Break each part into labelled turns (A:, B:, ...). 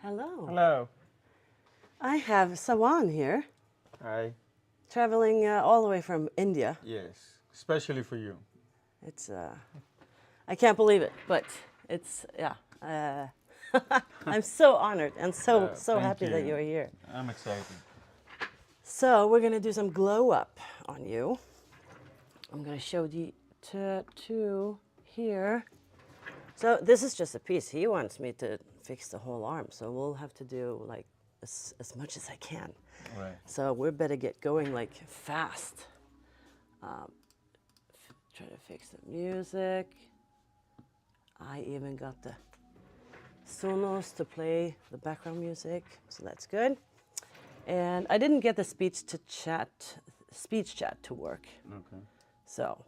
A: Hello.
B: Hello.
A: I have Sawan here,
B: Hi.
A: traveling all the way from India.
B: Yes, especially for you.
A: It's, I can't believe it, but it's, yeah. I'm so honored and so
B: Thank
A: happy that
B: you.
A: you're here.
B: I'm excited.
A: So we're going to do some glow up on you. I'm going to show the tattoo here. So this is just a piece. He wants me to fix the whole arm, so we'll have to do like as much as I can.
B: Right.
A: So we better get going like fast. Try to fix the music. I even got the Sonos to play the background music, so that's good. And I didn't get the speech chat to work.
B: Okay.
A: So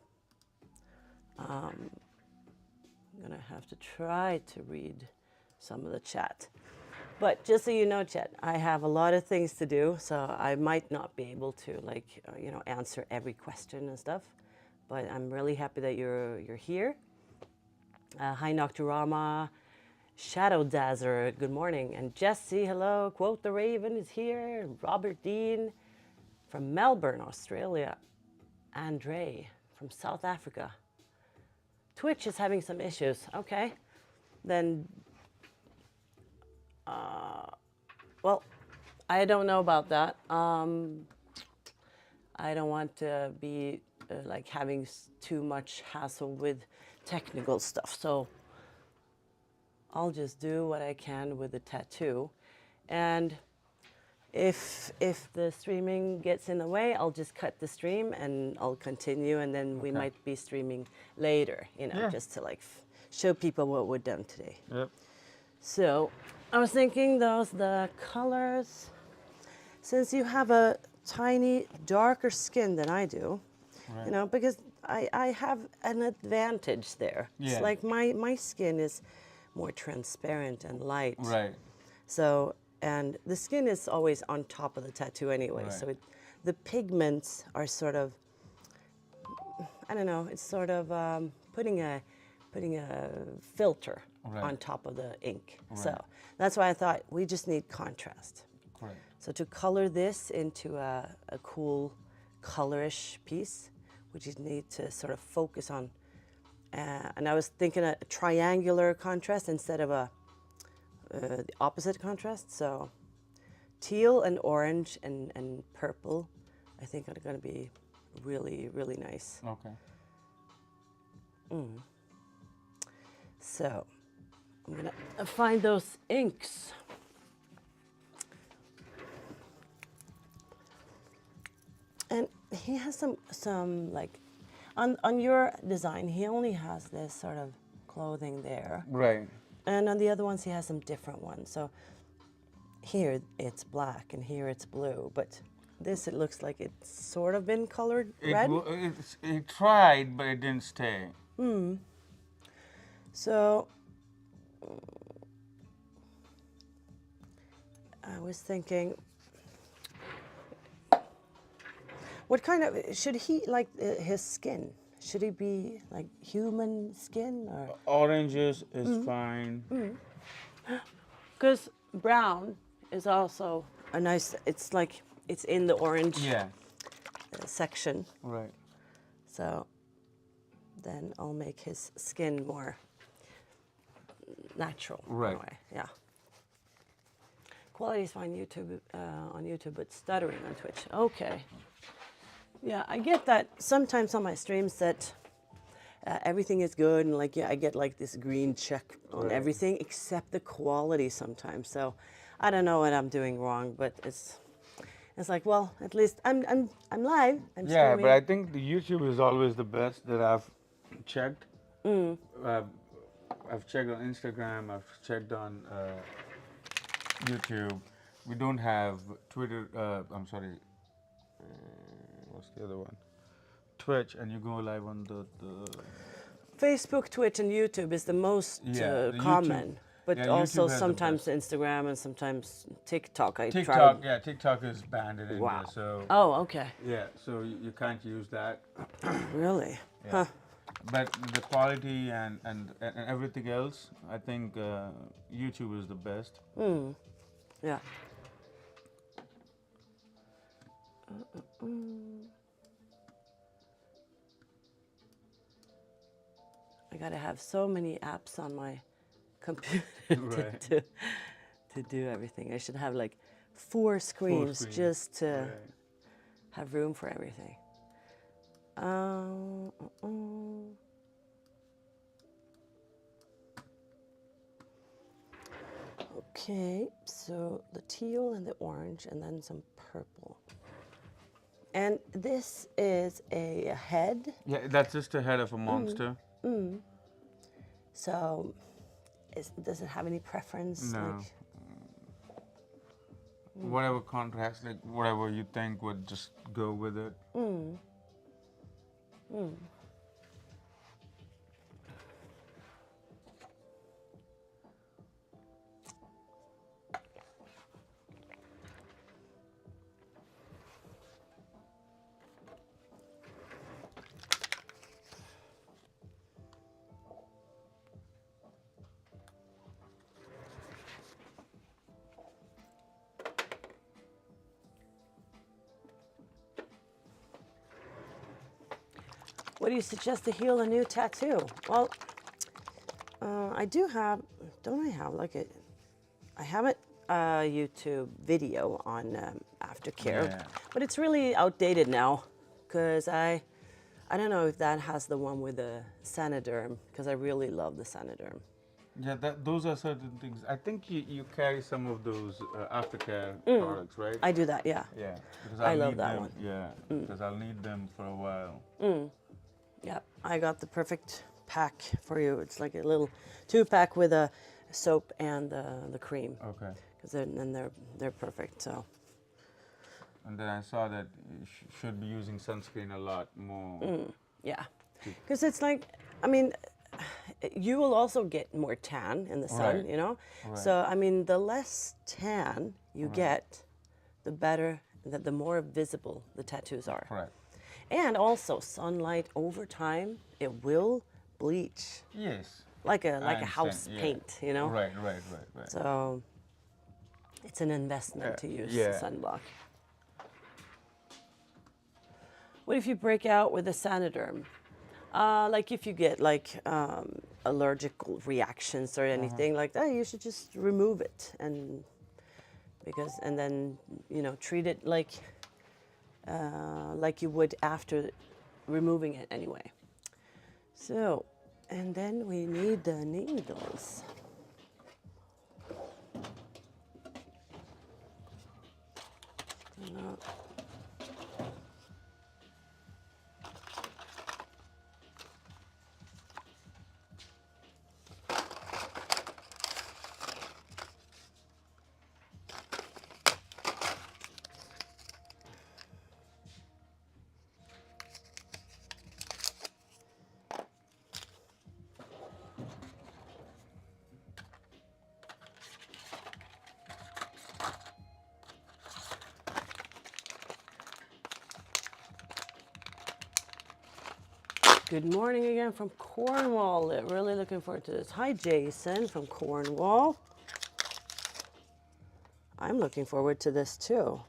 A: I'm gonna have to try to read some of the chat. But just so you know, Chet, I have a lot of things to do, so I might not be able to answer every question and stuff. But I'm really happy that you're here. Hi Nocturama, Shadow Dazzler, good morning, and Jesse, hello. Quote the Raven is here. Robert Dean from Melbourne, Australia. Andre from South Africa. Twitch is having some issues. Okay, then. Well, I don't know about that. I don't want to be like having too much hassle with technical stuff, so I'll just do what I can with the tattoo. And if the streaming gets in the way, I'll just cut the stream and I'll continue, and then we might be streaming later, just to like show people what we've done today.
B: Yep.
A: So I was thinking the colors, since you have a tiny darker skin than I do,
B: Right.
A: because I have an advantage there.
B: Yeah.
A: It's like my skin is more transparent and light.
B: Right.
A: So, and the skin is always on top of the tattoo anyway.
B: Right.
A: So the pigments are sort of, I don't know, it's sort of putting a filter on top of the ink. So that's why I thought we just need contrast.
B: Right.
A: So to color this into a cool colorish piece, we just need to sort of focus on, and I was thinking a triangular contrast instead of the opposite contrast. So teal and orange and purple, I think are going to be really, really nice.
B: Okay.
A: So I'm going to find those inks. And he has some like, on your design, he only has this sort of clothing there.
B: Right.
A: And on the other ones, he has some different ones. So here it's black and here it's blue, but this, it looks like it's sort of been colored red.
B: It tried, but it didn't stay.
A: So I was thinking, what kind of, should he, like his skin, should he be like human skin or?
B: Oranges is fine.
A: Because brown is also a nice, it's like, it's in the orange section.
B: Right.
A: So then I'll make his skin more natural.
B: Right.
A: In a way. Yeah. Quality is fine on YouTube, but stuttering on Twitch. Okay. Yeah, I get that sometimes on my streams that everything is good, and like I get like this green check on everything except the quality sometimes. So I don't know what I'm doing wrong, but it's like, well, at least I'm live. I'm
B: Yeah,
A: streaming.
B: but I think the YouTube is always the best that I've checked. I've checked on Instagram. I've checked on YouTube. We don't have Twitter. I'm sorry. What's the other one? Twitch, and you go live on the
A: Facebook, Twitch, and YouTube is the most
B: the
A: common.
B: YouTube.
A: But
B: Yeah,
A: also
B: YouTube has the
A: sometimes Instagram and sometimes TikTok. I
B: TikTok.
A: tried.
B: Yeah, TikTok is banned in India. So
A: Oh, okay.
B: yeah, so you can't use that.
A: Really?
B: Yeah.
A: Huh.
B: But the quality and everything else, I think YouTube is the best.
A: Yeah. I gotta have so many apps on my computer
B: Right.
A: to do everything. I should have like 4 screens
B: screens.
A: just to
B: Right.
A: have room for everything. Um, uh, uh. Okay, so the teal and the orange, and then some purple. And this is a head.
B: Yeah, that's just the head of a monster.
A: So, does it have any preference?
B: No.
A: Like,
B: Whatever contrast, like whatever you think would just go with it.
A: what do you suggest to heal a new tattoo? Well, I do have, don't I have like a, I have a YouTube video on aftercare,
B: Yeah.
A: but it's really outdated now because I don't know if that has the one with the Sanoderm because I really love the Sanoderm.
B: Yeah, those are certain things. I think you carry some of those aftercare products, right?
A: I do that, yeah.
B: Yeah, because
A: I
B: I'll
A: love
B: need
A: that
B: them.
A: one.
B: Yeah, because I'll need them for a while.
A: Yeah, I got the perfect pack for you. It's like a little 2-pack with a soap and the cream.
B: Okay.
A: Because then they're perfect. So
B: And then I saw that you should be using sunscreen a lot more.
A: yeah, because it's like, I mean, you will also get more tan in the sun,
B: Right.
A: you know.
B: Right.
A: So I mean, the less tan you get, the better, the more visible the tattoos are.
B: Correct.
A: And also sunlight over time, it will bleach
B: Yes.
A: like a
B: I
A: house
B: understand, yeah.
A: paint, you know.
B: Right.
A: So it's an investment to use
B: yeah.
A: sunblock. What if you break out with a Sanoderm? Like if you get like allergic reactions or anything like that, you should just remove it and then treat it like you would after removing it anyway. So, and then we need the needles. Good morning again from Cornwall. Really looking forward to this. Hi, Jason from Cornwall. I'm looking forward to this too.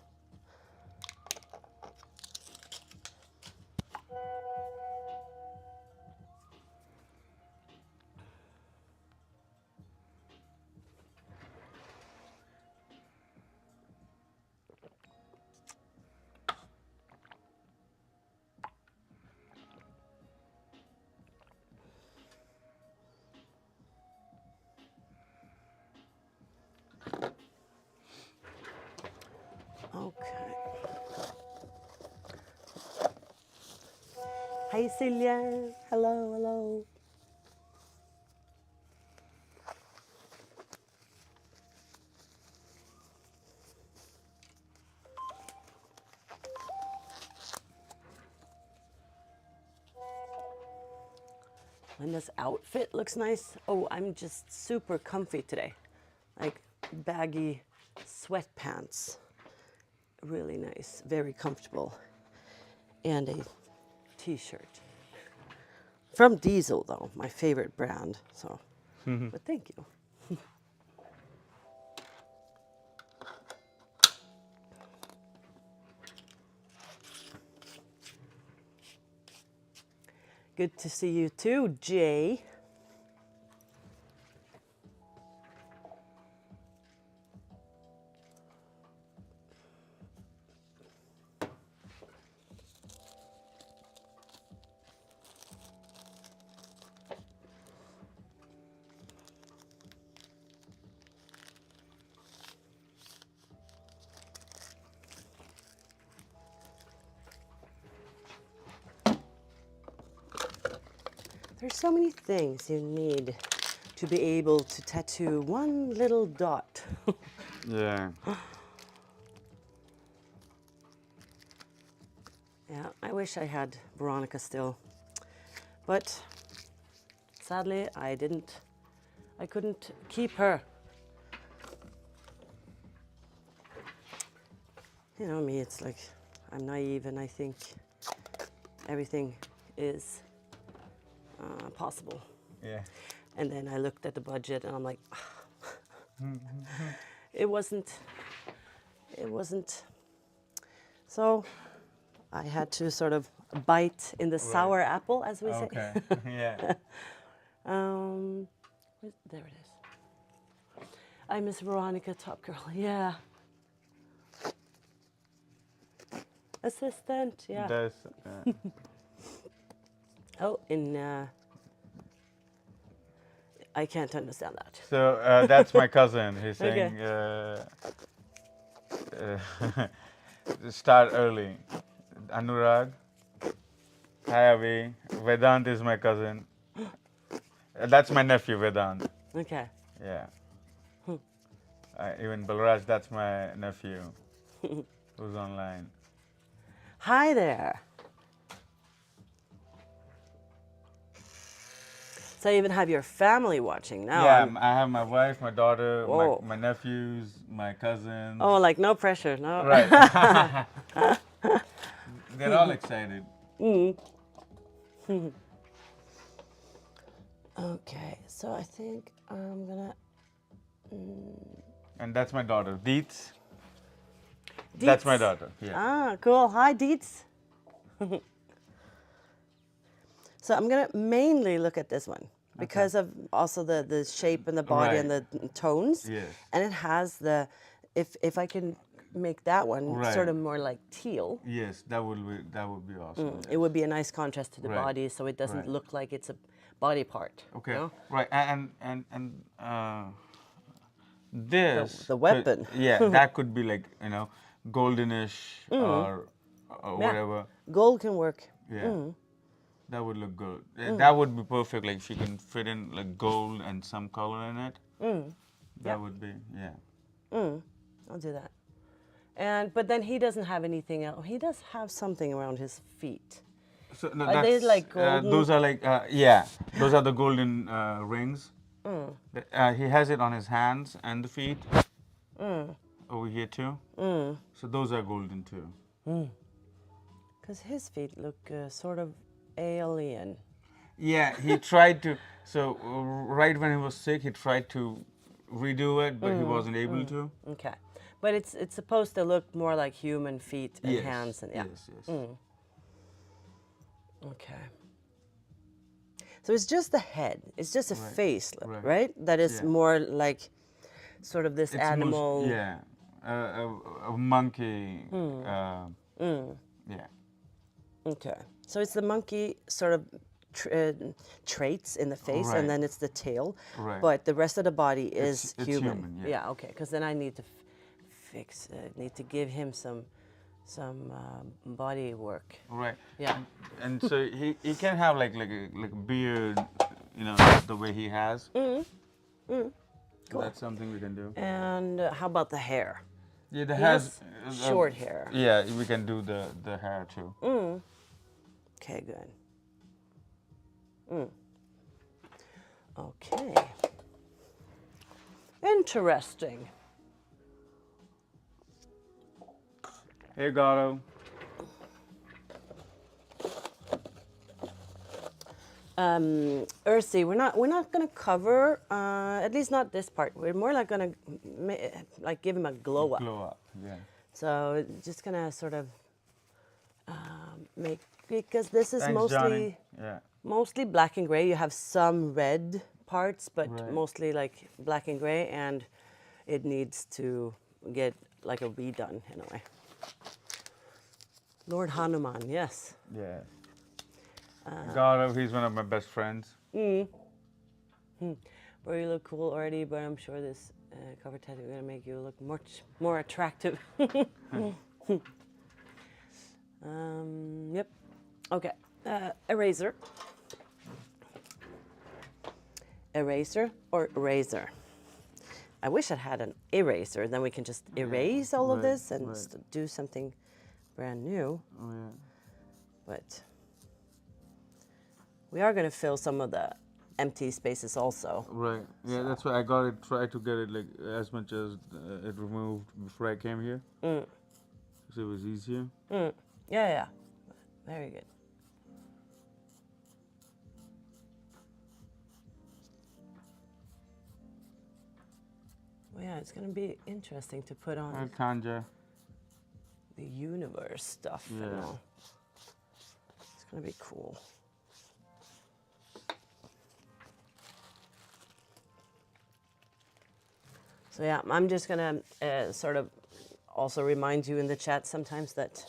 A: Okay. Hi, Celia. Hello, hello. Linda's outfit looks nice. Oh, I'm just super comfy today. Like baggy sweatpants. Really nice, very comfortable. And a t-shirt. From Diesel though, my favorite brand. So, but thank you. Good to see you too, Jay. There's so many things you need to be able to tattoo one little dot.
B: Yeah.
A: Yeah, I wish I had Veronica still, but sadly I couldn't keep her. You know me, it's like I'm naive and I think everything is possible.
B: Yeah.
A: And then I looked at the budget and I'm like, it wasn't. So I had to sort of bite in the sour apple, as we say.
B: Okay. Yeah.
A: There it is. I miss Veronica, Top Girl. Yeah. Assistant. Yeah.
B: That's,
A: Oh, I can't understand that.
B: so that's my cousin. He's
A: Okay.
B: saying start early. Anurag. Hi Avi. Vedant is my cousin. That's my nephew Vedant.
A: Okay.
B: Yeah. Even Balraj, that's my nephew who's online.
A: Hi there. So I even have your family watching now.
B: Yeah, I have my wife, my daughter,
A: Whoa.
B: my nephews, my cousins.
A: Oh, like no pressure, no.
B: Right. They're all excited.
A: Okay, so I think I'm gonna.
B: And that's my daughter, Deets. That's my
A: Deets.
B: daughter. Yeah.
A: Ah, cool. Hi, Deets. So I'm gonna mainly look at this one because of also the shape and the body and the tones.
B: Yes.
A: And it has the, if I can make that one sort of more like teal,
B: Yes, that would be awesome.
A: it would be a nice contrast to the
B: Right.
A: body, so it doesn't
B: Right.
A: look like it's a body part.
B: Okay.
A: You know?
B: Right. And this
A: The weapon.
B: yeah, that could be like, goldenish or whatever.
A: Gold can work.
B: Yeah. That would look good. That would be perfect. Like if you can fit in like gold and some color in it. That would be, yeah.
A: I'll do that. But then he doesn't have anything else. He does have something around his feet.
B: So no,
A: Are they like golden?
B: those are like yeah, those are the golden rings. He has it on his hands and the feet. Over here too. So those are golden too.
A: Because his feet look sort of alien.
B: Yeah, he tried to. So right when he was sick, he tried to redo it, but he wasn't able to.
A: Okay, but it's supposed to look more like human feet and
B: Yes,
A: hands and yeah.
B: Yes.
A: Okay. So it's just the head. It's just a face, right? That is more like sort of this
B: It's
A: animal.
B: yeah, a monkey. Yeah.
A: Okay. So it's the monkey sort of traits in the face,
B: Right.
A: and then it's the tail.
B: Right.
A: But the rest of the body is
B: it's
A: human.
B: human, yeah.
A: Okay. Because then I need to need to give him some body work.
B: Right.
A: Yeah.
B: And so he can have like a beard, the way he has.
A: Cool.
B: That's something we can do.
A: And how about the hair?
B: Yeah, the
A: He
B: hair.
A: has short hair.
B: Yeah, we can do the hair too.
A: Okay, good. Okay. Interesting.
B: Hey, Gaurav.
A: Ursi, we're not going to cover at least not this part. We're more like going to like give him a glow up.
B: Glow up, yeah.
A: So just going to sort of make, because this is
B: Thanks,
A: mostly
B: Johnny. Yeah.
A: Mostly black and gray. You have some red parts, but
B: Right.
A: mostly like black and gray, and it needs to get like a redone in a way. Lord Hanuman, yes.
B: Yeah. Gaurav, he's one of my best friends.
A: Bro, you look cool already, but I'm sure this cover tattoo is gonna make you look much more attractive. Yep. Okay. Eraser. Eraser or eraser? I wish I had an eraser. Then we can just erase all of
B: right,
A: this and
B: right.
A: do something brand new.
B: Oh, yeah.
A: But we are going to fill some of the empty spaces also.
B: Right. Yeah, that's why I got it. Try to get it like as much as it removed before I came here, so it was easier.
A: Yeah, yeah. Very good. Well, yeah, it's going to be interesting to put on
B: Kanja.
A: the universe stuff and
B: Yeah.
A: all. It's going to be cool. So yeah, I'm just gonna sort of also remind you in the chat sometimes that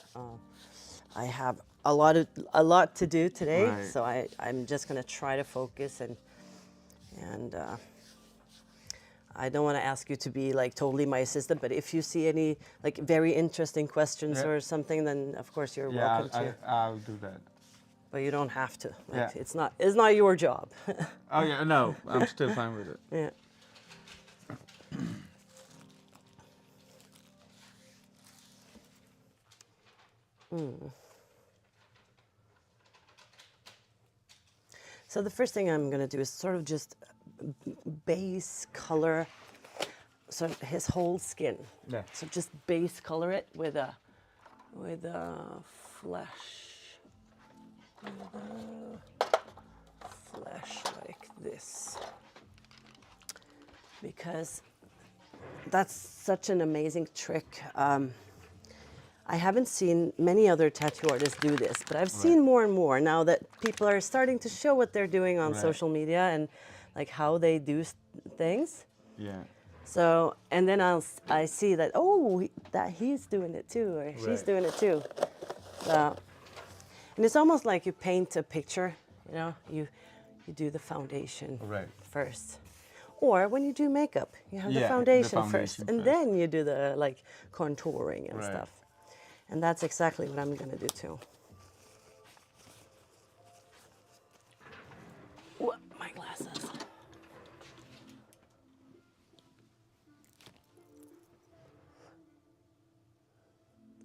A: I have a lot to do today.
B: Right.
A: So I'm just gonna try to focus and I don't want to ask you to be like totally my assistant, but if you see any like very interesting questions
B: Yeah.
A: or something, then of course you're
B: Yeah,
A: welcome to.
B: I'll do that.
A: But you don't have to. Like,
B: Yeah.
A: it's not your job.
B: Oh yeah, no, I'm still fine with it.
A: Yeah. So the first thing I'm going to do is sort of just base color sort of his whole skin.
B: Yeah.
A: So just base color it with a flesh like this. Because that's such an amazing trick. I haven't seen many other tattoo artists do this, but I've seen more and more now that people are starting to show what they're doing on
B: Right.
A: social media and like how they do things.
B: Yeah.
A: So, and then I see that, oh, that he's doing it too, or she's
B: Right.
A: doing it too. So, and it's almost like you paint a picture, you know, you do the foundation
B: Right.
A: first. Or when you do makeup, you have
B: Yeah,
A: the
B: the
A: foundation first,
B: foundation
A: and
B: first.
A: then you do the like contouring and
B: Right.
A: stuff. And that's exactly what I'm gonna do too. What? My glasses.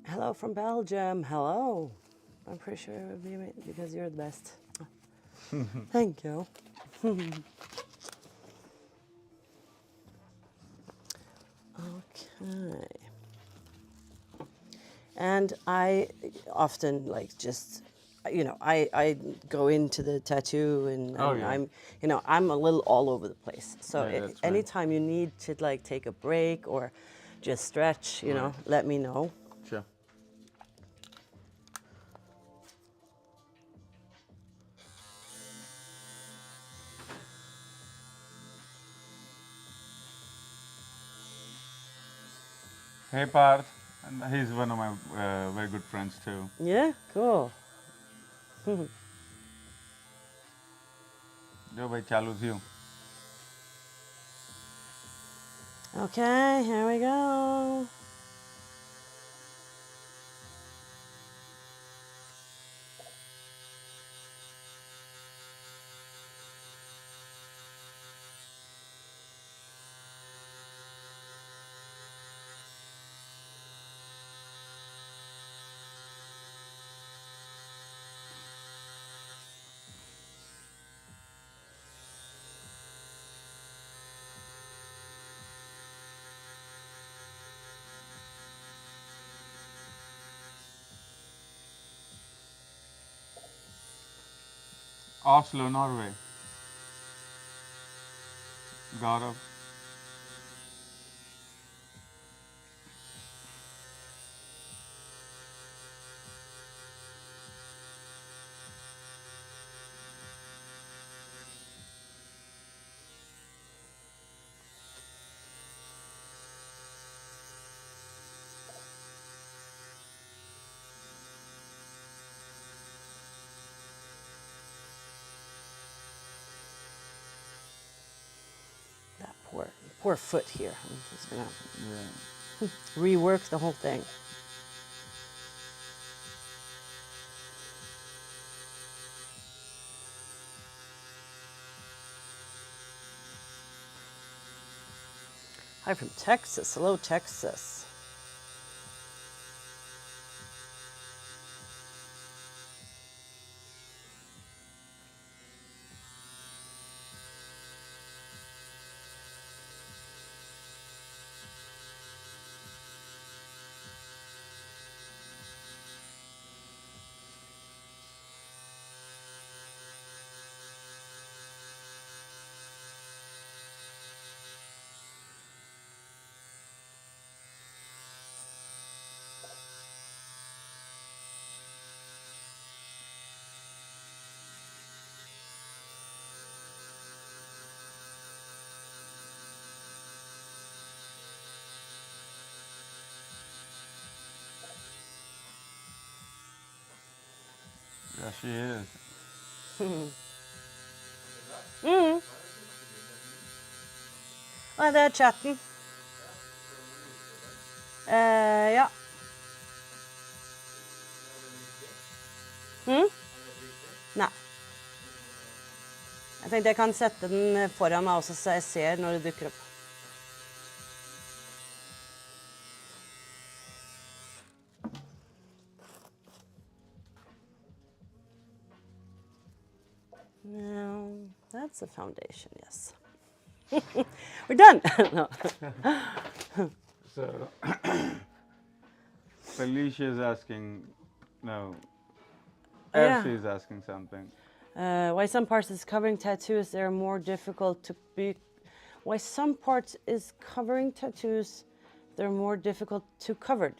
A: Hello from Belgium. Hello. I'm pretty sure it would be because you're the best. Thank you. Okay. And I often like just, you know, I go into the tattoo and
B: Oh, yeah.
A: I'm, you know, I'm a little all over the place. So
B: Yeah, that's right.
A: anytime you need to like take a break or just stretch, you know,
B: Right.
A: let me know.
B: Sure. Hey Parth, and he's one of my very good friends too.
A: Yeah, cool.
B: જો ભાઈ ચાલુ થયું.
A: Okay, here we go.
B: Oslo, Norway. Gaurav.
A: poor foot here. I'm just gonna
B: Yeah.
A: rework the whole thing. Hi from Texas. Hello, Texas.
B: Yeah, she is.
A: Hva er det, chatten? Ja. Nei. Jeg tenkte jeg kan sette den foran meg også, så jeg ser når det dukker opp. No, that's a foundation, yes. We're done. No.
B: So, Felicia is asking, no,
A: Yeah.
B: Elsie is asking something.
A: Why some parts is covering tattoos, they're more difficult to be... Why some parts is covering tattoos, they're more difficult to covered.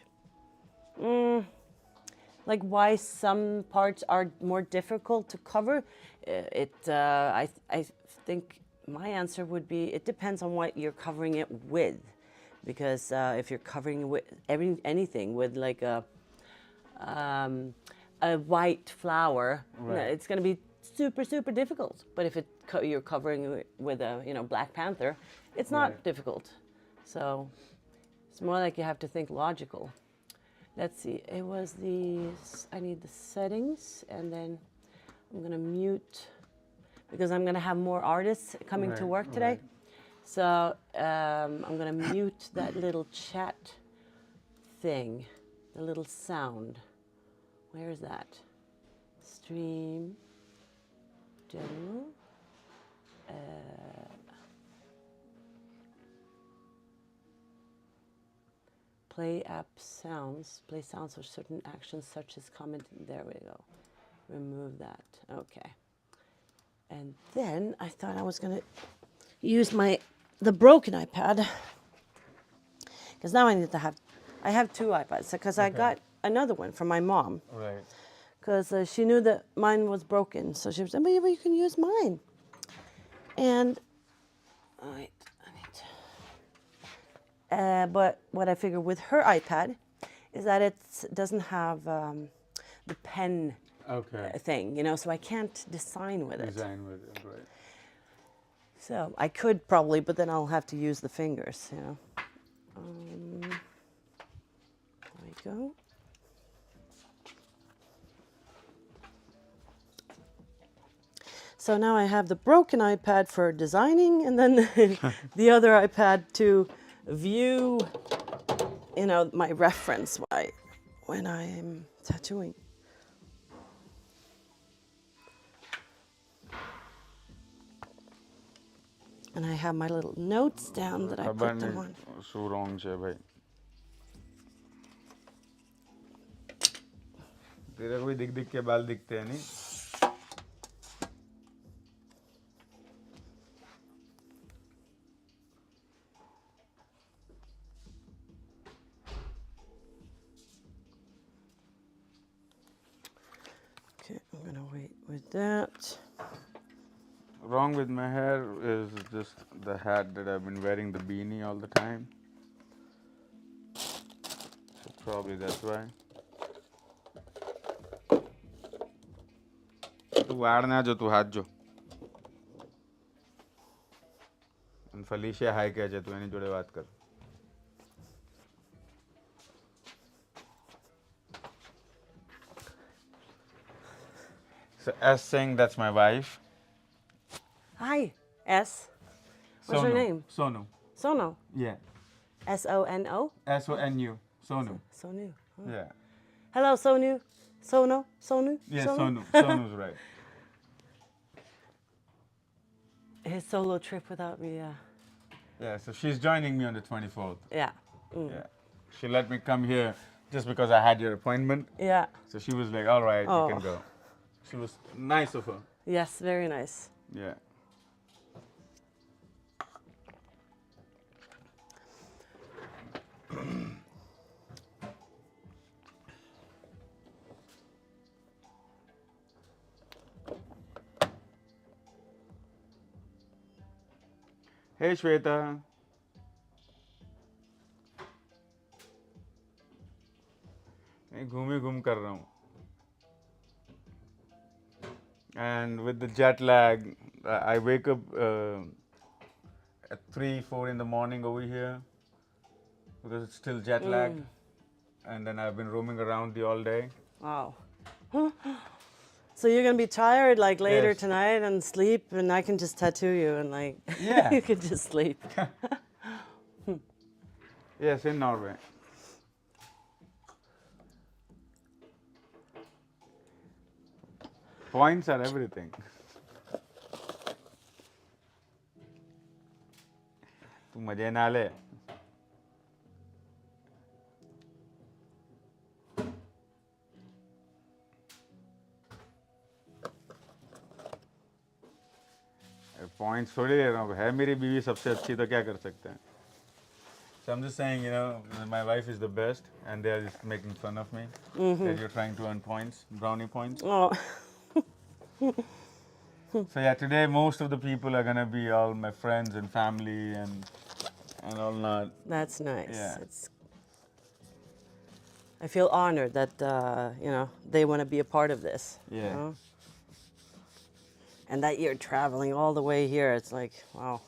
A: Like why some parts are more difficult to cover? I think my answer would be it depends on what you're covering it with, because if you're covering it with anything with like a white flower,
B: Right.
A: it's going to be super difficult. But if you're covering it with a Black Panther, it's not
B: Right.
A: difficult. So it's more like you have to think logical. Let's see, it was I need the settings, and then I'm gonna mute, because I'm gonna have more artists coming to
B: Right,
A: work today.
B: right.
A: So I'm gonna mute that little chat thing, the little sound. Where is that? Stream, general. Play app sounds. Play sounds for certain actions such as comment. There we go. Remove that. Okay. And then I thought I was gonna use the broken iPad, because now I need to have. I have two iPads because I got another one from my mom,
B: Right.
A: because she knew that mine was broken. So she was saying, "But you can use mine." And wait, but what I figured with her iPad is that it doesn't have the pen thing, so I can't design with it.
B: Design with it, right.
A: So I could probably, but then I'll have to use the fingers, There we go. So now I have the broken iPad for designing, and then the other iPad to view, my reference when I'm tattooing. And I have my little notes down that I put them on.
B: So wrong, bhai. तेरा कोई दिख के बाल दिखते हैं नहीं?
A: Okay, I'm gonna wait with that.
B: Wrong with my hair is just the hat that I've been wearing, the beanie all the time. So probably that's why. तू वाड़ ना जो तू हाथ जो Felicia hi કહે છે તું એની જોડે વાત કર. So as saying that's my wife.
A: Hi, S. What's your
B: Sonu.
A: name?
B: Sonu.
A: Sono.
B: Yeah.
A: S-O-N-O?
B: S-O-N-U. Sonu.
A: Sonu. Oh.
B: Yeah.
A: Hello, Sonu. Sono. Sonu.
B: Yeah,
A: Sonu.
B: Sonu. Sonu's right.
A: His solo trip without me.
B: Yeah, so she's joining me on the 24th.
A: Yeah. Mm.
B: Yeah. She let me come here just because I had your appointment.
A: Yeah.
B: So she was like, all right, you can
A: Oh.
B: go. She was nice of her.
A: Yes, very nice.
B: Yeah. Hey Shweta. मैं घूम कर रहा हूँ. And with the jet lag, I wake up at 3-4 in the morning over here because it's still jet lag. And then I've been roaming around all day.
A: Wow. So you're gonna be tired like later
B: Yes.
A: tonight and sleep, and I can just tattoo you and like
B: Yeah.
A: you can just sleep.
B: Yes, in Norway. Points are everything. तू मजे ना ले. Points थोड़ी ले रहा हूँ. है मेरी बीवी सबसे अच्छी तो क्या कर सकते हैं. So I'm just saying, you know, my wife is the best, and they're just making fun of me that you're trying to earn points, brownie points.
A: Oh.
B: So yeah, today most of the people are gonna be all my friends and family and all not.
A: That's nice.
B: Yeah.
A: I feel honored that they want to be a part of this.
B: Yeah.
A: You know? And that you're traveling all the way here. It's like, wow.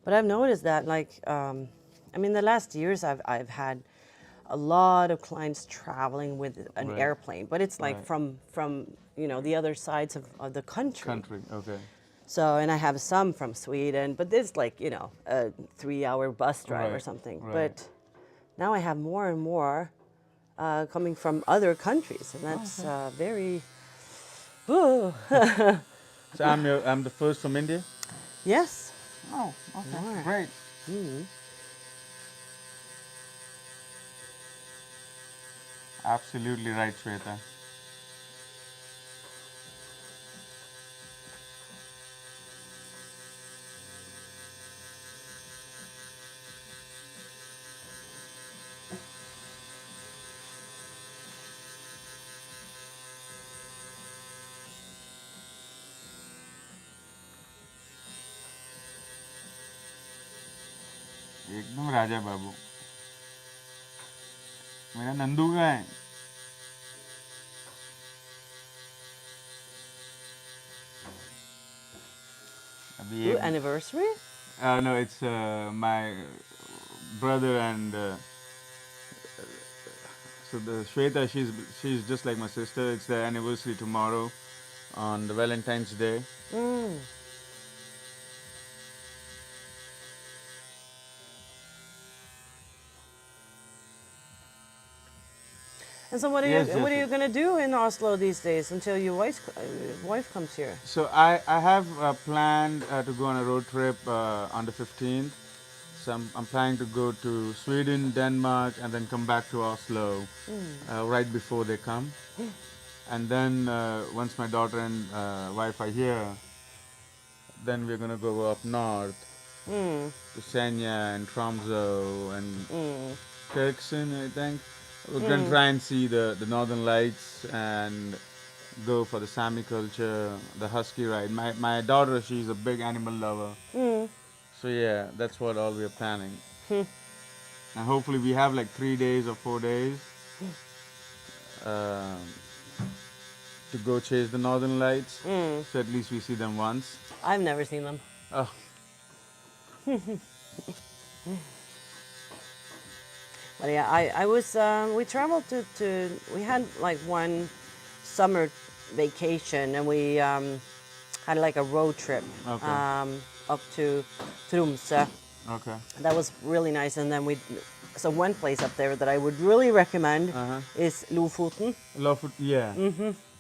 A: But I've noticed that, the last years I've had a lot of clients traveling with an
B: Right.
A: airplane, but it's like
B: Right.
A: from the other sides of the country.
B: Okay.
A: So, and I have some from Sweden, but it's like, a 3-hour bus drive or
B: Right,
A: something.
B: right.
A: But now I have more and more coming from other countries, and that's very. Ooh.
B: So I'm the first from India.
A: Yes.
B: Oh, okay,
A: More.
B: great. Absolutely right, Shweta. एकदम राजा बाबू. मेरा नंदू का है. अभी
A: Ooh,
B: एक.
A: anniversary?
B: No, it's my brother and so the Shweta, she's just like my sister. It's their anniversary tomorrow on the Valentine's Day.
A: Mm. And so what are
B: Yes,
A: you
B: yes.
A: going to do in Oslo these days until your wife comes here?
B: So I have planned to go on a road trip on the 15th. So I'm planning to go to Sweden, Denmark, and then come back to Oslo right before they come. And then once my daughter and wife are here, then we're gonna go up north to Senja and Tromsø and Kirkson, I think. We're gonna try and see the northern lights and go for the Sami culture, the husky ride. My daughter, she's a big animal lover. So yeah, that's what all we're planning. And hopefully we have like 3 days or 4 days to go chase the northern lights. So at least we see them once.
A: I've never seen them.
B: Oh,
A: But yeah, I was, we traveled we had like one summer vacation and we had like a road trip
B: okay.
A: up to Tromsø.
B: Okay.
A: That was really nice. And then so one place up there that I would really recommend
B: Uh-huh.
A: is Lofoten.
B: Lofut, yeah.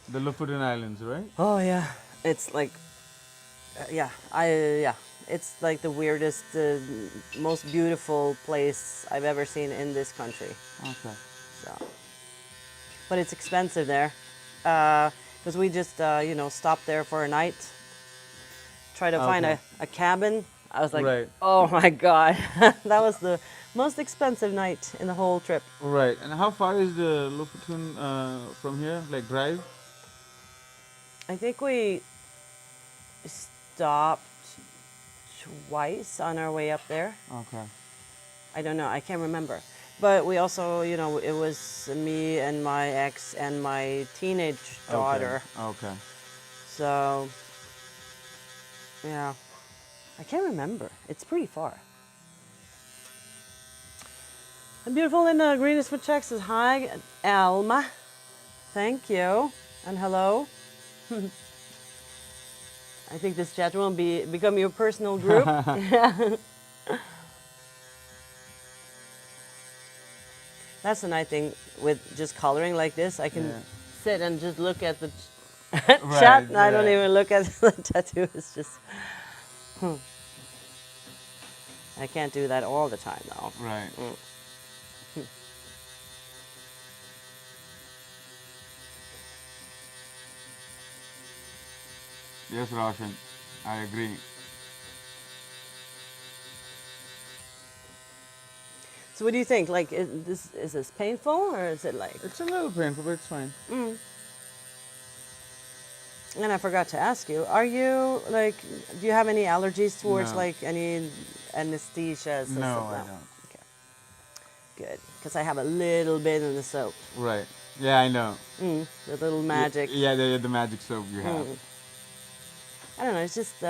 B: The Lofoten Islands, right?
A: Oh yeah, it's like, yeah, it's like the weirdest, most beautiful place I've ever seen in this country.
B: Okay.
A: So, but it's expensive there, because we just stopped there for a night, try to find
B: Okay.
A: a cabin. I was like,
B: Right.
A: oh my God, that was the most expensive night in the whole trip.
B: Right. And how far is the Lofoten from here? Like drive?
A: I think we stopped twice on our way up there.
B: Okay.
A: I don't know, I can't remember. But we also, it was me and my ex and my teenage daughter.
B: Okay.
A: So, yeah, I can't remember. It's pretty far. And beautiful Linda Greenest for Czech says hi, Alma. Thank you and hello. I think this chat will become your personal group. That's the nice thing with just coloring like this. I can sit and just look at the chat. And I don't even look at the tattoo. It's just, I can't do that all the time though.
B: Right. Yes, Roshan. I agree.
A: So what do you think? Like, is this painful or is it like?
B: It's a little painful, but it's fine.
A: And I forgot to ask you, are you like, do you have any allergies towards
B: No.
A: like any anesthesias?
B: No, I don't.
A: Okay, good. Because I have a little bit in the soap.
B: Right. Yeah, I know.
A: The little magic.
B: Yeah, the magic soap you have.
A: I don't know, it's just,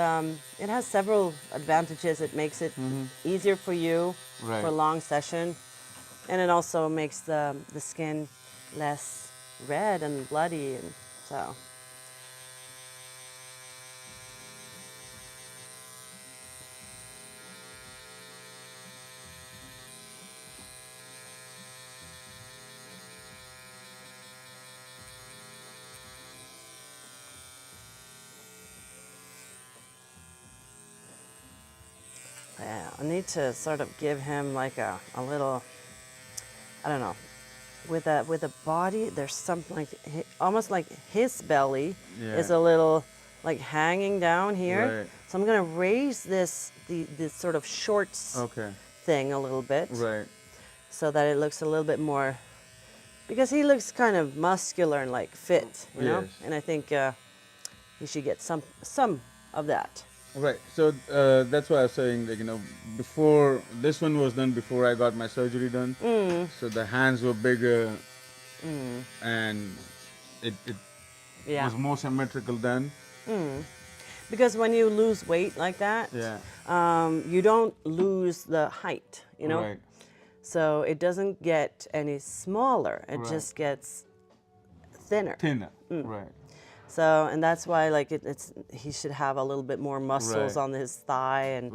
A: it has several advantages. It makes it easier for you
B: Right.
A: for a long session. And it also makes the skin less red and bloody. And so, yeah, I need to sort of give him like a little, I don't know, with a body, there's something like, almost like his belly is a little like hanging down here.
B: Right.
A: So I'm gonna raise this sort of shorts thing a little bit.
B: Right.
A: So that it looks a little bit more, because he looks kind of muscular and like fit, you know?
B: Yes.
A: And I think he should get some of that.
B: Right. So that's why I was saying, like, before this one was done before I got my surgery done. So the hands were bigger, and it was more symmetrical then.
A: Because when you lose weight like that, you don't lose the height, you know?
B: Right.
A: So it doesn't get any smaller. It just gets thinner.
B: Thinner. Right.
A: So, and that's why like he should have a little bit more muscles on his thigh and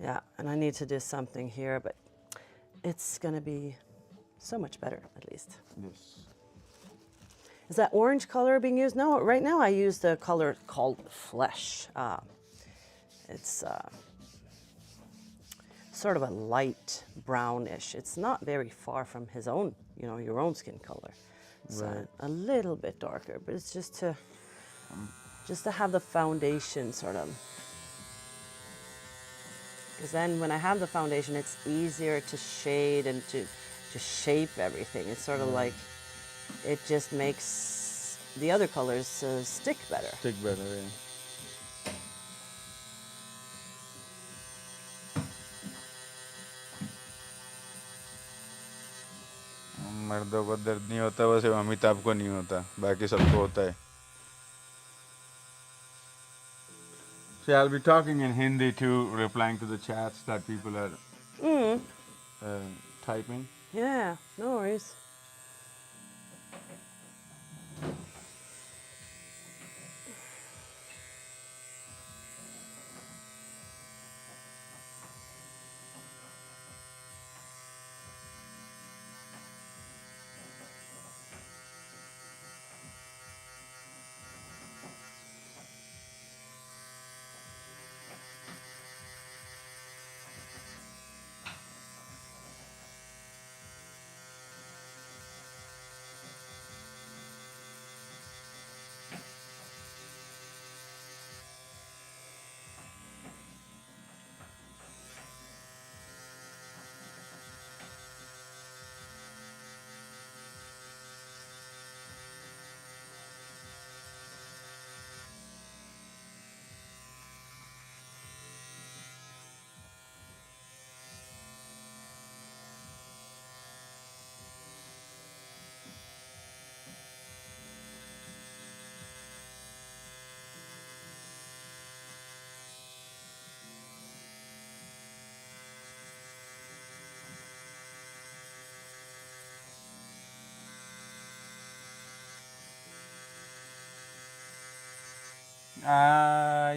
A: yeah, and I need to do something here, but it's gonna be so much better at least.
B: Yes.
A: Is that orange color being used? No, right now I use the color called Flesh. It's sort of a light brownish. It's not very far from his own, your own skin color. It's a little bit darker, but it's just to have the foundation sort of. Because then when I have the foundation, it's easier to shade and to shape everything. It's sort of like, it just makes the other colors stick better.
B: Stick better, yeah. मर्दों को दर्द नहीं होता, वैसे अमिताभ को नहीं होता, बाकी सबको होता है. See, I'll be talking in Hindi too, replying to the chats that people are uh, typing.
A: Yeah, no worries.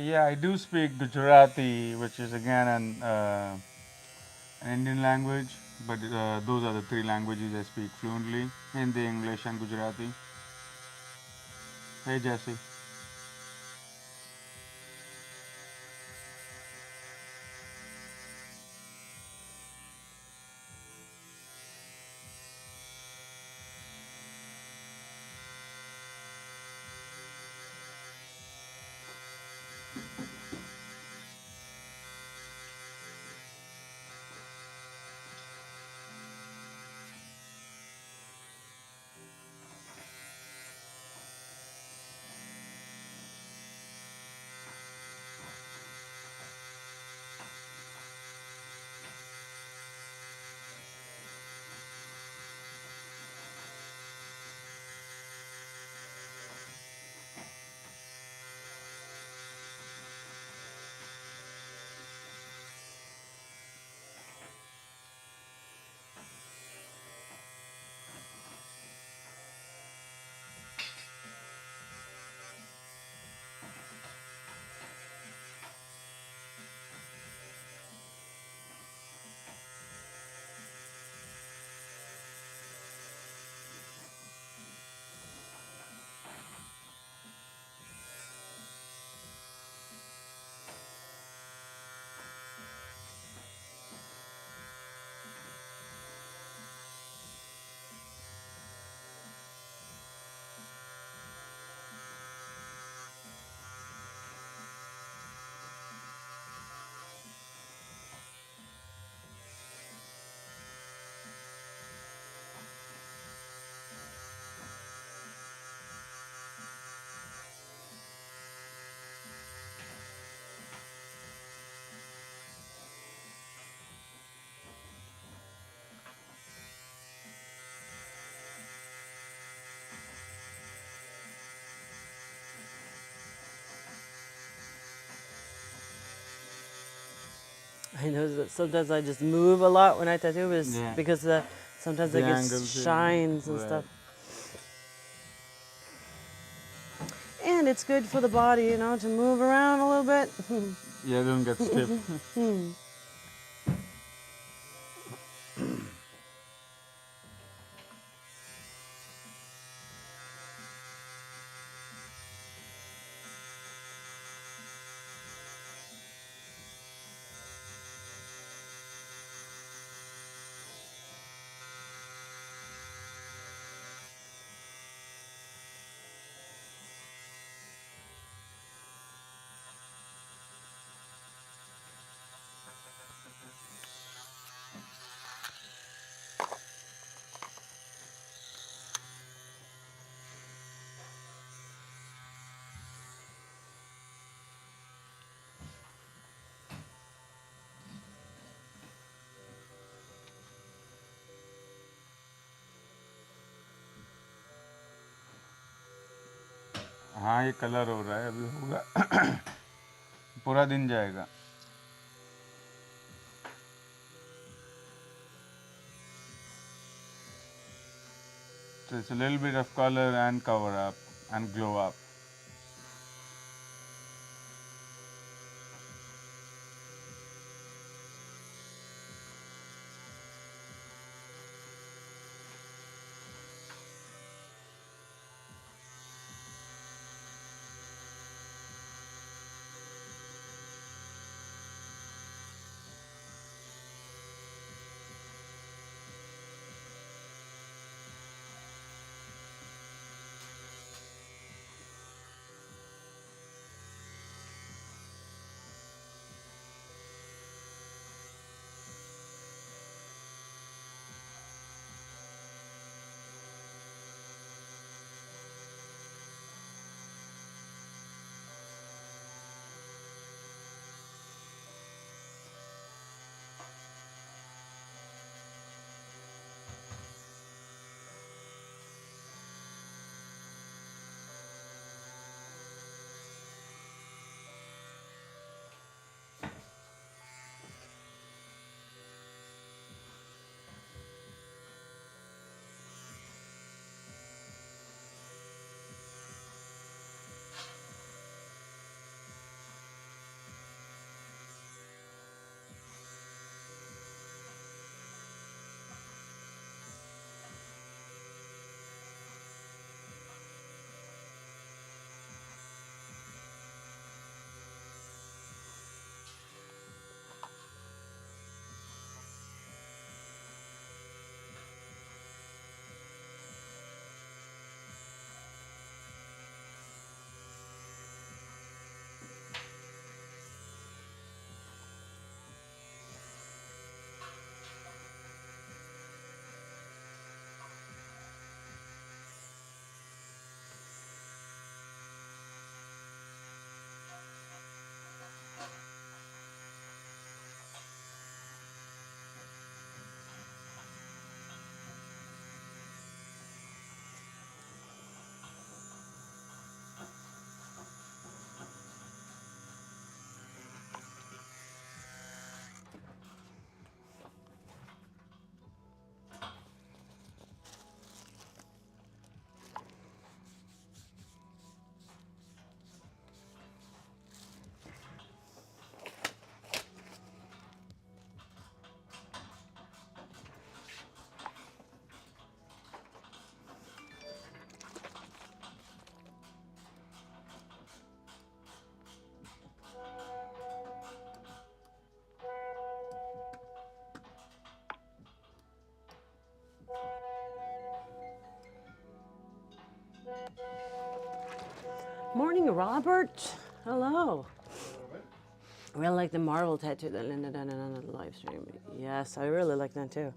B: Yeah, I do speak Gujarati, which is again an Indian language, but those are the three languages I speak fluently: Hindi, English, and Gujarati. Hey, Jesse.
A: I know that sometimes I just move a lot when I tattoo
B: Yeah,
A: because sometimes
B: the
A: I get
B: angles,
A: shines and
B: right?
A: stuff. And it's good for the body, you know, to move around a little bit.
B: Yeah, don't get stiff. हाँ ये colour हो रहा है अभी होगा पूरा दिन जाएगा. So it's a little bit of color and cover up and glow up.
A: Morning, Robert. Hello. I really like the marble tattoo that Linda done on the live stream. Yes, I really like that too.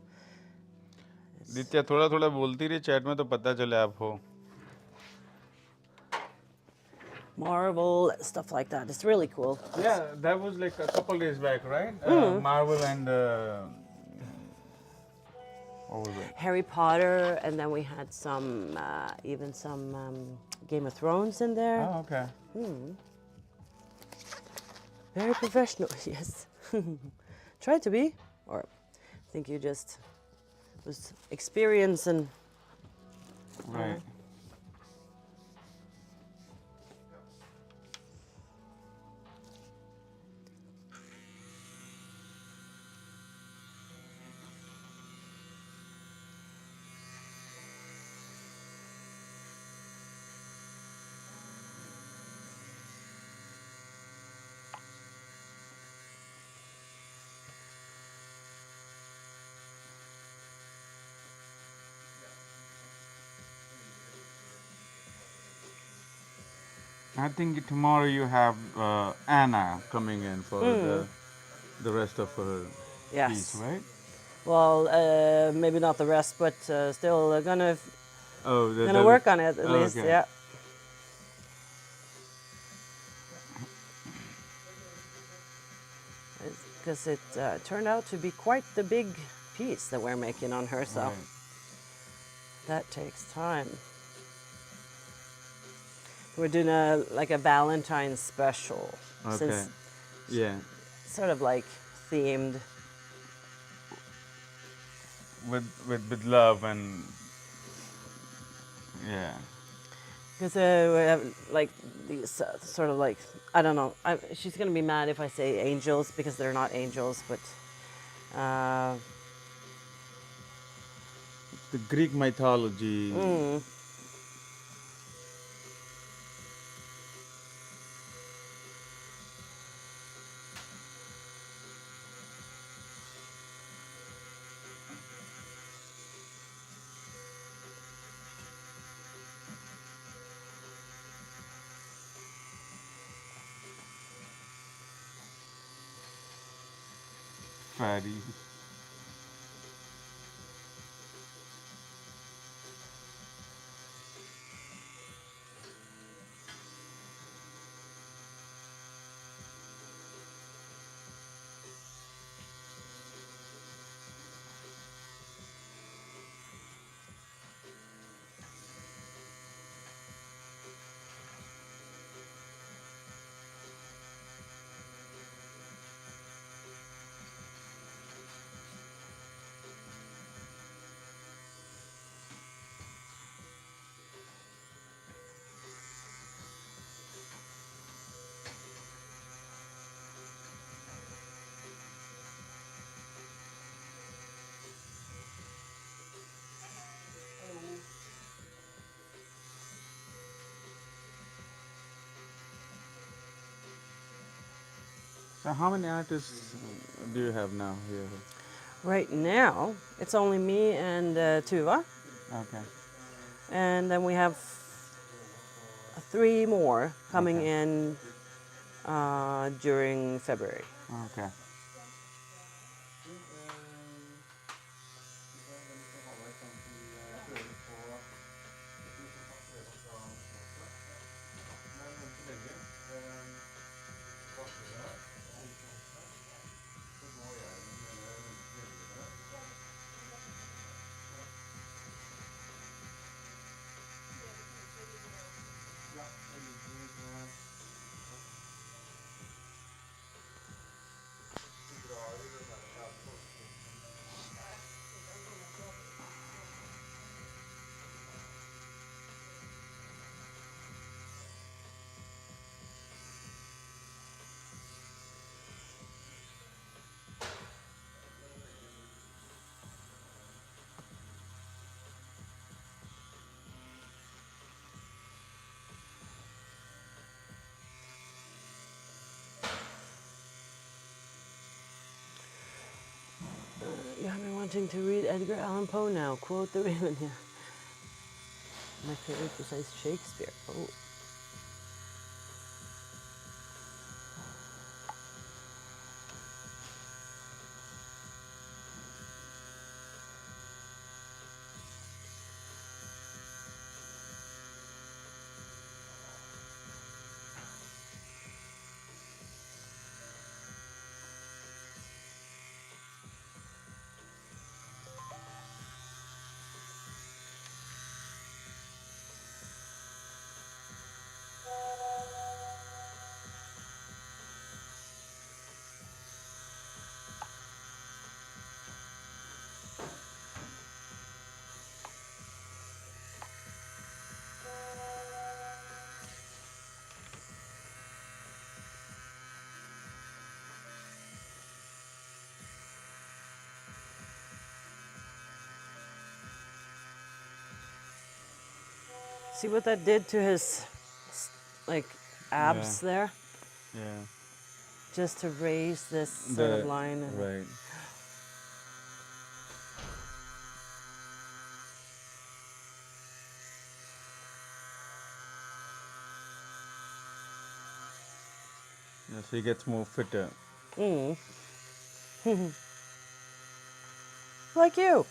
B: दित्या थोड़ा थोड़ा बोलती रही chat में तो पता चले आप हो.
A: Marble, stuff like that. It's really cool.
B: Yeah, that was like a couple days back, right? Marvel and what was it?
A: Harry Potter, and then we had some, even some Game of Thrones in there.
B: Oh, okay.
A: Very professional, yes. Try to be, or I think you just was experience and
B: Right. I think tomorrow you have Anna coming in for the rest of her
A: yes.
B: piece, right?
A: Well, maybe not the rest, but still gonna
B: Oh,
A: gonna work on it at least.
B: okay.
A: Yeah. Because it turned out to be quite the big piece that we're making on her, so
B: Right.
A: that takes time. We're doing a Valentine's special
B: Okay.
A: since
B: Yeah,
A: sort of like themed.
B: with love and yeah.
A: Because we have like these sort of like, I don't know. She's gonna be mad if I say angels because they're not angels, but
B: The Greek mythology. Fairy. So how many artists do you have now here?
A: right now it's only me and Tuva,
B: Okay.
A: and then we have three more coming
B: Okay.
A: in during February.
B: Okay.
A: You have me wanting to read Edgar Allan Poe now. Quote the Raven. Yeah. My favorite besides Shakespeare. Oh. See what that did to his like
B: Yeah.
A: abs there?
B: Yeah.
A: Just to raise this sort of
B: The
A: line.
B: right. Yes, he gets more fitter.
A: Like you.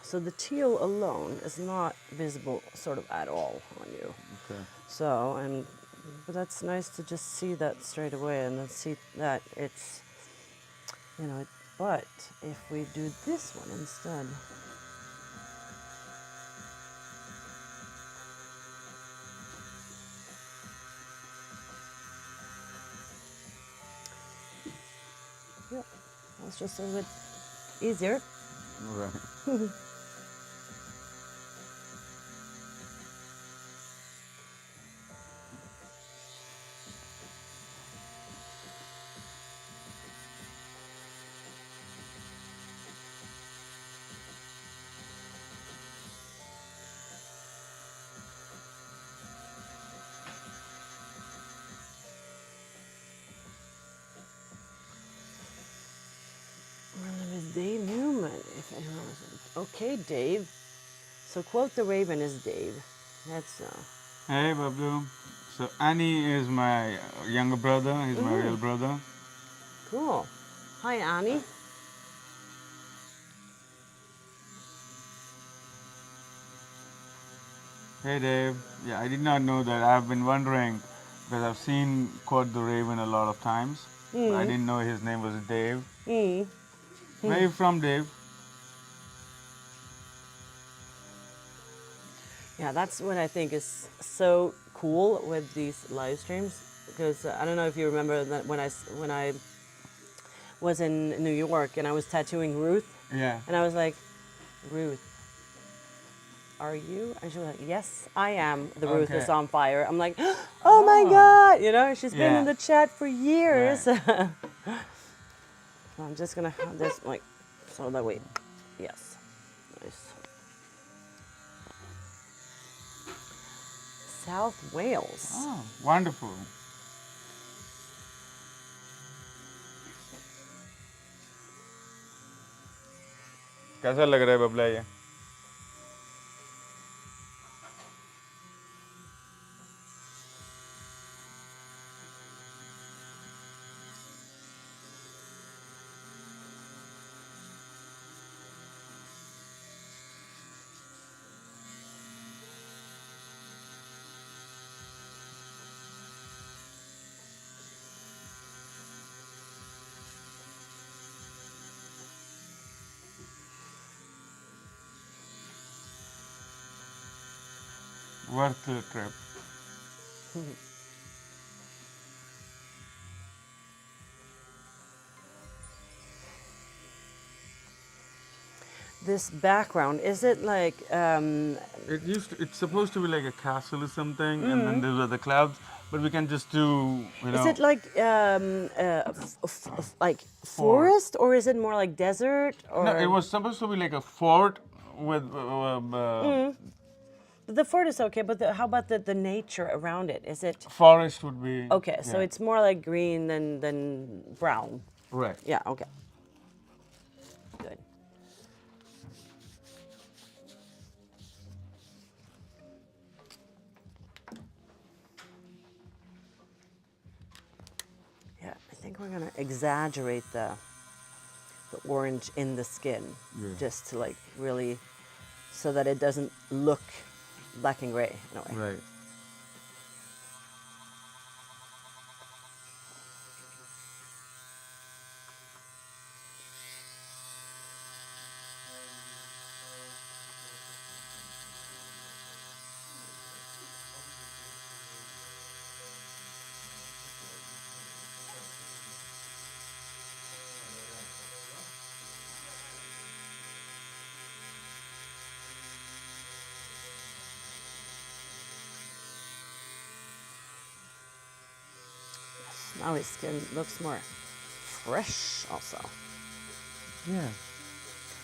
A: So the teal alone is not visible sort of at all on you.
B: Okay.
A: So, but that's nice to just see that straight away and then see that it's, but if we do this one instead. Yep, that's just a little bit easier.
B: Right.
A: My name is Dave Newman. If anyone was okay, Dave. So quote the raven is Dave. That's
B: Hey, Babu. So Annie is my younger brother. He's my real brother.
A: cool. Hi, Annie.
B: Hey, Dave. Yeah, I did not know that. I've been wondering because I've seen Quote the Raven a lot of times. But I didn't know his name was Dave. Where are you from, Dave?
A: Yeah, that's what I think is so cool with these live streams because I don't know if you remember that when I was in New York and I was tattooing Ruth
B: Yeah.
A: and I was like, Ruth, are you? And she was like, yes, I am. The Ruth is
B: Okay.
A: on fire. I'm like, oh my God, she's been in
B: Yeah.
A: the chat for years.
B: Right.
A: I'm just gonna have this like so that way. Yes, nice. South Wales.
B: Oh, wonderful. कैसा लग रहा है बबला ये? Worth the trip.
A: This background, is it like
B: It's supposed to be like a castle or something, and then those are the clouds. But we can just do,
A: is it like like forest or is it more like desert or
B: No, it was supposed to be like a fort with.
A: the fort is okay, but how about the nature around it? Is it
B: Forest would be.
A: okay? So
B: yeah.
A: it's more like green than brown.
B: Right.
A: Yeah. Okay. Good. Yeah, I think we're gonna exaggerate the orange in the skin, just to like really, so that it doesn't look black and gray in a way.
B: Right.
A: Now his skin looks more fresh also.
B: Yeah.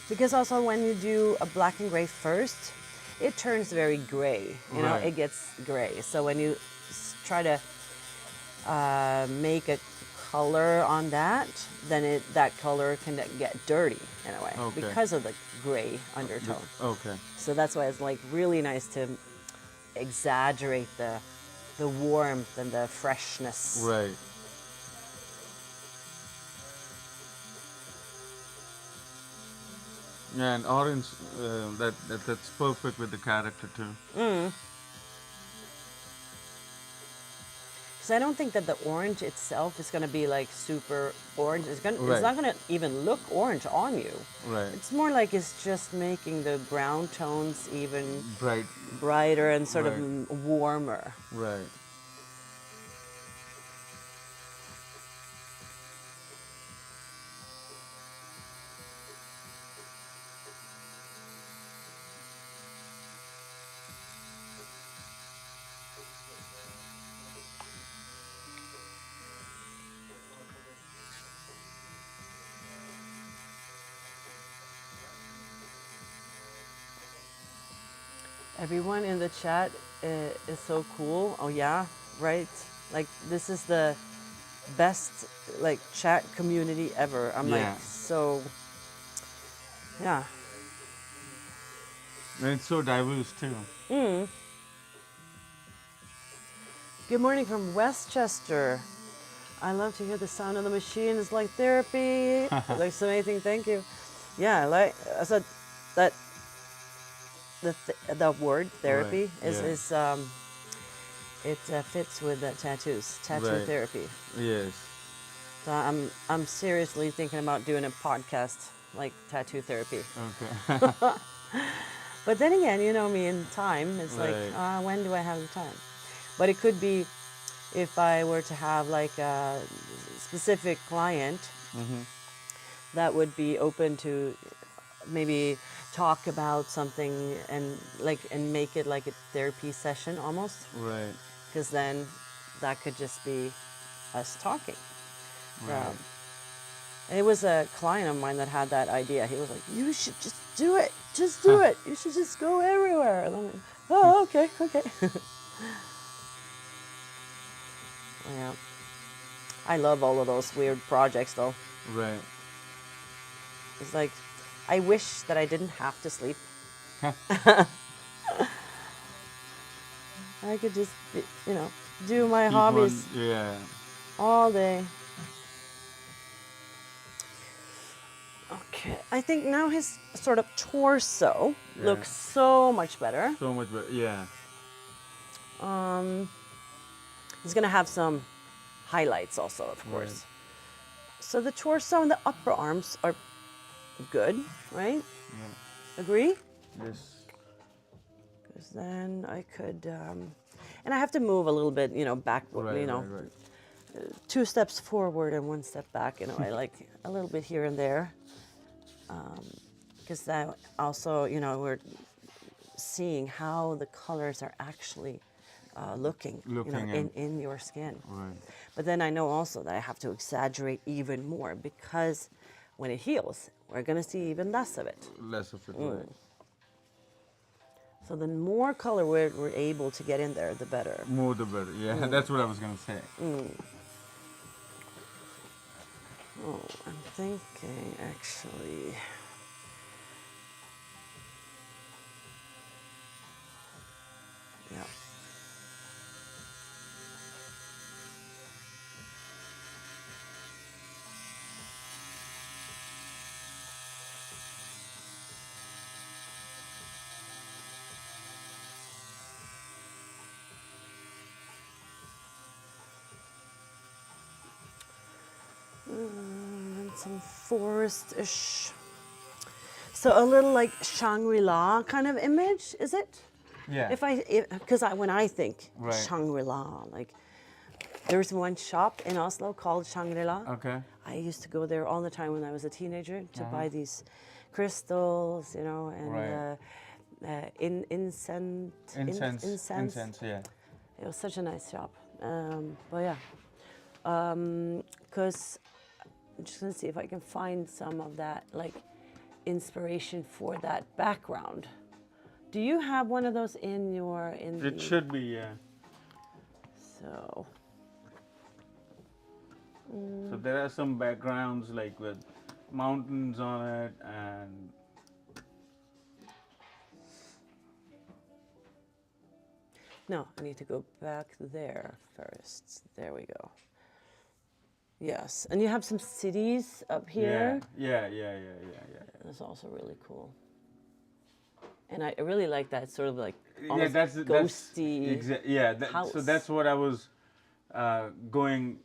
A: Because also when you do a black and gray first, it turns very gray.
B: Right.
A: It gets gray. So when you try to make a color on that, then that color can get dirty in a way
B: Okay.
A: because of the gray undertone.
B: Okay.
A: So that's why it's like really nice to exaggerate the warmth and the freshness.
B: Right. Yeah, and orange, that's perfect with the character too.
A: Because I don't think that the orange itself is going to be like super orange. It's
B: Right,
A: not going to even look orange on you.
B: right.
A: It's more like it's just making the ground tones even
B: Bright,
A: brighter and sort of
B: right,
A: warmer.
B: right.
A: Everyone in the chat is so cool. Oh yeah, right. Like this is the best like chat community ever. I'm like
B: Yeah,
A: so yeah.
B: and it's so diverse too.
A: Good morning from Westchester. I love to hear the sound of the machine. It's like therapy. Like so amazing. Thank you. Yeah, like I said, that the word
B: Right,
A: therapy is
B: yeah,
A: it fits with the tattoos, tattoo
B: right,
A: therapy.
B: yes.
A: So I'm seriously thinking about doing a podcast like tattoo therapy.
B: Okay.
A: But then again, you know me in time. It's like
B: Right,
A: when do I have the time? But it could be if I were to have like a specific client that would be open to maybe talk about something and make it like a therapy session almost,
B: right,
A: because then that could just be us talking.
B: right.
A: And it was a client of mine that had that idea. He was like, "You should just do it. Just do it. You should just go everywhere." And I'm like, "Oh, okay, okay." Yeah, I love all of those weird projects though.
B: Right.
A: It's like, I wish that I didn't have to sleep. I could just, do my
B: Keep on,
A: hobbies
B: yeah,
A: all day. Okay, I think now his sort of torso
B: yeah.
A: looks so much better.
B: So much better, yeah.
A: He's gonna have some highlights also, of
B: Right,
A: course. So the torso and the upper arms are good, right?
B: yeah.
A: Agree?
B: Yes.
A: Because then I could, and I have to move a little bit, back,
B: Right, right, right.
A: 2 steps forward and 1 step back. I like a little bit here and there. Because that also, we're seeing how the colors are actually looking,
B: Looking
A: in your skin.
B: right.
A: But then I know also that I have to exaggerate even more, because when it heals, we're going to see even less of it.
B: Less of it, right.
A: So the more color we're able to get in there, the better.
B: More the better, yeah. That's what I was gonna say.
A: Oh, I'm thinking actually. Yeah. And some forest-ish. So a little like Shangri-La kind of image, is it?
B: Yeah.
A: Because when I think
B: Right.
A: Shangri-La, like there's one shop in Oslo called Shangri-La.
B: Okay.
A: I used to go there all the time when I was a teenager to buy these crystals, and
B: Right.
A: incense.
B: Incense, yeah.
A: It was such a nice shop. But yeah, because I'm just gonna see if I can find some of that like inspiration for that background. Do you have one of those in your
B: It should be, yeah.
A: So
B: So there are some backgrounds like with mountains on it and
A: no, I need to go back there first. There we go. Yes, and you have some cities up here.
B: Yeah.
A: That's also really cool. And I really like that sort of like
B: Yeah,
A: almost
B: that's
A: ghosty
B: yeah.
A: house.
B: So that's what I was going,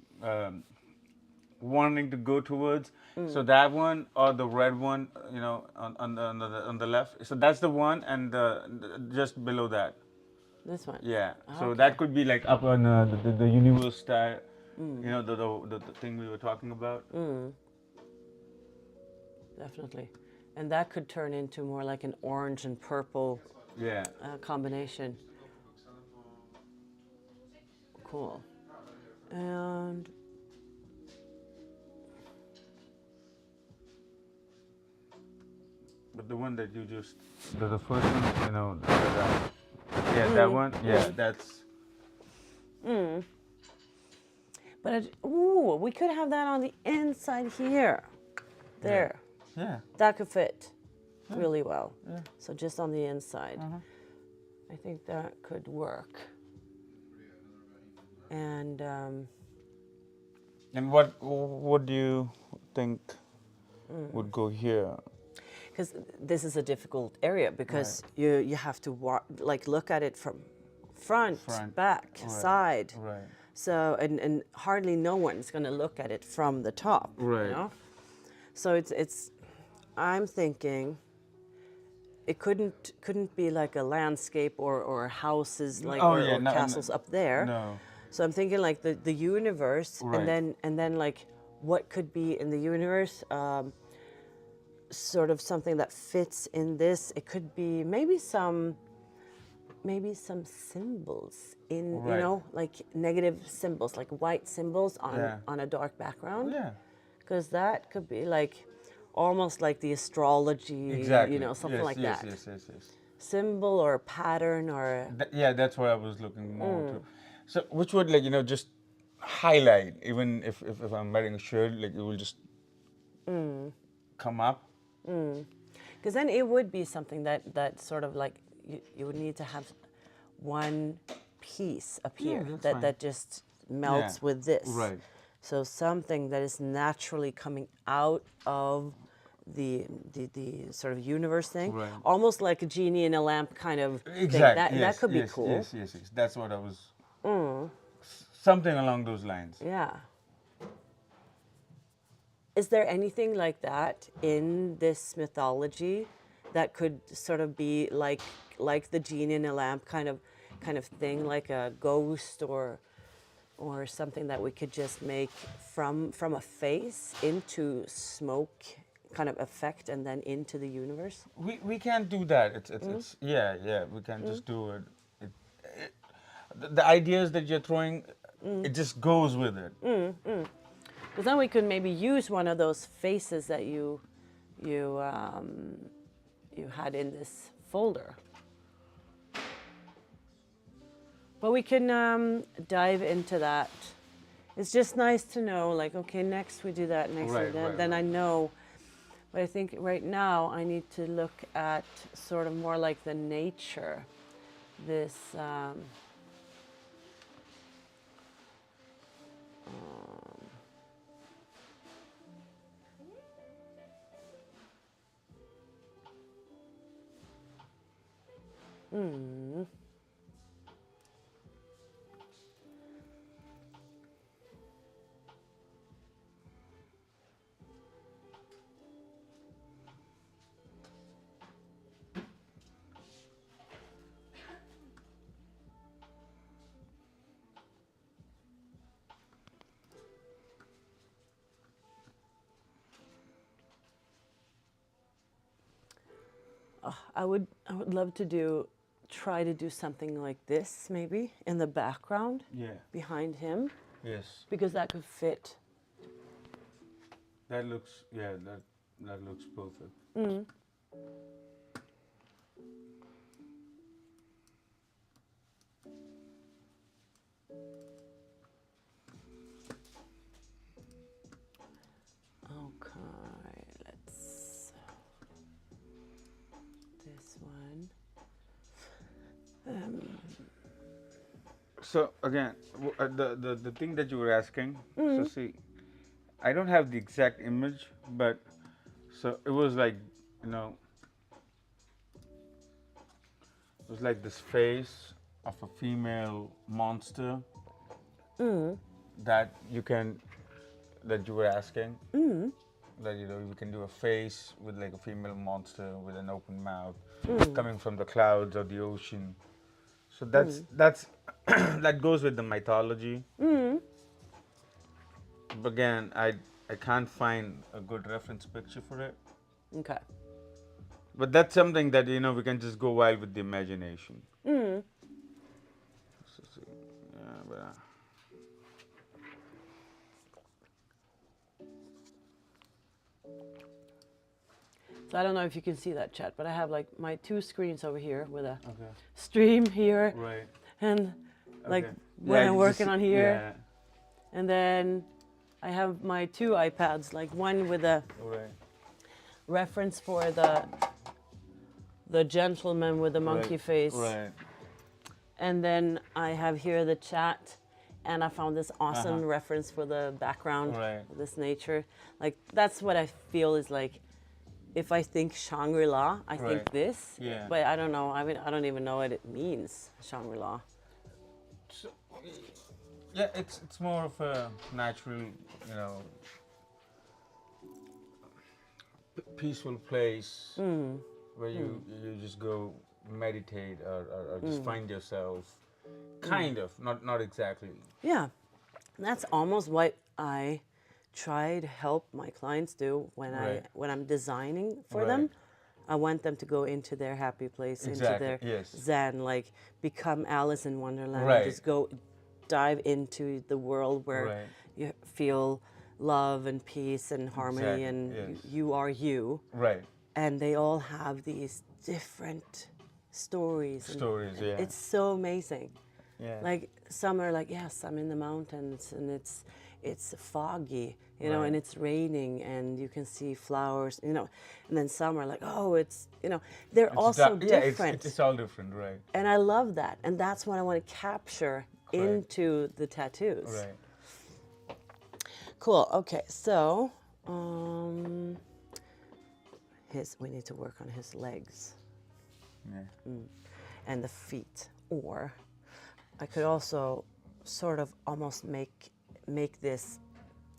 B: wanting to go towards. So that one or the red one, on the left. So that's the one, and just below that.
A: This one.
B: Yeah. So
A: Okay.
B: that could be like up on the universe style. The thing we were talking about.
A: Definitely. And that could turn into more like an orange and purple
B: Yeah.
A: combination. Cool. And
B: But the one that you just the first one, yeah, that one, yeah, that's
A: ooh, we could have that on the inside here. There.
B: yeah.
A: That could fit really well. So just on the inside. I think that could work. And
B: And what do you think would go here?
A: because this is a difficult area because you have to look at it from front, back, side.
B: Right.
A: So and hardly no one's going to look at it from the top.
B: Right.
A: You know? So it's I'm thinking it couldn't be like a landscape or houses like or castles up there.
B: No.
A: So I'm thinking like the universe
B: Right.
A: and then like what could be in the universe, sort of something that fits in this. It could be maybe some symbols in like negative symbols, like white symbols on a dark background.
B: Yeah.
A: Because that could be like almost like the astrology,
B: Exactly.
A: something like
B: yes,
A: that.
B: Yes.
A: Symbol or pattern or
B: Yeah, that's what I was looking more to. So which would just highlight, even if I'm wearing a shirt, like it will just come up.
A: because then it would be something that sort of like you would need to have one piece up here
B: that's
A: that
B: fine.
A: that just melts with this.
B: Right.
A: So something that is naturally coming out of the sort of universe thing,
B: Right.
A: almost like a genie in a lamp kind of thing.
B: Exactly.
A: That could be cool.
B: Yes. That's what I was. Something along those lines.
A: Yeah. Is there anything like that in this mythology that could sort of be like the genie in a lamp kind of thing, like a ghost or something that we could just make from a face into smoke kind of effect and then into the universe?
B: We can't do that. It's yeah. We can't just do it. The ideas that you're throwing, it just goes with it.
A: Because then we could maybe use one of those faces that you had in this folder. But we can dive into that. It's just nice to know, like, okay, next we do that, next
B: Right,
A: then I know. But I think right now I need to look at sort of more like the nature. This I would love to try to do something like this maybe in the background
B: Yeah.
A: behind him
B: Yes.
A: because that could fit.
B: That looks that looks perfect.
A: Okay, let's this one.
B: So again, the thing that you were asking. So see, I don't have the exact image, but so it was like, you know, it was like this face of a female monster that you can, that you were asking. That, you know, you can do a face with like a female monster with an open mouth coming from the clouds or the ocean. So that's that goes with the mythology. But again, I can't find a good reference picture for it.
A: Okay.
B: But that's something that, you know, we can just go wild with the imagination. So, yeah, but,
A: So I don't know if you can see that, chat, but I have like my two screens over here with a
B: okay.
A: stream here,
B: Right.
A: and like
B: Okay.
A: when
B: Yeah,
A: I'm
B: you
A: working
B: just-
A: on here,
B: Yeah.
A: and then I have my two iPads, like one with a
B: Right.
A: reference for the gentleman with the monkey
B: Right.
A: face,
B: Right.
A: and then I have here the chat, and I found this awesome reference for the background,
B: Right.
A: this nature. Like that's what I feel is like. If I think Shangri-La, I think
B: Right.
A: this,
B: Yeah.
A: but I don't know. I mean, I don't even know what it means, Shangri-La.
B: So, yeah, it's more of a natural, you know, peaceful place where you just go meditate or just find yourself. Kind of, not exactly.
A: Yeah, that's almost what I try to help my clients do when
B: Right.
A: when I'm designing for
B: Right.
A: them. I want them to go into their happy place, into
B: Exactly,
A: their
B: yes.
A: Zen, like become Alice in Wonderland,
B: Right.
A: and just go dive into the world where
B: Right.
A: you feel love and peace and harmony,
B: Exactly,
A: and
B: yes.
A: you are you.
B: Right.
A: And they all have these different stories. and
B: Stories, yeah.
A: It's so amazing.
B: Yeah.
A: Like some are like, yes, I'm in the mountains and it's foggy, you know,
B: Right.
A: and it's raining and you can see flowers, you know. And then some are like, oh, it's, you know, they're
B: It's
A: all so
B: yeah,
A: different.
B: it's all different, right?
A: And I love that. And that's what I want to capture
B: Correct.
A: into the tattoos.
B: Right.
A: Cool. Okay. So, we need to work on his legs
B: Yeah.
A: and the feet. Or I could also sort of almost make this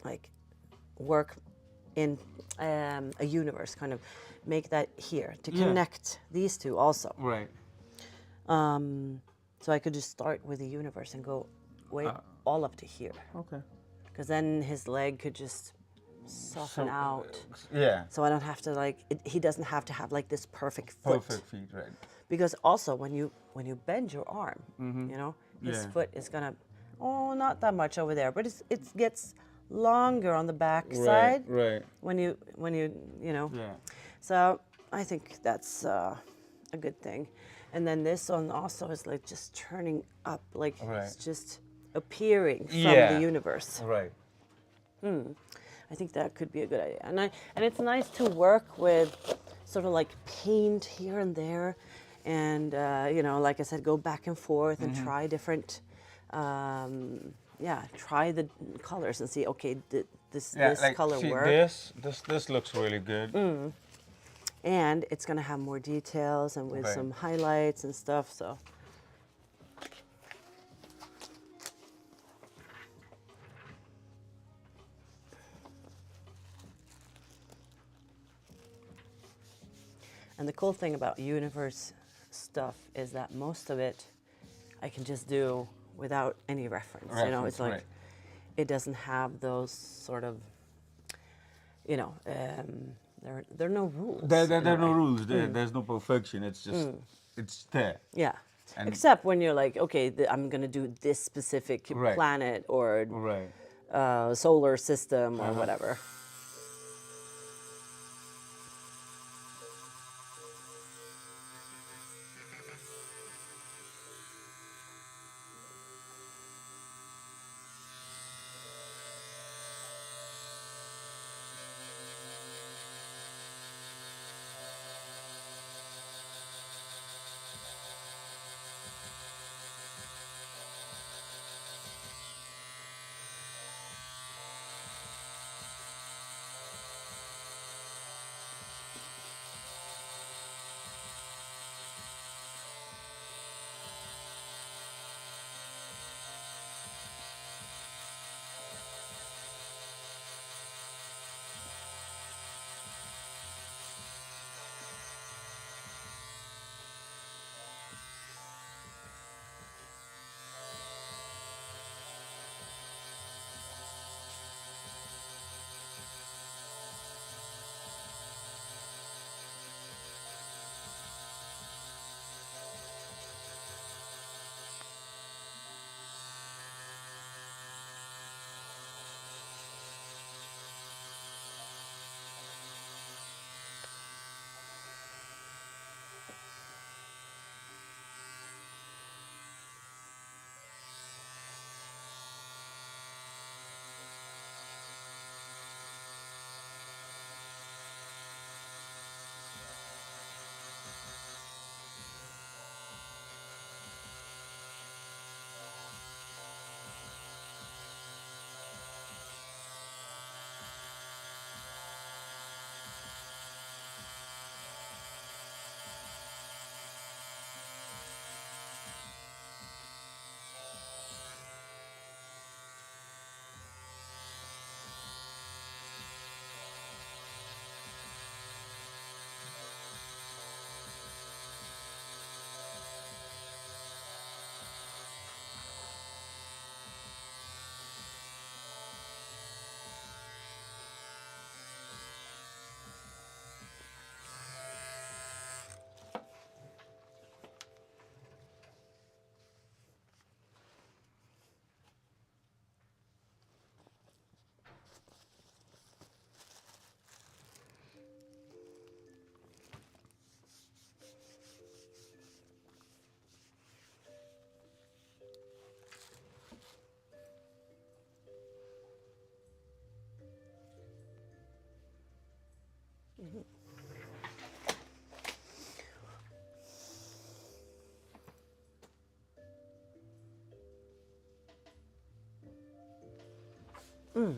A: like work in a universe, kind of make that here to
B: Yeah.
A: connect these two also.
B: Right.
A: So I could just start with the universe and go way all up to here,
B: Okay.
A: because then his leg could just soften out.
B: Yeah.
A: So I don't have to like he doesn't have to have like this perfect foot.
B: Perfect feet, right?
A: Because also when you bend your arm, you know, his
B: Yeah.
A: foot is gonna, not that much over there, but it gets longer on the back
B: Right.
A: side
B: Right.
A: when you know.
B: Yeah.
A: So I think that's a good thing. And then this one also is like just turning up, like
B: Right.
A: it's just appearing from
B: Yeah.
A: the universe.
B: Right.
A: I think that could be a good idea. And it's nice to work with sort of like paint here and there, and you know, like I said, go back and forth and try different, try the colors and see, okay, this color
B: see,
A: work,
B: this looks really good.
A: and it's gonna have more details and with
B: Right.
A: some highlights and stuff. So. And the cool thing about universe stuff is that most of it I can just do without any reference. You know, it's like
B: right.
A: it doesn't have those sort of, you know, there are no rules.
B: There
A: in
B: are
A: a
B: no
A: way.
B: rules. There's no perfection. It's just it's there.
A: Yeah.
B: And-
A: Except when you're like, okay, I'm gonna do this specific
B: Right.
A: planet or
B: Right.
A: solar system or whatever. I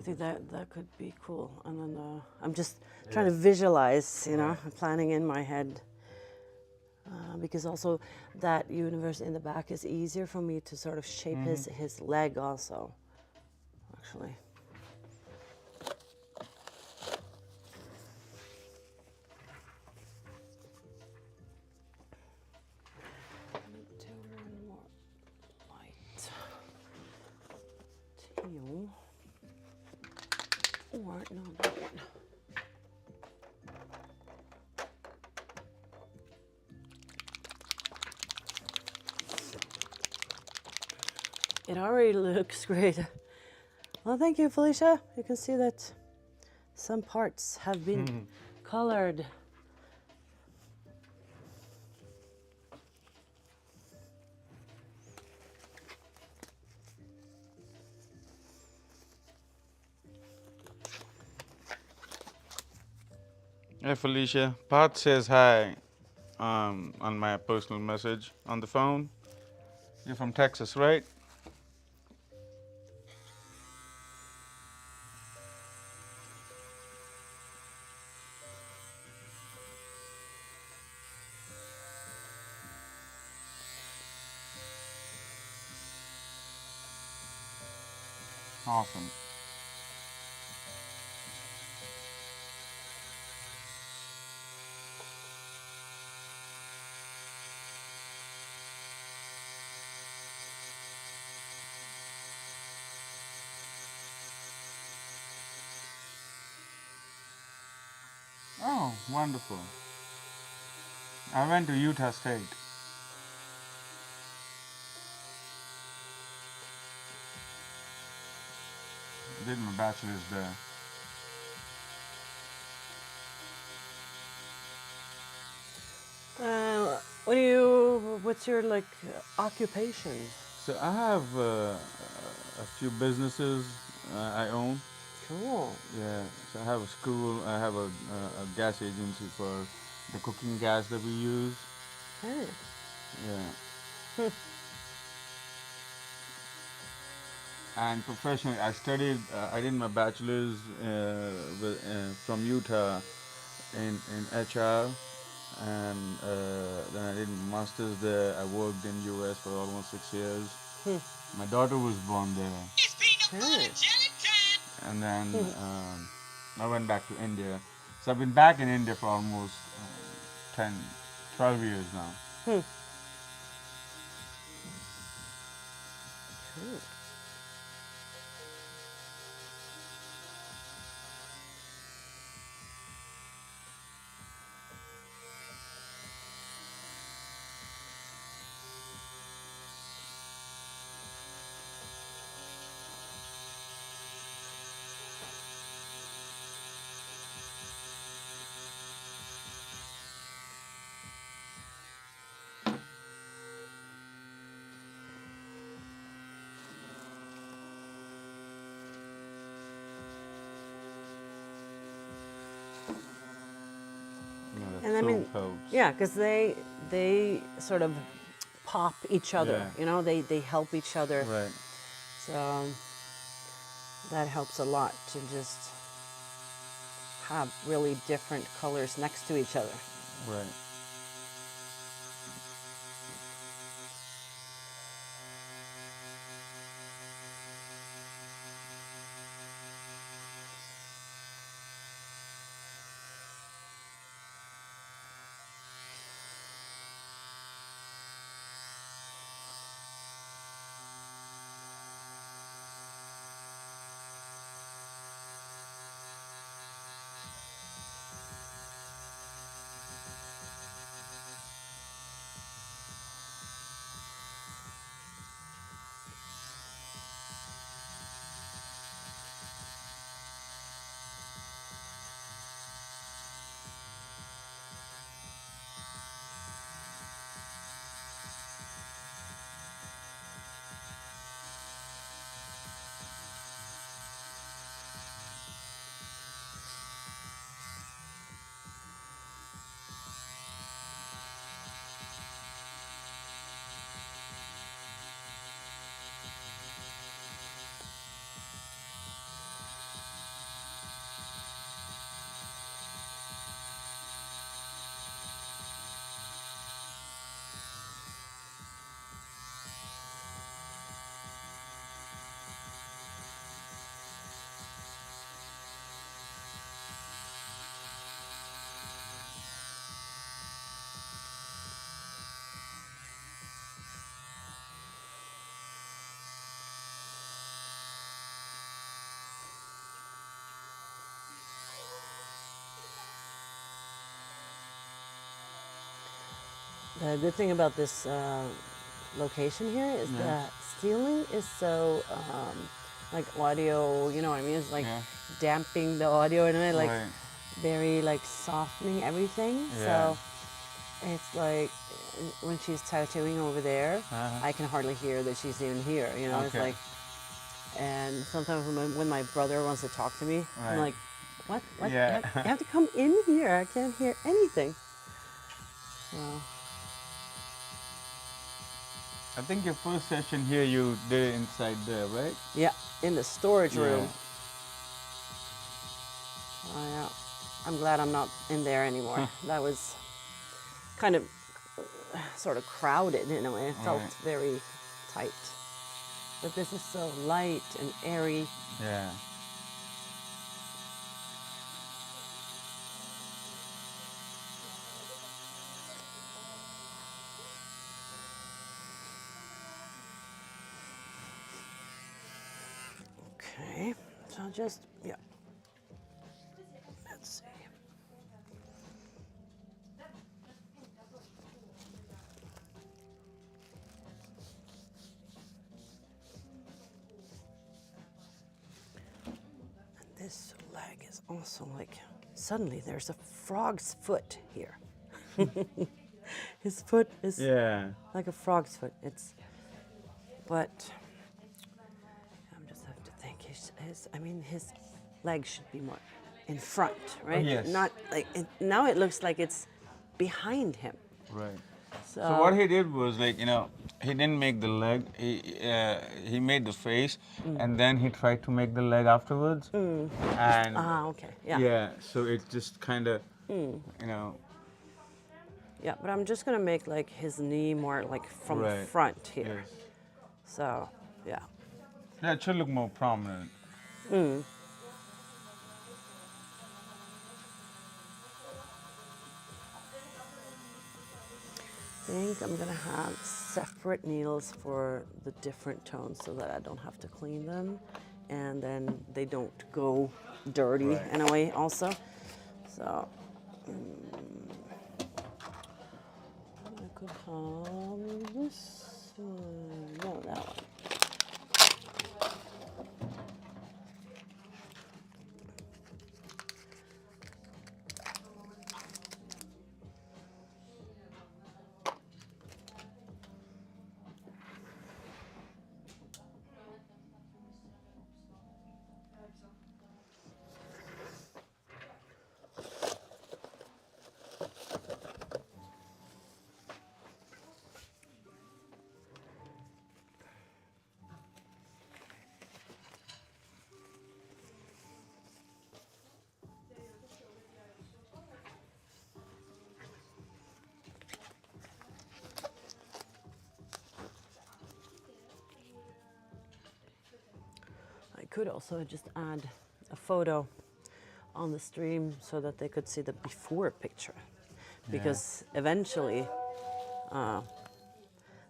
A: think that could be cool. And then I'm just trying to visualize, you know, I'm planning in my head. Because also that universe in the back is easier for me to sort of shape his leg also, actually. Do one more light teal, or no, that one. It already looks great. Well, thank you, Felicia. You can see that some parts have been colored.
B: Hey Felicia, Pat says hi on my personal message on the phone. You're from Texas, right? Awesome. Oh, wonderful. I went to Utah State. Did my bachelor's there.
A: What's your like occupation?
B: So I have a few businesses I own.
A: Cool.
B: Yeah, so I have a school, I have a gas agency for the cooking gas that we use.
A: Hey.
B: Yeah. And professionally, I studied, I did my bachelor's from Utah in HR. And then I did my master's there. I worked in US for almost 6 years. My daughter was born there.
C: It's peanut butter jelly time.
B: And then I went back to India. So I've been back in India for almost 10, 12 years now.
A: Cool.
B: You know, that
A: And I
B: so
A: mean,
B: helps.
A: yeah, because they sort of pop each other.
B: Yeah.
A: You know, they help each other.
B: Right.
A: So that helps a lot to just have really different colors next to each other.
B: Right.
A: The good thing about this location here is the ceiling is so like audio, you know what I mean? It's like damping the audio and like very like softening everything. So it's like when she's tattooing over there, I can hardly hear that she's even here. You know, it's like, and sometimes when my brother wants to talk to me, I'm like, what?
B: Yeah.
A: You have to come in here. I can't hear anything. So.
B: I think your first session here you did it inside there, right?
A: Yeah, in the storage room.
B: Yeah.
A: Oh, yeah. I'm glad I'm not in there anymore. That was kind of sort of crowded in a way. It felt very tight. But this is so light and airy.
B: Yeah.
A: Okay, so I'll just, yeah. Let's see. And this leg is also like, suddenly there's a frog's foot here. His foot is like a frog's foot. But I just have to think. His leg should be more in front, right?
B: yes.
A: Not like now. It looks like it's behind him.
B: Right.
A: So,
B: So what he did was like, he didn't make the leg. He made the face, and then he tried to make the leg afterwards. And
A: okay, yeah.
B: yeah, so it just kind of,
A: Yeah, but I'm just gonna make like his knee more like from the
B: Right.
A: front here.
B: Yes.
A: So, yeah.
B: Yeah, it should look more prominent.
A: I think I'm gonna have separate needles for the different tones so that I don't have to clean them, and then they don't go dirty in a way also. So I could have this one, no, that one. I could also just add a photo on the stream so that they could see the before picture, because eventually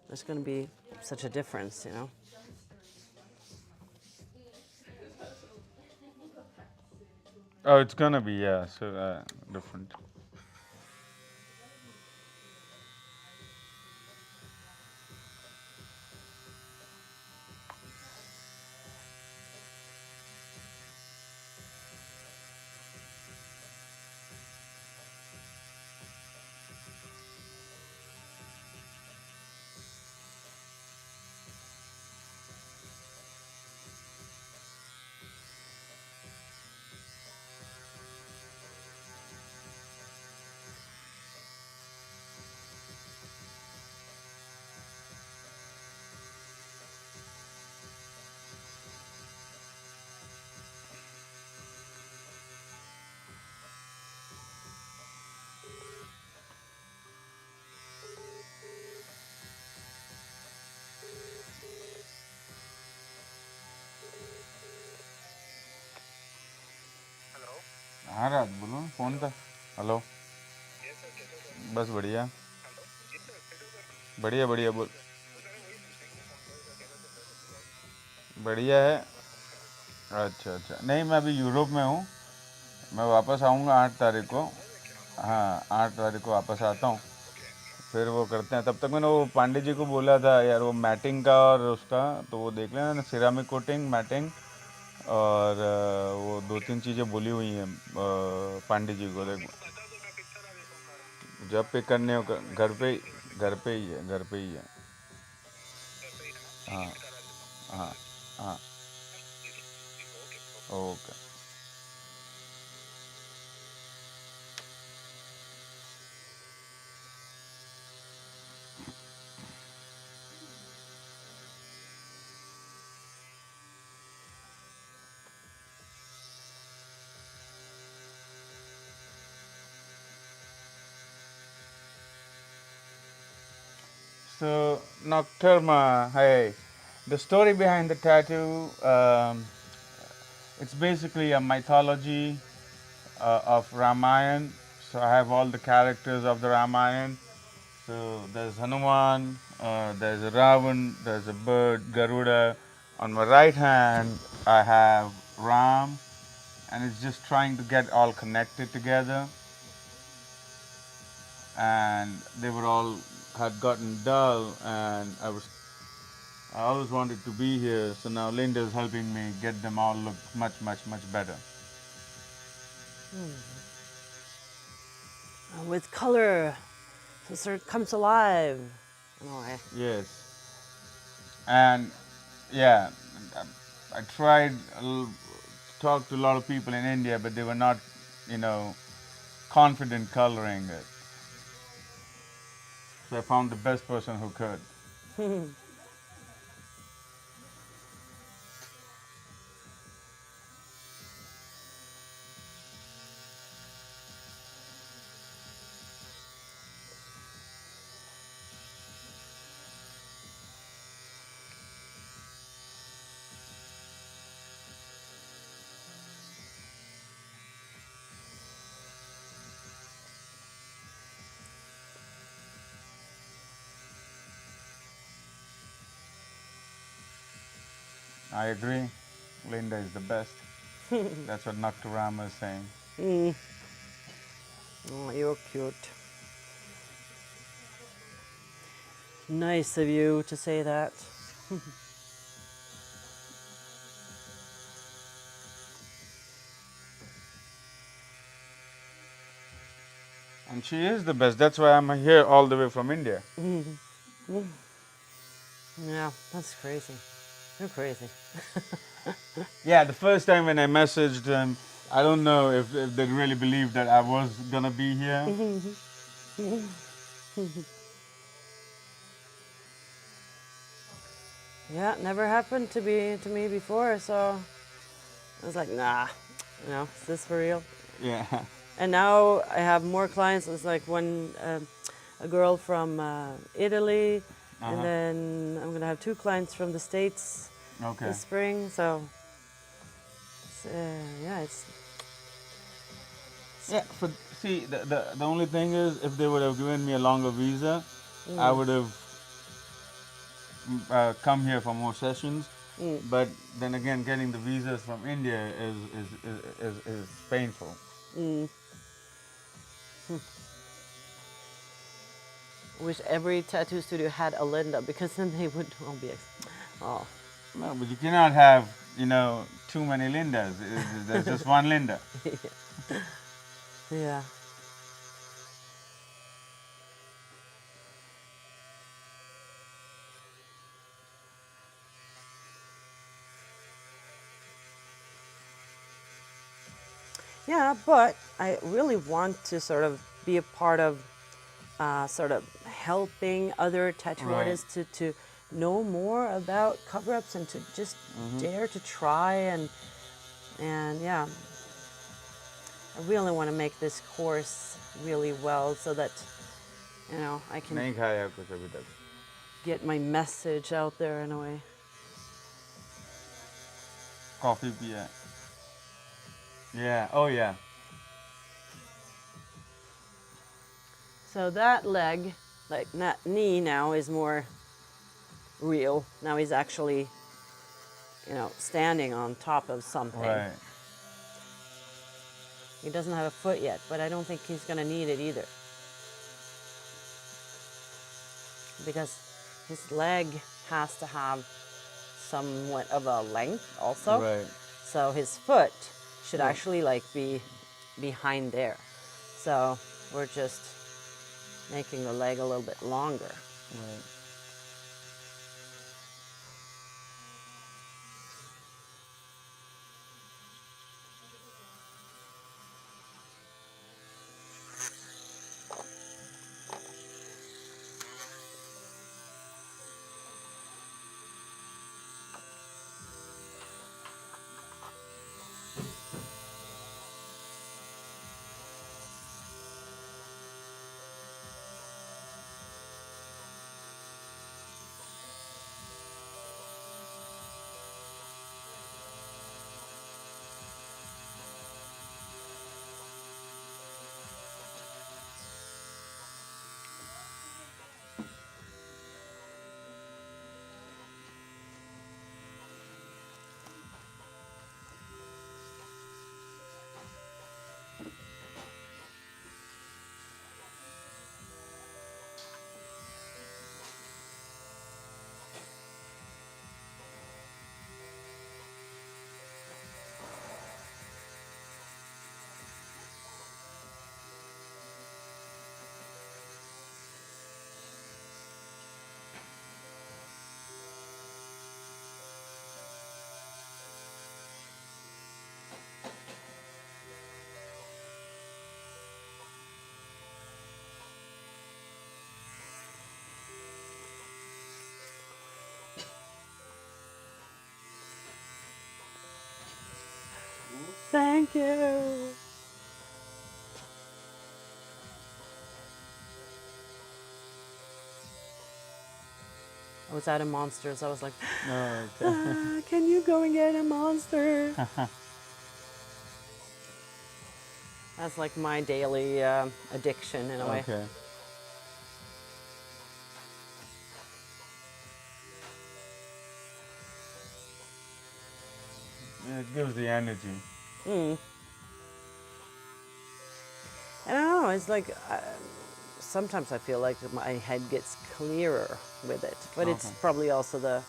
A: there's going to be such a difference, you know.
B: Oh, it's gonna be different. हाँ रात बोलो phone था hello बस बढ़िया बढ़िया बढ़िया बोल बढ़िया है अच्छा अच्छा नहीं मैं अभी यूरोप में हूँ मैं वापस आऊँगा 8 तारीख को हाँ 8 तारीख को वापस आता हूँ फिर वो करते हैं. तब तक मैंने वो पांडे जी को बोला था यार वो मैटिंग का और उसका तो वो देख लेना सिरामिक कोटिंग मैटिंग और वो 2-3 चीज़ें बोली हुई हैं पांडे जी को. देख जब पिक करने हो घर पे ही है घर पे ही है. हाँ हाँ हाँ okay. So Nocturma, hey, the story behind the tattoo, it's basically a mythology of Ramayana. So I have all the characters of the Ramayana. So there's Hanuman, there's a Ravan, there's a bird, Garuda. On my right hand, I have Ram, and it's just trying to get all connected together. And they were all had gotten dull, and I always wanted to be here. So now Linda is helping me get them all look much, much, much better.
A: With color, so it comes alive. Oh,
B: Yes, and yeah, I tried to talk to a lot of people in India, but they were not, confident coloring it. So I found the best person who could. I agree. Linda is the best. That's what Nocturama is saying.
A: Oh, you're cute. Nice of you to say that.
B: And she is the best. That's why I'm here all the way from India.
A: Yeah, that's crazy. You're crazy.
B: Yeah, the first time when I messaged them, I don't know if they really believed that I was gonna be here.
A: Yeah, never happened to me before, so I was like, nah, is this for real?
B: Yeah.
A: And now I have more clients. It's like a girl from Italy, and then I'm gonna have 2 clients from the States
B: Okay.
A: this spring. So, yeah, it's
B: Yeah. See, the only thing is, if they would have given me a longer visa, I would have come here for more sessions. But then again, getting the visas from India is painful.
A: wish every tattoo studio had a Linda because then they would all be. Oh,
B: No, but you cannot have too many Lindas. There's just one Linda.
A: yeah. Yeah, but I really want to sort of be a part of sort of helping other tattoo
B: Right.
A: artists to know more about cover-ups and to just dare to try and yeah, I really want to make this course really well so that I can
B: नहीं खाया कुछ अभी तक.
A: get my message out there in a way.
B: Coffee पिया. Yeah. Oh yeah.
A: So that leg, like that knee now is more real. Now he's actually, standing on top of something.
B: Right.
A: He doesn't have a foot yet, but I don't think he's going to need it either. because his leg has to have somewhat of a length also.
B: Right.
A: So his foot should
B: Right.
A: actually like be behind there. So we're just making the leg a little bit longer.
B: Right.
A: Thank you. I was out of monsters. I was like,
B: Oh, okay.
A: ah, can you go and get a monster? That's like my daily addiction in a way.
B: Okay. Yeah, it gives the energy.
A: And I don't know, it's like sometimes I feel like my head gets clearer with it, but it's
B: Okay.
A: probably also the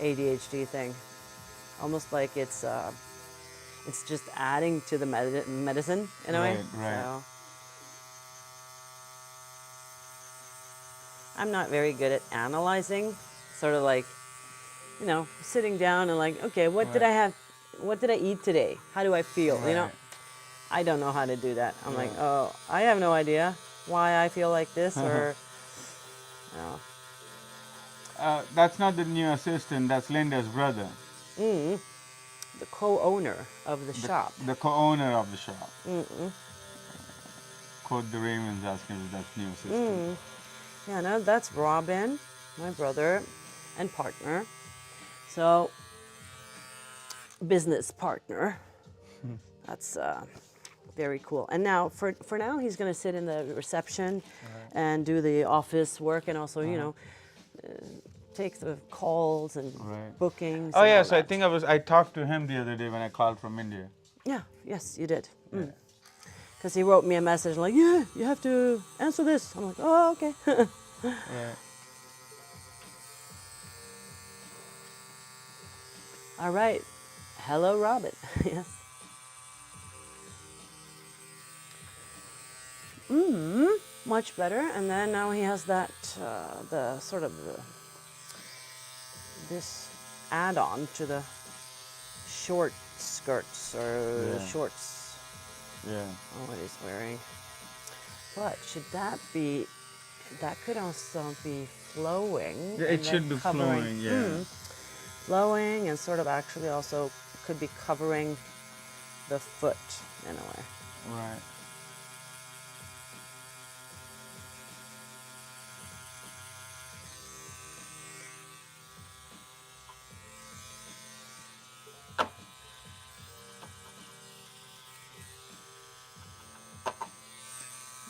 A: ADHD thing. Almost like it's just adding to the medicine in a way.
B: Right, right.
A: So I'm not very good at analyzing, sort of like, you know, sitting down and like, okay, what did
B: Right.
A: I have? What did I eat today? How do I feel? You know,
B: Right.
A: I don't know how to do that. I'm like,
B: Yeah.
A: oh, I have no idea why I feel like this, or, you know.
B: That's not the new assistant. That's Linda's brother,
A: The co-owner of the
B: the
A: shop.
B: the co-owner of the shop. Quote the Ravens asking if that's new assistant.
A: Yeah, no, that's Robin, my brother and partner. So, business partner. That's very cool. And now, for now, he's going to sit in the reception and do the office work, and also, you know, take the calls and
B: Right.
A: bookings.
B: Oh
A: and
B: yeah,
A: all
B: so I
A: that.
B: think I talked to him the other day when I called from India.
A: Yeah. Yes, you did.
B: Yeah.
A: Because he wrote me a message like, yeah, you have to answer this. I'm like, oh, okay.
B: Right.
A: All right. Hello, Robin. Yes. Much better. And then now he has that, the sort of this add-on to the short skirts or
B: Yeah.
A: shorts.
B: Yeah.
A: Oh, what he's wearing. But should that be, that could also be flowing.
B: Yeah,
A: and
B: it
A: then
B: should be
A: covering,
B: flowing. Yeah.
A: flowing and sort of actually also could be covering the foot in a way.
B: Right.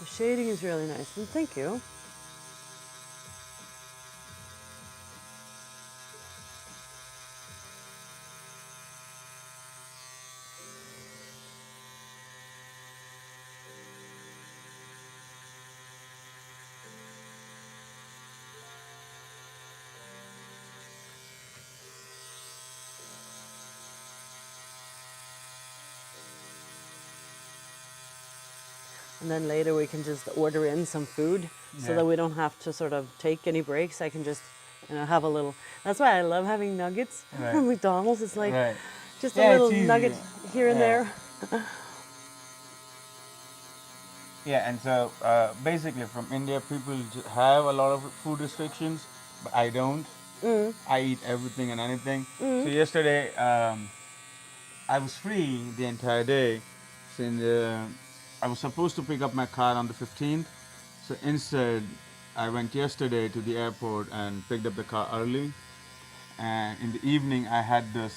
A: The shading is really nice, and thank you. and then later we can just order in some food so
B: Yeah.
A: that we don't have to sort of take any breaks. I can just, have a little. That's why I love having nuggets
B: Right.
A: from McDonald's. It's like
B: Right.
A: just a
B: Yeah, it's
A: little
B: easy.
A: nugget here and
B: Yeah.
A: there.
B: Yeah, and so basically from India, people have a lot of food restrictions, but I don't. I eat everything and anything. So yesterday, I was free the entire day. Since I was supposed to pick up my car on the 15th, so instead, I went yesterday to the airport and picked up the car early. And in the evening, I had this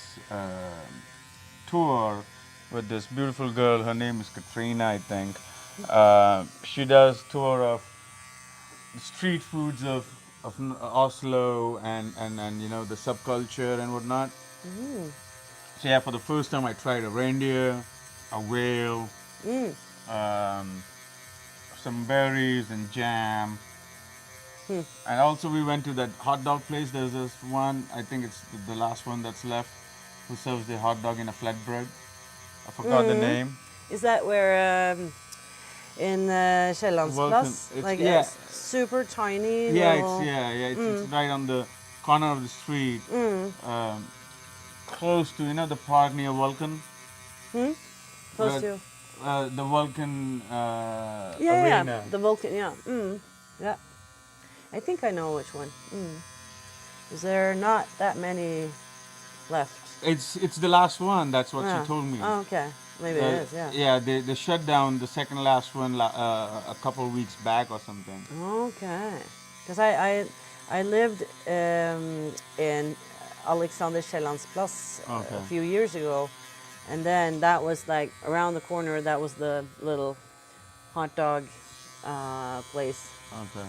B: tour with this beautiful girl. Her name is Katrina, I think. She does tour of street foods of Oslo and the subculture and whatnot. So yeah, for the first time I tried a reindeer, a whale, um, some berries and jam. And also we went to that hot dog place. There's this one, I think it's the last one that's left, who serves the hot dog in a flatbread. I forgot the name.
A: Is that where in
B: Vulcan.
A: Sjællandsplass?
B: It's
A: Like
B: yeah,
A: super tiny
B: yeah,
A: little.
B: it's right on the corner of the street, close to the park near Vulcan.
A: Close
B: Where,
A: to.
B: the Vulcan
A: Yeah,
B: arena.
A: the Vulcan. Yeah, yeah. I think I know which one. Is there not that many left?
B: It's the last one. That's what
A: Yeah.
B: she told me.
A: Oh, okay. Maybe it is. Yeah.
B: Yeah, they shut down the second last one a couple of weeks back or something.
A: Okay. Because I lived in Alexander Sjællandsplass
B: Okay.
A: a few years ago, and then that was like around the corner. That was the little hot dog place.
B: Okay.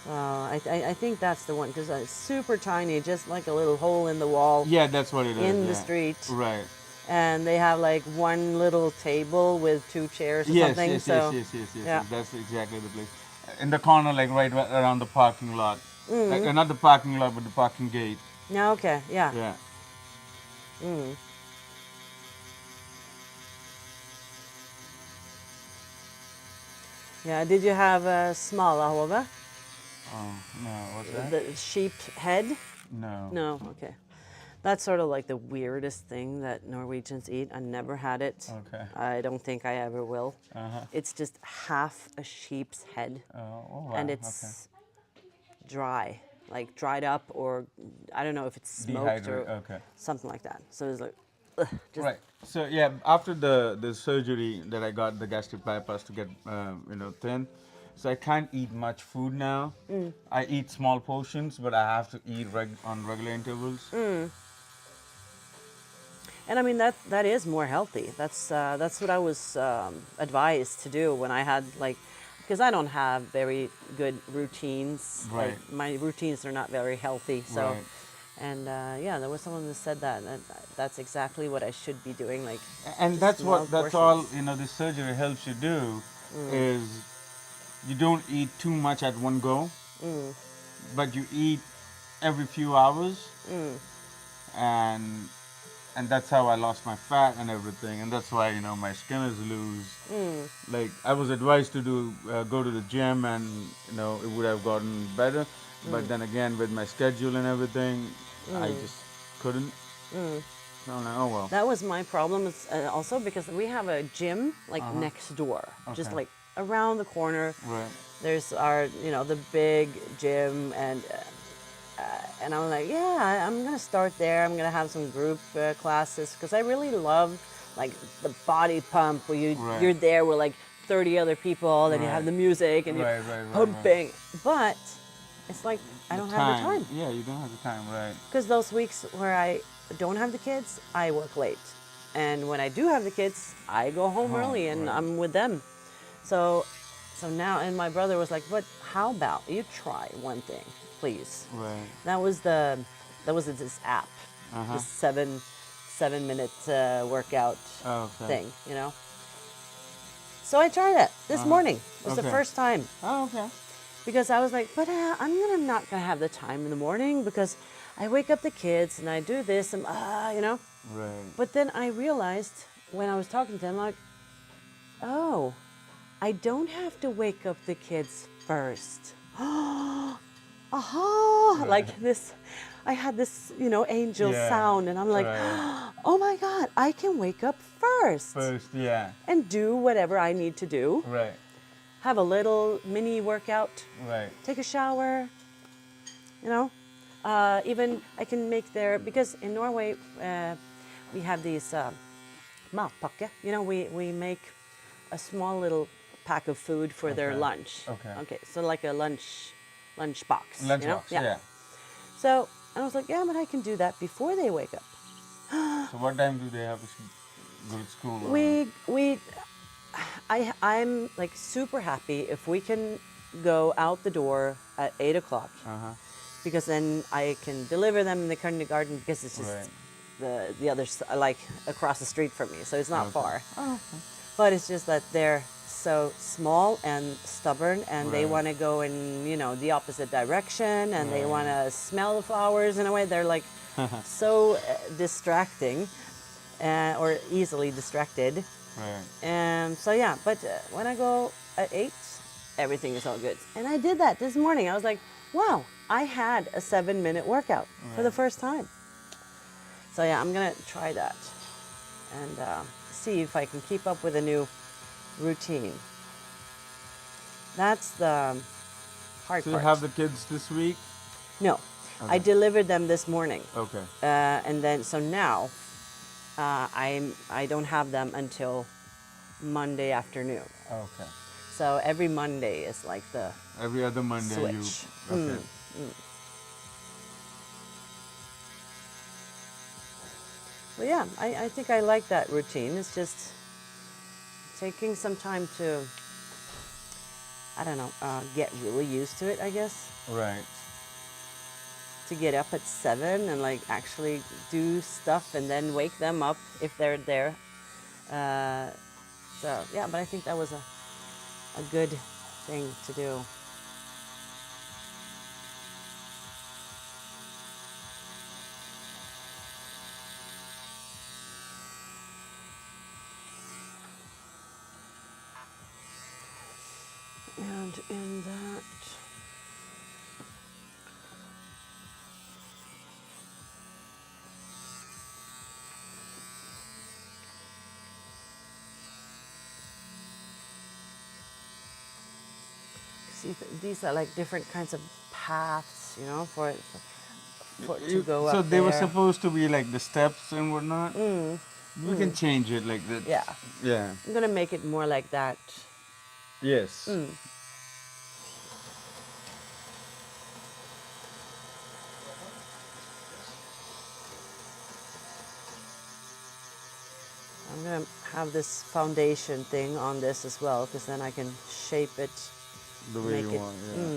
A: I think that's the one because it's super tiny, just like a little hole in the wall
B: Yeah, that's what it is.
A: in the
B: yeah.
A: street.
B: Right.
A: And they have like one little table with two chairs or
B: Yes,
A: something.
B: yes,
A: so
B: yes, yes, yes,
A: yeah.
B: yes. That's exactly the place. In the corner, like right around the parking lot. Like, not the parking lot, but the parking gate.
A: Yeah. Okay. Yeah.
B: Yeah.
A: Yeah. Did you have a smalahove?
B: Oh, no, what's that?
A: The sheep head?
B: No.
A: No. Okay. That's sort of like the weirdest thing that Norwegians eat. I never had it.
B: Okay.
A: I don't think I ever will.
B: Uh-huh.
A: It's just half a sheep's head,
B: Oh, wow.
A: and it's dry, like dried up, or I don't know if it's smoked
B: Dehydrated,
A: or
B: okay.
A: something like that. So it's like, just
B: Right. So yeah, after the surgery that I got, the gastric bypass to get thin, so I can't eat much food now. I eat small portions, but I have to eat on regular intervals.
A: And I mean that is more healthy. That's what I was advised to do when I had because I don't have very good routines.
B: Right.
A: Like, my routines are not very healthy. So,
B: Right.
A: and yeah, there was someone that said that. And that's exactly what I should be doing. Like,
B: And
A: just small
B: that's
A: portions.
B: all this surgery helps you do is you don't eat too much at one go, but you eat every few hours, and that's how I lost my fat and everything, and that's why my skin is loose. Like I was advised to go to the gym, and it would have gotten better, but then again with my schedule and everything, I just couldn't. So I'm like, oh well.
A: That was my problem also because we have a gym next door, just
B: Okay.
A: like around the corner.
B: Right.
A: There's our, the big gym, and I was like, yeah, I'm gonna start there. I'm gonna have some group classes because I really love like the body pump where
B: Right.
A: you're there with like 30 other people, then you
B: Right.
A: have the music and
B: Right,
A: you're
B: right.
A: pumping. But it's like I don't have the time
B: Yeah, you don't have the time, right?
A: because those weeks where I don't have the kids, I work late, and when I do have the kids, I go home early and
B: right.
A: I'm with them. So now, and my brother was like, "But how about you try one thing, please?"
B: Right.
A: That was this app, this 7-minute workout
B: Okay.
A: thing, So I tried it this morning. It was the
B: Okay.
A: first time
B: Oh, okay.
A: because I was like, "But I'm not gonna have the time in the morning because I wake up the kids and I do this and
B: Right.
A: But then I realized when I was talking to him, like, oh, I don't have to wake up the kids first. Aha! Like this, I had this, angel
B: Yeah,
A: sound, and I'm like,
B: right.
A: oh my God, I can wake up first
B: First, yeah.
A: and do whatever I need to do.
B: Right,
A: Have a little mini workout,
B: right.
A: take a shower, you know. Even I can make their, because in Norway we have these matpakke. We make a small little pack of food for their
B: Okay.
A: lunch.
B: Okay.
A: Okay, so like a lunch box.
B: Lunchbox, yeah.
A: So, and I was like, yeah, but I can do that before they wake up.
B: So what time do they have to go to school?
A: I'm like super happy if we can go out the door at 8 o'clock, because then I can deliver them in the kindergarten, because it's just
B: Right.
A: the other like across the street from me, so it's not
B: Okay.
A: far.
B: Oh, okay.
A: But it's just that they're so small and stubborn, and they
B: Right.
A: want to go in the opposite direction, and they want to smell the flowers in a way. They're like so distracting, or easily distracted.
B: Right.
A: And so yeah, but when I go at 8, everything is all good. And I did that this morning. I was like, wow, I had a 7-minute workout for the first time. So yeah, I'm gonna try that and see if I can keep up with a new routine. That's the hard
B: So you
A: part.
B: have the kids this week?
A: No, I delivered them this morning.
B: Okay.
A: And then so now I don't have them until Monday afternoon.
B: Okay.
A: So every Monday is like the
B: Every other Monday
A: switch.
B: you. Okay.
A: But yeah, I think I like that routine. It's just taking some time to, I don't know, get really used to it, I guess.
B: Right.
A: To get up at 7 and like actually do stuff and then wake them up if they're there. So yeah, but I think that was a good thing to do. And in that, see, these are like different kinds of paths, for to go
B: So
A: up
B: they were
A: there.
B: supposed to be like the steps and whatnot. We can change it like that.
A: Yeah.
B: Yeah.
A: I'm gonna make it more like that.
B: Yes.
A: I'm gonna have this foundation thing on this as well, because then I can shape it,
B: The way
A: make
B: you
A: it.
B: want. Yeah.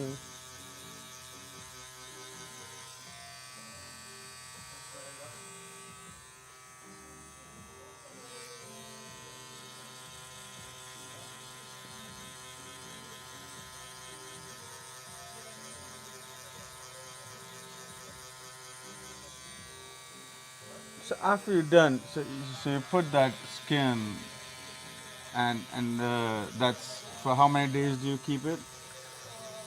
B: So after you're done, so you put that skin, and that's for how many days do you keep it?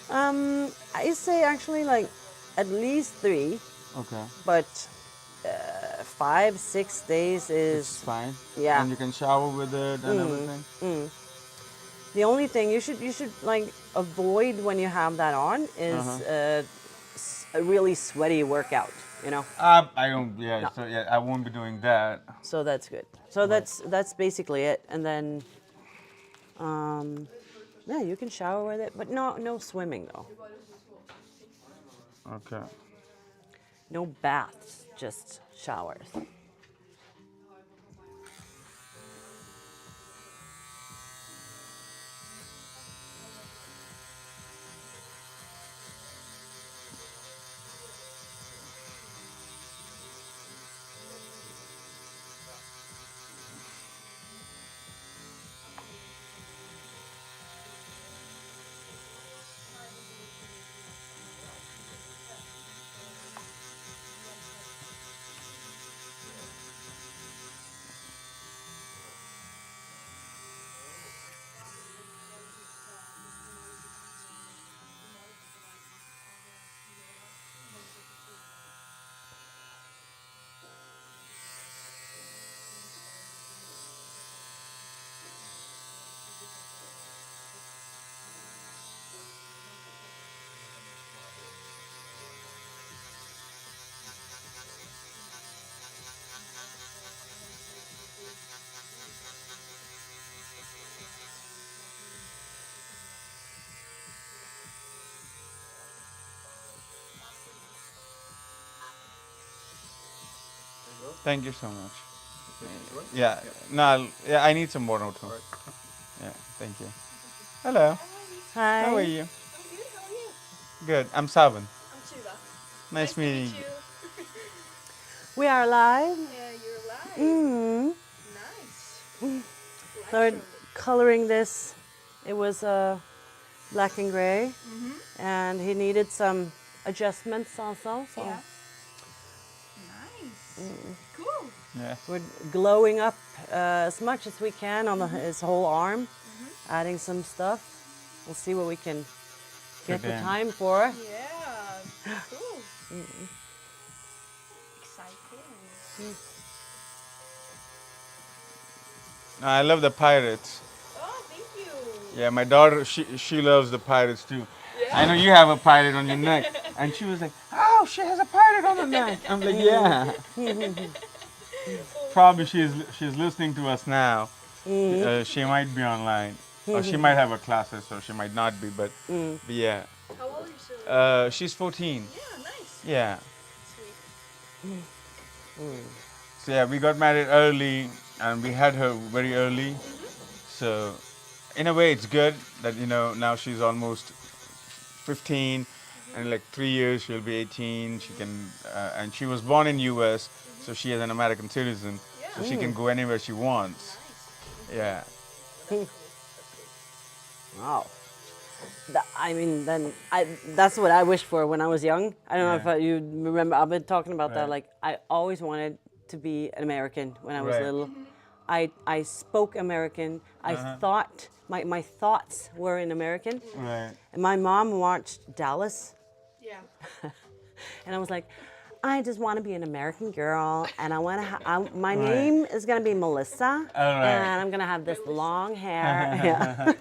A: I say actually like at least 3,
B: Okay.
A: but 5, 6 days
B: It's
A: is,
B: fine.
A: yeah.
B: And you can shower with it and everything.
A: The only thing you should like avoid when you have that on is a really sweaty workout.
B: I don't. Yeah.
A: No.
B: So yeah, I won't be doing that.
A: So that's good. So that's basically it. And then, yeah, you can shower with it, but no swimming though.
B: Okay.
A: No baths, just showers.
B: Thank you so much. Yeah. No. Yeah. I need some water too. Yeah. Thank you. Hello.
A: Hi.
B: How are you?
C: I'm good. How are you?
B: Good. I'm Sawan.
C: I'm Tuva.
B: Nice meeting you.
A: We are live.
C: Yeah, you're live.
A: Mm.
C: Nice.
A: So we're coloring this. It was black and gray, and he needed some adjustments also. So
C: Yeah. Nice. Cool.
B: Yeah.
A: we're glowing up as much as we can on his whole arm, adding some stuff. We'll see what we can get the
B: in.
A: time for.
C: Yeah. Cool. Exciting.
B: I love the pirates.
C: Oh, thank you.
B: Yeah, my daughter, she loves the pirates too.
C: Yeah.
B: I know you have a pirate on your neck, and she was like, "Oh, she has a pirate on her neck." I'm like, "Yeah." Probably she's listening to us now. She might be online, or she might have her classes, or she might not be. But yeah,
C: How old are you?
B: she's 14.
C: Yeah, nice.
B: Yeah.
C: Sweet.
B: So yeah, we got married early, and we had her very early. So in a way, it's good that now she's almost 15, and in like 3 years she'll be 18. She can, and she was born in U.S., so she is an American citizen, so she can go anywhere she wants.
C: Nice.
B: Yeah.
A: Wow. I mean, that's what I wished for when I was young. I don't know if you remember. I've been talking about that.
B: Right.
A: Like, I always wanted to be an American when I was
B: Right.
A: little. I spoke American. I thought my thoughts were in American.
B: Right.
A: And my mom watched Dallas,
C: Yeah.
A: and I was like, I just want to be an American girl, and I want to. My
B: Right.
A: name is gonna be Melissa,
B: All right.
A: and I'm gonna have this long hair. Yeah.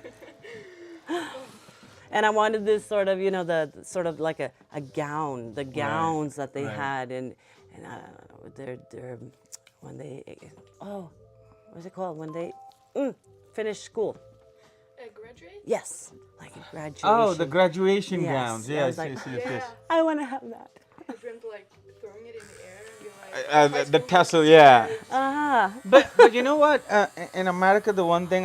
A: And I wanted this sort of, the sort of like a gown, the gowns that they
B: Right.
A: had, and I don't know, they're when they, what's it called? When they finish school.
C: Graduate?
A: Yes, like a graduation.
B: Oh, the graduation
A: Yes.
B: gowns.
A: Yeah, I was
B: Yes,
A: like,
B: yes.
C: Yeah.
A: I want to have that.
C: I dreamt like throwing it in the air and you're like.
B: The tassel, yeah.
A: Ah.
B: But you know what? In America, the one thing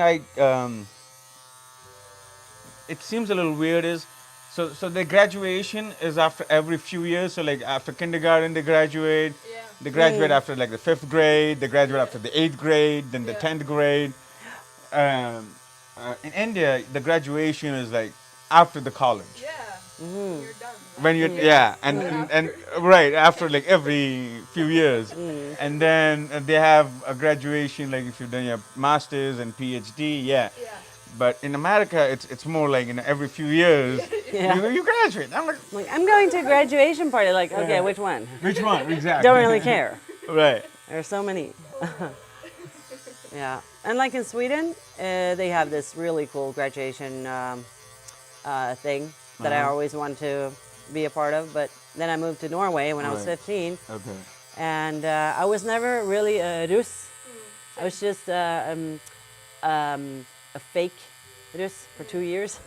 B: it seems a little weird is, so the graduation is after every few years. So like after kindergarten they graduate.
C: Yeah.
B: They graduate after like the 5th grade. They graduate after the 8th grade, then the
C: Yeah.
B: 10th grade. In India, the graduation is like after the college.
C: Yeah. When you're done. Right?
B: When you and right after like every few years, and then they have a graduation like if you've done your masters and PhD,
C: Yeah.
B: But in America, it's more like every few years
A: Yeah.
B: you graduate. I'm like,
A: Like, I'm going to a graduation party. Like, okay, which one?
B: which one exactly?
A: Don't really care.
B: Right.
A: There are so many. Yeah. And like in Sweden, they have this really cool graduation thing that I always wanted to be a part of. But then I moved to Norway when I was
B: Right.
A: 15.
B: Okay.
A: And I was never really a Rus. I was just a fake Rus for 2 years.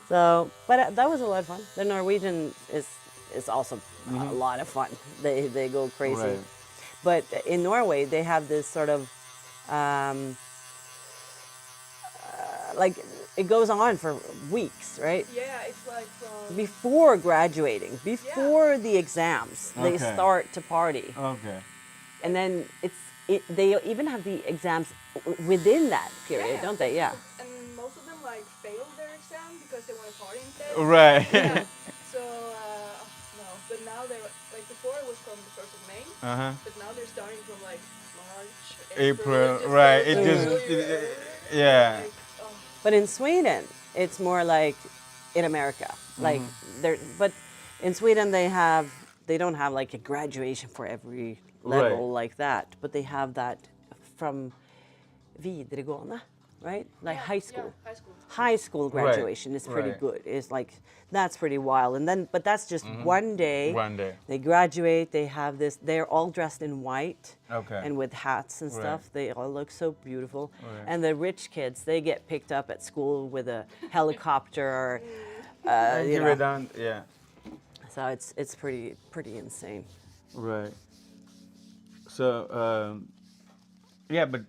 A: So, but that was a lot of fun. The Norwegian is also a lot of fun. They go crazy.
B: Right.
A: But in Norway, they have this sort of like it goes on for weeks, right?
C: Yeah, it's like from.
A: Before graduating, before the exams, they
B: Okay.
A: start to party,
B: Okay.
A: and then they even have the exams within that period,
C: Yeah.
A: don't they? Yeah.
C: And most of them like failed their exam because they want to party instead.
B: Right.
C: Yeah. So no, but now they're like before it was from the 1st of May, but now they're starting from like March,
B: April,
C: just
B: right?
C: goes
B: It just,
C: really early.
B: yeah.
C: Like, oh,
A: But in Sweden, it's more like in America. Like but in Sweden they don't have like a graduation for every level
B: Right.
A: like that, but they have that from videregående, right? Like
C: yeah,
A: high school.
C: Yeah, high school.
A: High school graduation is pretty
B: right.
A: good. It's like that's pretty wild. And then but that's just one day.
B: One day.
A: They graduate, they have this they're all dressed in white.
B: Okay.
A: And with hats and
B: Right.
A: stuff. They all look so beautiful.
B: Right.
A: And the rich kids, they get picked up at school with a helicopter.
B: And
A: you
B: you
A: know.
B: were done. Yeah.
A: So it's pretty insane.
B: Right. So, yeah, but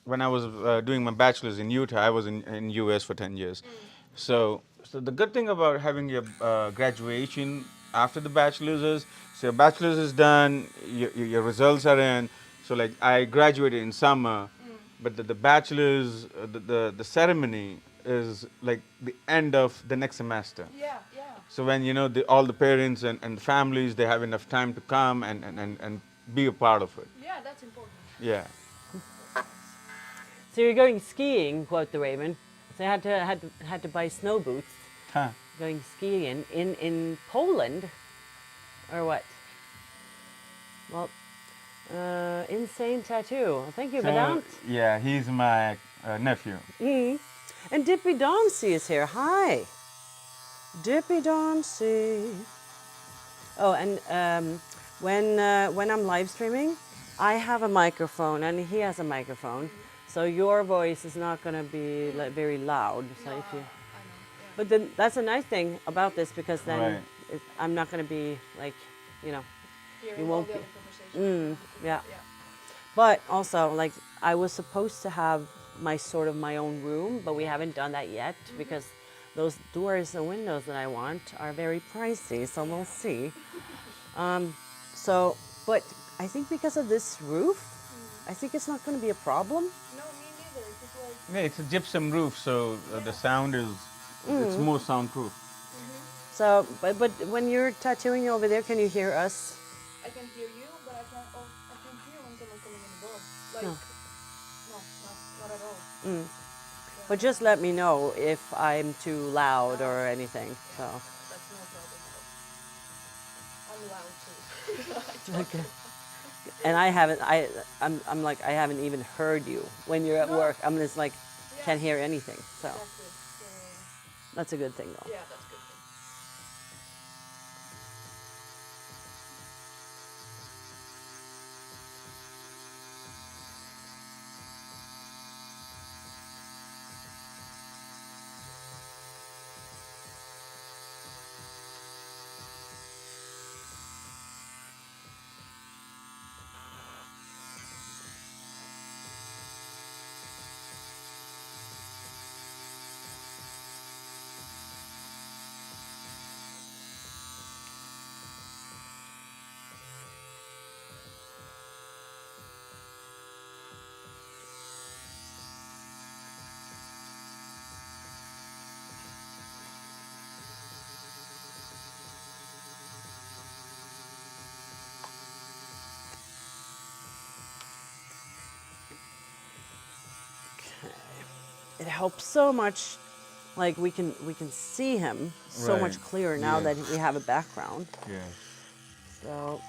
B: when I was doing my bachelor's in Utah, I was in US for 10 years. So the good thing about having your graduation after the bachelor's is, so your bachelor's is done, your results are in. So like I graduated in summer, but the bachelor's, the ceremony is like the end of the next semester.
C: Yeah, yeah.
B: So when all the parents and the families, they have enough time to come and be a part of it.
C: Yeah, that's important.
B: Yeah.
A: So you're going skiing, quote the Raven. So you had to buy snow boots.
B: Huh.
A: Going skiing in Poland, or what? Well, insane tattoo. Thank you, Vedant.
B: Yeah, he's my nephew.
A: And Dippy Dauncey is here. Hi, Dippy Dauncey. Oh, and when I'm live streaming, I have a microphone and he has a microphone, so your voice is not going to be like very loud. So if you,
C: I know. Yeah.
A: but then that's a nice thing about this, because then
B: Right.
A: I'm not going to be like,
C: Hearing
A: you
C: all
A: won't
C: the
A: be.
C: other conversations.
A: Yeah.
C: Yeah.
A: But also, like, I was supposed to have my own room, but we haven't done that yet because those doors and windows that I want are very pricey. So we'll see. But I think because of this roof, I think it's not going to be a problem.
C: No, me neither. It's just like.
B: Yeah, it's a gypsum roof, so the sound is it's more soundproof.
A: So, but when you're tattooing over there, can you hear us?
C: I can hear you, but I can't. Oh, I can hear when someone coming in the door. Like.
A: No.
C: No, not at all.
A: But just let me know if I'm too loud or anything. So.
C: That's no problem. I'm loud too.
A: Okay. And I haven't. I'm like I haven't even heard you when you're at work. I'm just like can't hear anything. So
C: Exactly. Yeah.
A: that's a good thing though.
C: Yeah, that's good.
A: It helps so much. Like we can see him so
B: Right.
A: much clearer now
B: Yes.
A: that we have a background.
B: Yes.
A: So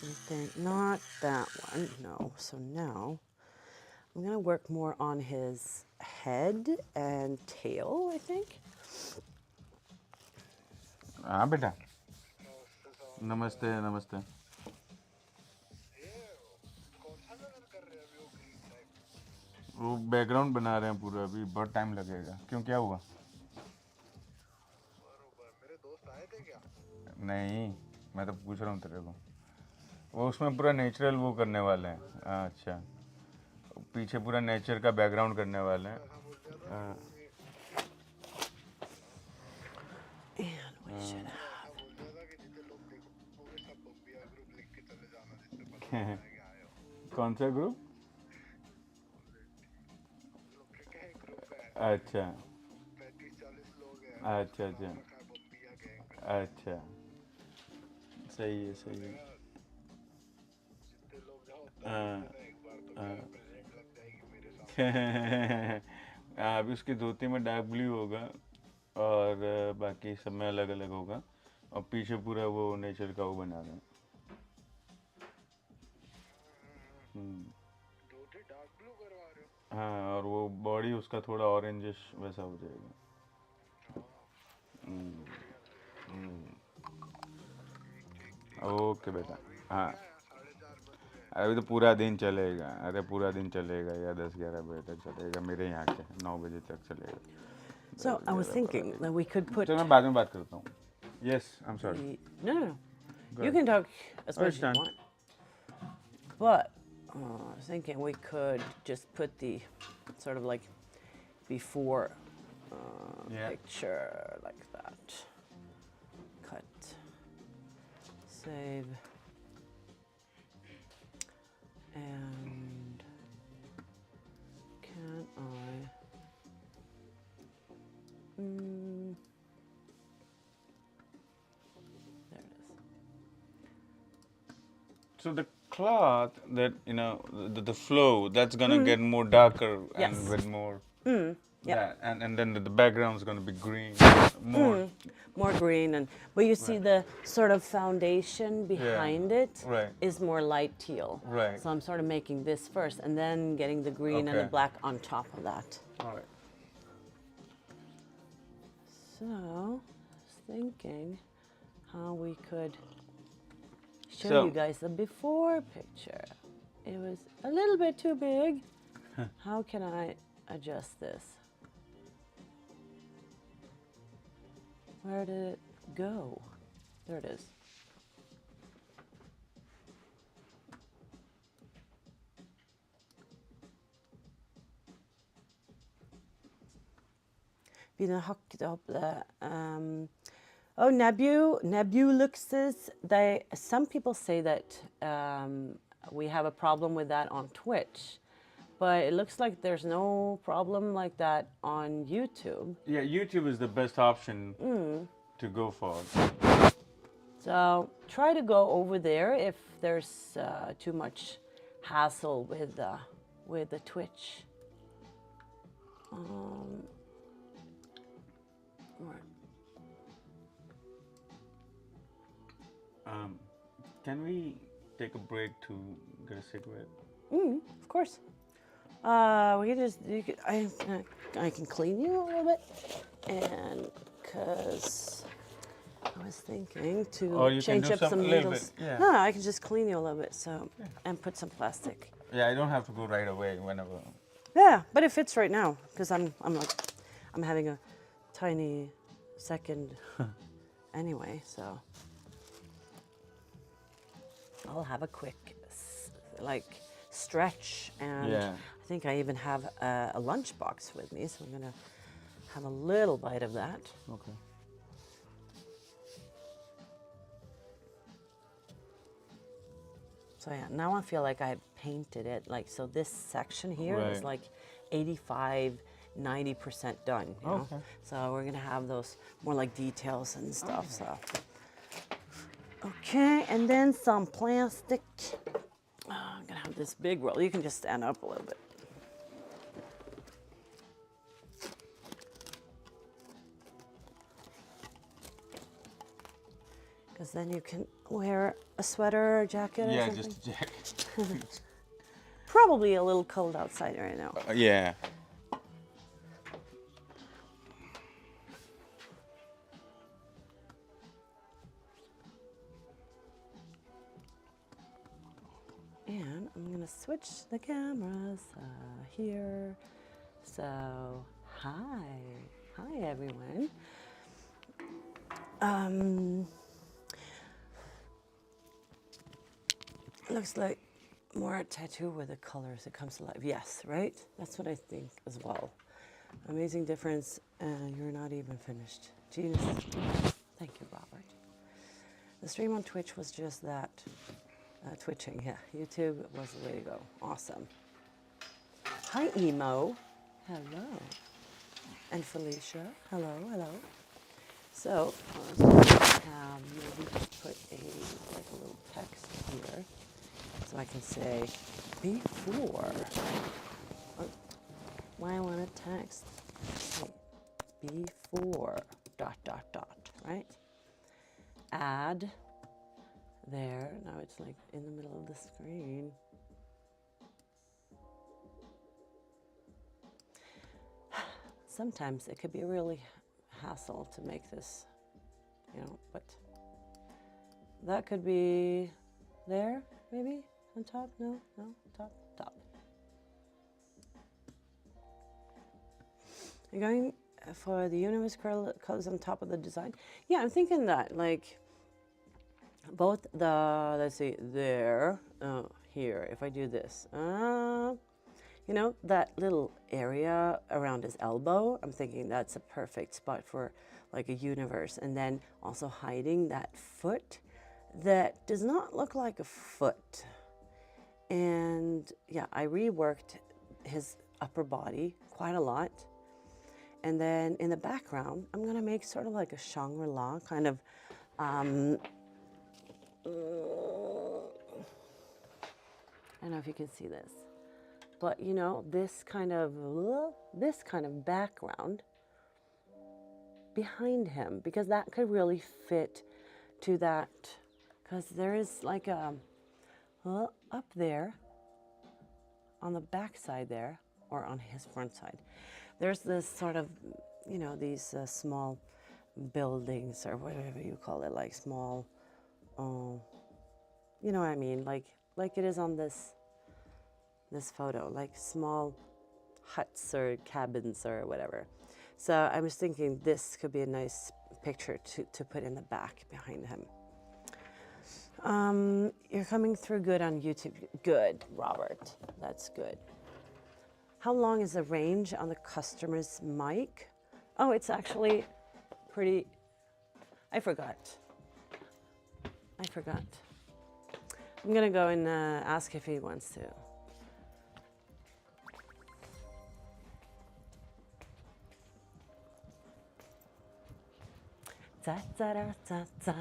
A: I think not that one. No. So now I'm gonna work more on his head and tail, I think.
B: हाँ बेटा. नमस्ते नमस्ते. वो background बना रहे हैं पूरा, अभी बहुत टाइम लगेगा. क्यों, क्या हुआ?
D: मेरे दोस्त आए थे क्या?
B: नहीं, मैं तो पूछ रहा हूँ तेरे को. वो उसमें पूरा नेचुरल वो करने वाले हैं. अच्छा, पीछे पूरा नेचर का बैकग्राउंड करने वाले हैं. हाँ.
A: And we should have.
D: बोल रहा था कि जितने लोग देखोगे सब बम्बिया ग्रुप लिख के चले जाना, जिससे पता चलेगा कि आए हो.
B: कौन सा ग्रुप?
D: लोग के एक ग्रुप है,
B: अच्छा
D: 35-40 लोग हैं.
B: अच्छा अच्छा
D: रखा है बम्बिया गैंग.
B: अच्छा, सही है सही है.
D: जितने लोग जाओ उतना
B: हाँ.
D: एक बार तो
B: हाँ.
D: प्रेजेंट लग जाएगी मेरे सामने.
B: अभी उसकी धोती में डार्क ब्लू होगा और बाकी सब में अलग अलग होगा, और पीछे पूरा वो नेचर का वो बना रहे हैं.
D: धोती डार्क ब्लू करवा रहे हो?
B: हाँ, और वो बॉडी उसका थोड़ा ऑरेंजिश वैसा हो जाएगा. ओके बेटा. हाँ,
D: 4:30
B: अभी तो पूरा दिन चलेगा. अरे पूरा दिन चलेगा या 10-11 बजे तक चलेगा. मेरे यहाँ के 9 बजे तक चलेगा.
A: So I was thinking that we could put.
B: चलो मैं बाद में बात करता हूँ. Yes, I'm sorry.
A: No.
B: Go
A: You
B: ahead.
A: can talk as
B: Oh,
A: much
B: it's
A: as you
B: done.
A: want. But I was thinking we could just put the sort of like before picture like that. Cut. Save. And can I? There it is.
B: So the cloth that, the flow, that's going to get more darker and
A: Yes.
B: with more
A: Yeah.
B: that. And then the background is going to be green.
A: More green, but you see the sort of foundation behind it is
B: Right.
A: more light teal.
B: Right.
A: So I'm sort of making this first and then getting the green and the
B: Okay.
A: black on top of that.
B: All right.
A: So I was thinking how we could show
B: So-
A: you guys the before picture. It was a little bit too big. How can I adjust this? Where did it go? There it is. Begynner å hakke det opp det. Oh, Nebuluxes. Some people say that we have a problem with that on Twitch, but it looks like there's no problem like that on YouTube.
B: Yeah, YouTube is the best option to go for.
A: So try to go over there if there's too much hassle with the Twitch. Right.
B: Can we take a break to get a cigarette?
A: Of course. We can just. I can clean you a little bit, and because I was thinking
B: Or
A: to
B: you can
A: change
B: do
A: up
B: some-
A: some
B: a little
A: needles.
B: bit, yeah.
A: No, I can just clean you a little bit. So and put some plastic.
B: Yeah, I don't have to go right away whenever.
A: Yeah, but it fits right now because I'm having a tiny second anyway. So I'll have a quick stretch, and
B: Yeah.
A: I think I even have a lunchbox with me, so I'm gonna have a little bite of that.
B: Okay.
A: So yeah, now I feel like I painted it so this section here is
B: Right.
A: like 85-90% done. You know?
B: Okay.
A: So we're gonna have those more like details and stuff. So okay, and then some plastic. I'm gonna have this big roll. You can just stand up a little bit. Because then you can wear a sweater or jacket or
B: Yeah,
A: something.
B: just a jacket.
A: Probably a little cold outside right now.
B: Yeah.
A: And I'm gonna switch the cameras here. So, hi everyone. Looks like more tattoo with the colors. It comes to life. Yes, right? That's what I think as well. Amazing difference. You're not even finished. Genius. Thank you, Robert. The stream on Twitch was just that. Twitching, yeah. YouTube was the way to go. Awesome. Hi, Emo. Hello. And Felicia. Hello, hello. So, maybe put a little text here. So I can say before. Why I want to text? Say, before ... right? Add there. Now it's like in the middle of the screen. Sometimes it could be a really hassle to make this, but that could be there, maybe on top. No, top. You're going for the universe colors on top of the design. Yeah, I'm thinking that both the, let's see, there, here, if I do this, you know, that little area around his elbow, I'm thinking that's a perfect spot for like a universe. And then also hiding that foot that does not look like a foot. And yeah, I reworked his upper body quite a lot. And then in the background, I'm gonna make sort of like a Shangri-La kind of, I don't know if you can see this, but you know, this kind of background behind him, because that could really fit to that, because there is like a, up there on the back side there, or on his front side, there's this sort of, you know, these small buildings or whatever you call it, like small, you know what I mean, like it is on this photo, like small huts or cabins or whatever. So I was thinking this could be a nice picture to put in the back behind him. You're coming through good on YouTube. Good, Robert. That's good. How long is the range on the customer's mic? Oh, it's actually pretty. I forgot. I'm gonna go and ask if he wants to. Da, da, da, da, da.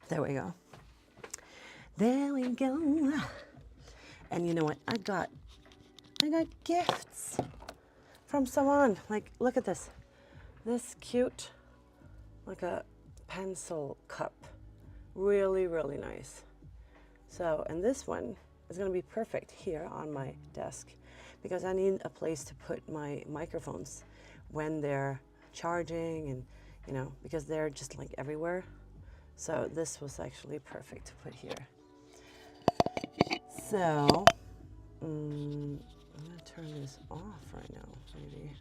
A: There we go. There we go. And you know what? I got gifts from Sawan. Like, look at this. This cute, like a pencil cup. Really, really nice. So, and this one is going to be perfect here on my desk because I need a place to put my microphones when they're charging, and you know, because they're just like everywhere. So this was actually perfect to put here. So I'm gonna turn this off right now, maybe.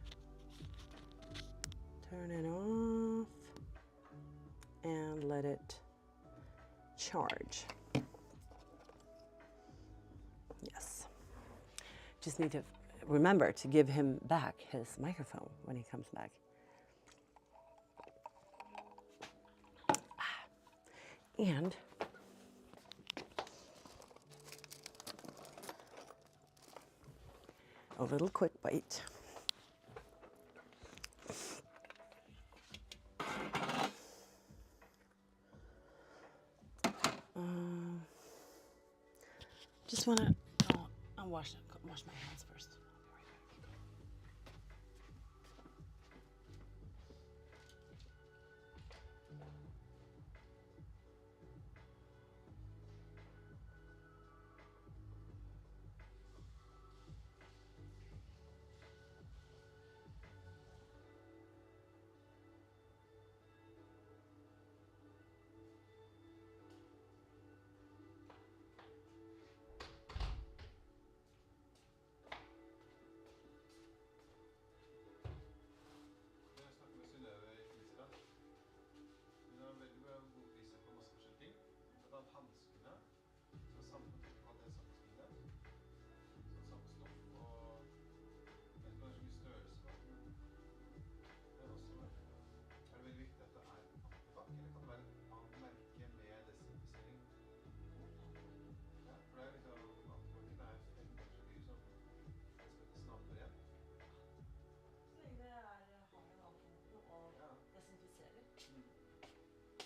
A: Turn it off and let it charge. Yes. Just need to remember to give him back his microphone when he comes back. And a little quick bite. Just want to, I'll wash my hands first.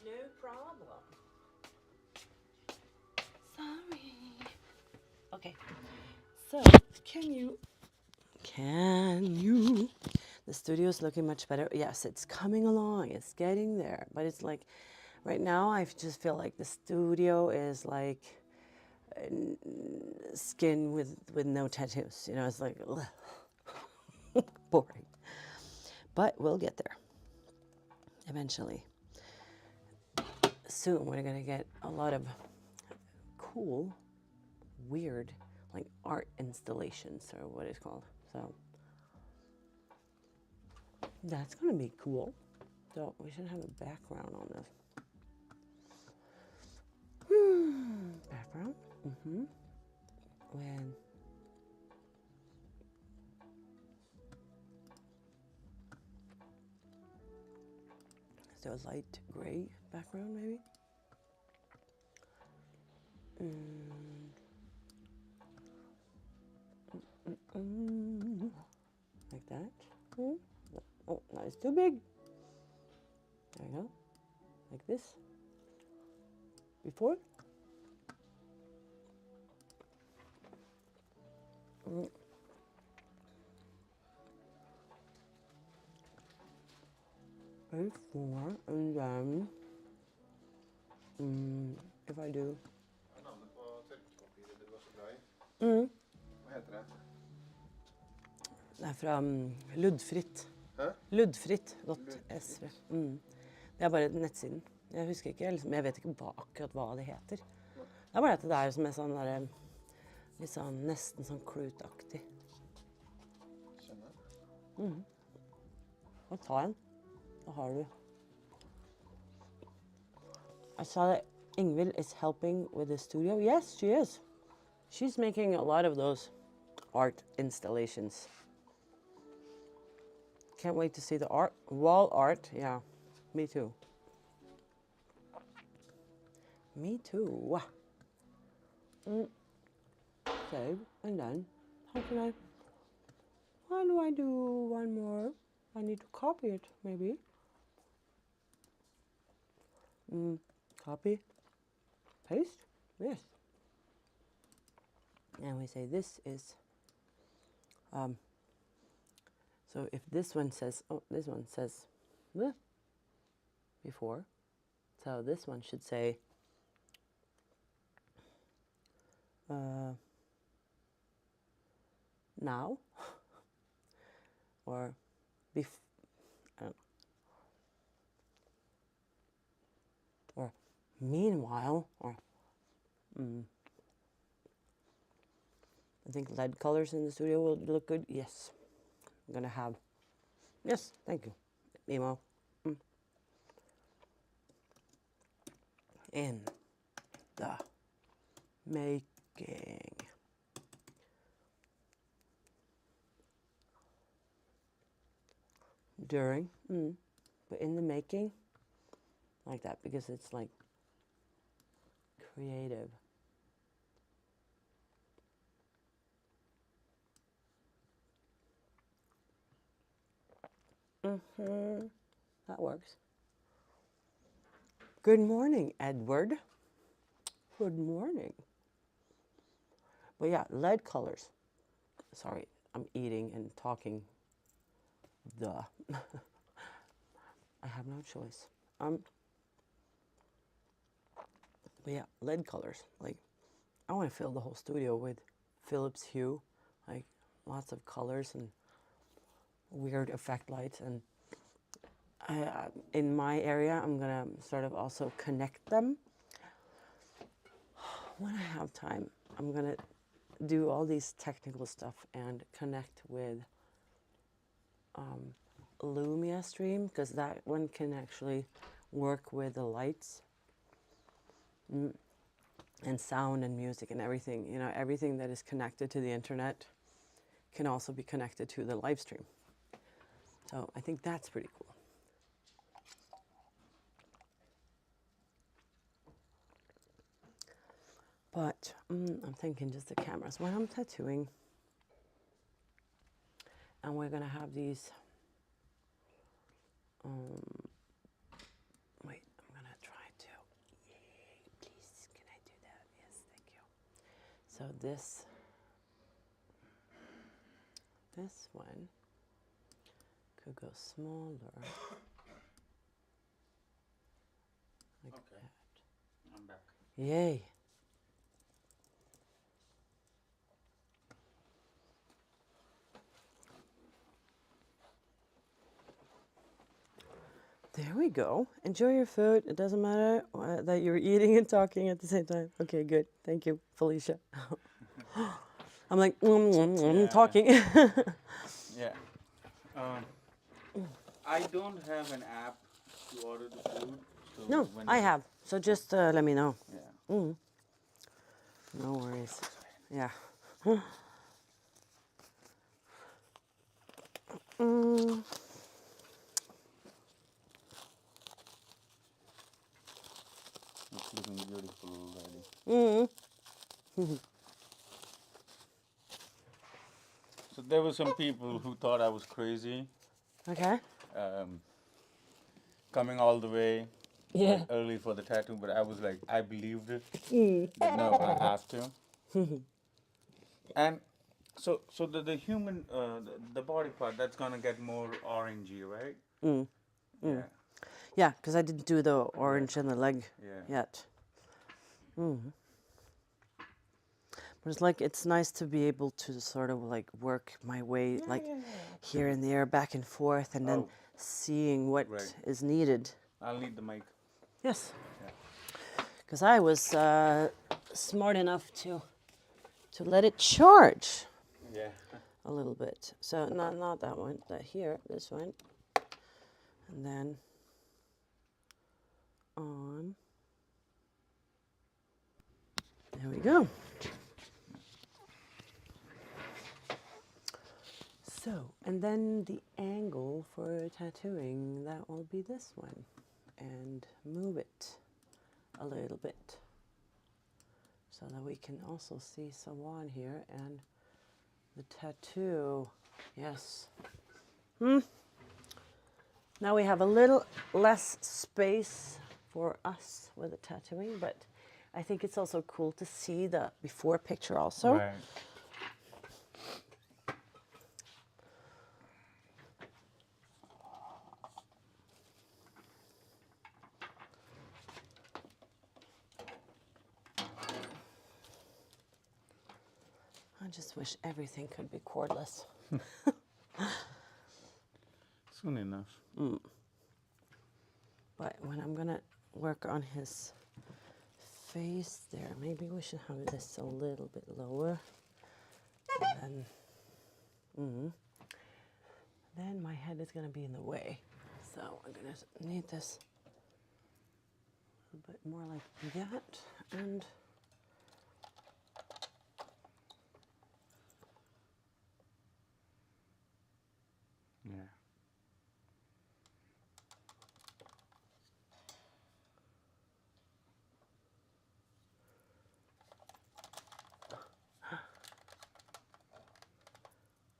A: No problem. Sorry. Okay. So, can you The studio's looking much better. Yes, it's coming along. It's getting there. But it's like, right now, I just feel like the studio is like skin with no tattoos. You know, it's like, ugh, boring. But we'll get there eventually. Soon, we're going to get a lot of cool, weird, like art installations or what it's called. So that's going to be cool. So we should have a background on this. Background. When so a light gray background maybe. Like that. Oh, no, it's too big. There we go. Like this. Before. Before, and then if I do.
E: Navnet på tørkepapiret du var så glad i. Hva heter det?
A: Det er fra Luddfritt.
E: Hæ?
A: Luddfritt.sv. Det er bare nettsiden. Jeg husker ikke, jeg vet ikke akkurat hva det heter. Det er bare at det er som en sånn der, litt sånn, nesten sånn klut-aktig.
E: Skjønner.
A: Og ta en. Da har du. I saw that Ingvild is helping with the studio. Yes, she is. She's making a lot of those art installations. Can't wait to see the art. Wall art, yeah. Me too. Me too. Save, and then, how do I do one more? I need to copy it, maybe. Copy, paste, yes. And we say this is, so if this one says, this one says before, so this one should say now or I don't know. Or meanwhile, or I think lead colors in the studio will look good. Yes, I'm gonna have. Yes, thank you, Mimo. In the making. During, but in the making, like that, because it's like creative. That works. Good morning, Edward. Good morning. But yeah, lead colors. Sorry, I'm eating and talking. Duh. I have no choice. But yeah, lead colors. Like, I want to fill the whole studio with Philips Hue, like lots of colors and weird effect lights. And in my area, I'm gonna sort of also connect them. When I have time, I'm gonna do all these technical stuff and connect with Lumia Stream, because that one can actually work with the lights and sound and music and everything. You know, everything that is connected to the internet can also be connected to the live stream. So I think that's pretty cool. But I'm thinking just the cameras. When I'm tattooing, and we're gonna have these. Wait, I'm gonna try to. Yay, please, can I do that? Yes, thank you. So this one Could go smaller. Like
B: Okay.
A: that.
B: I'm back.
A: Yay. There we go. Enjoy your food. It doesn't matter that you're eating and talking at the same time. Okay, good. Thank you, Felicia. I'm like,
B: Yeah.
A: talking.
B: Yeah. I don't have an app to order the food. So
A: No,
B: when
A: I have. So just let me know.
B: Yeah.
A: No worries. Yeah. Mm.
B: It's looking beautiful already. So there were some people who thought I was crazy,
A: Okay.
B: coming all the way
A: Yeah.
B: like, early for the tattoo, but I was like, I believed it. But no, I have to. And so the human, the body part, that's gonna get more orangey, right? Yeah.
A: Yeah, because I didn't do the orange in the leg
B: Yeah.
A: yet. But it's like it's nice to be able to sort of like work my way like here and there, back and forth, and then
B: Oh.
A: seeing what is
B: Right.
A: needed.
B: I'll need the mic.
A: Yes,
B: Yeah.
A: because I was smart enough to let it charge
B: Yeah.
A: a little bit. So not that one, that here, this one, and then on. There we go. So, and then the angle for tattooing, that will be this one. And move it a little bit so that we can also see Sawan here and the tattoo. Yes. Now we have a little less space for us with the tattooing, but I think it's also cool to see the before picture also.
B: Right.
A: I just wish everything could be cordless.
B: Soon enough.
A: But when I'm gonna work on his face there, maybe we should have this a little bit lower. And then my head is gonna be in the way. So I'm gonna need this a bit more like that. And
B: Yeah.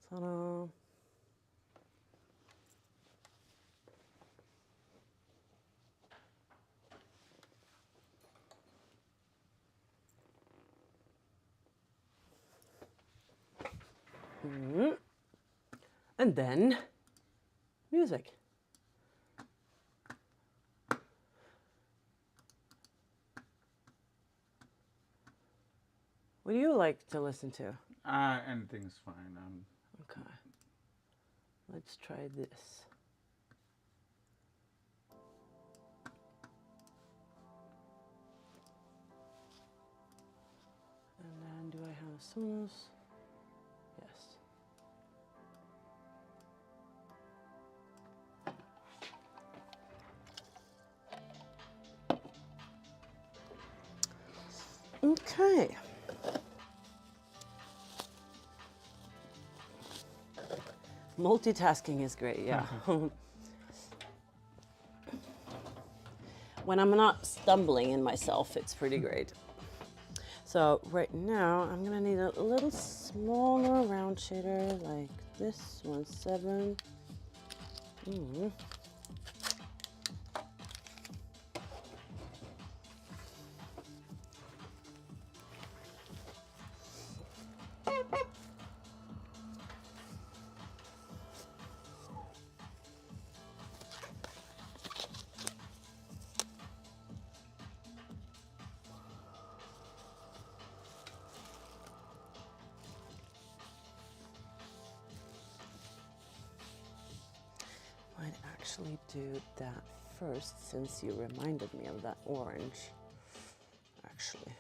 A: ta-da. And then music. What do you like to listen to?
B: Anything's fine.
A: Okay. Let's try this. And then do I have sonos? Yes. Okay. Multitasking is great, yeah. When I'm not stumbling in myself, it's pretty great. So right now, I'm gonna need a little smaller round shader like this one, 7. actually do that first since you reminded me of that orange, actually.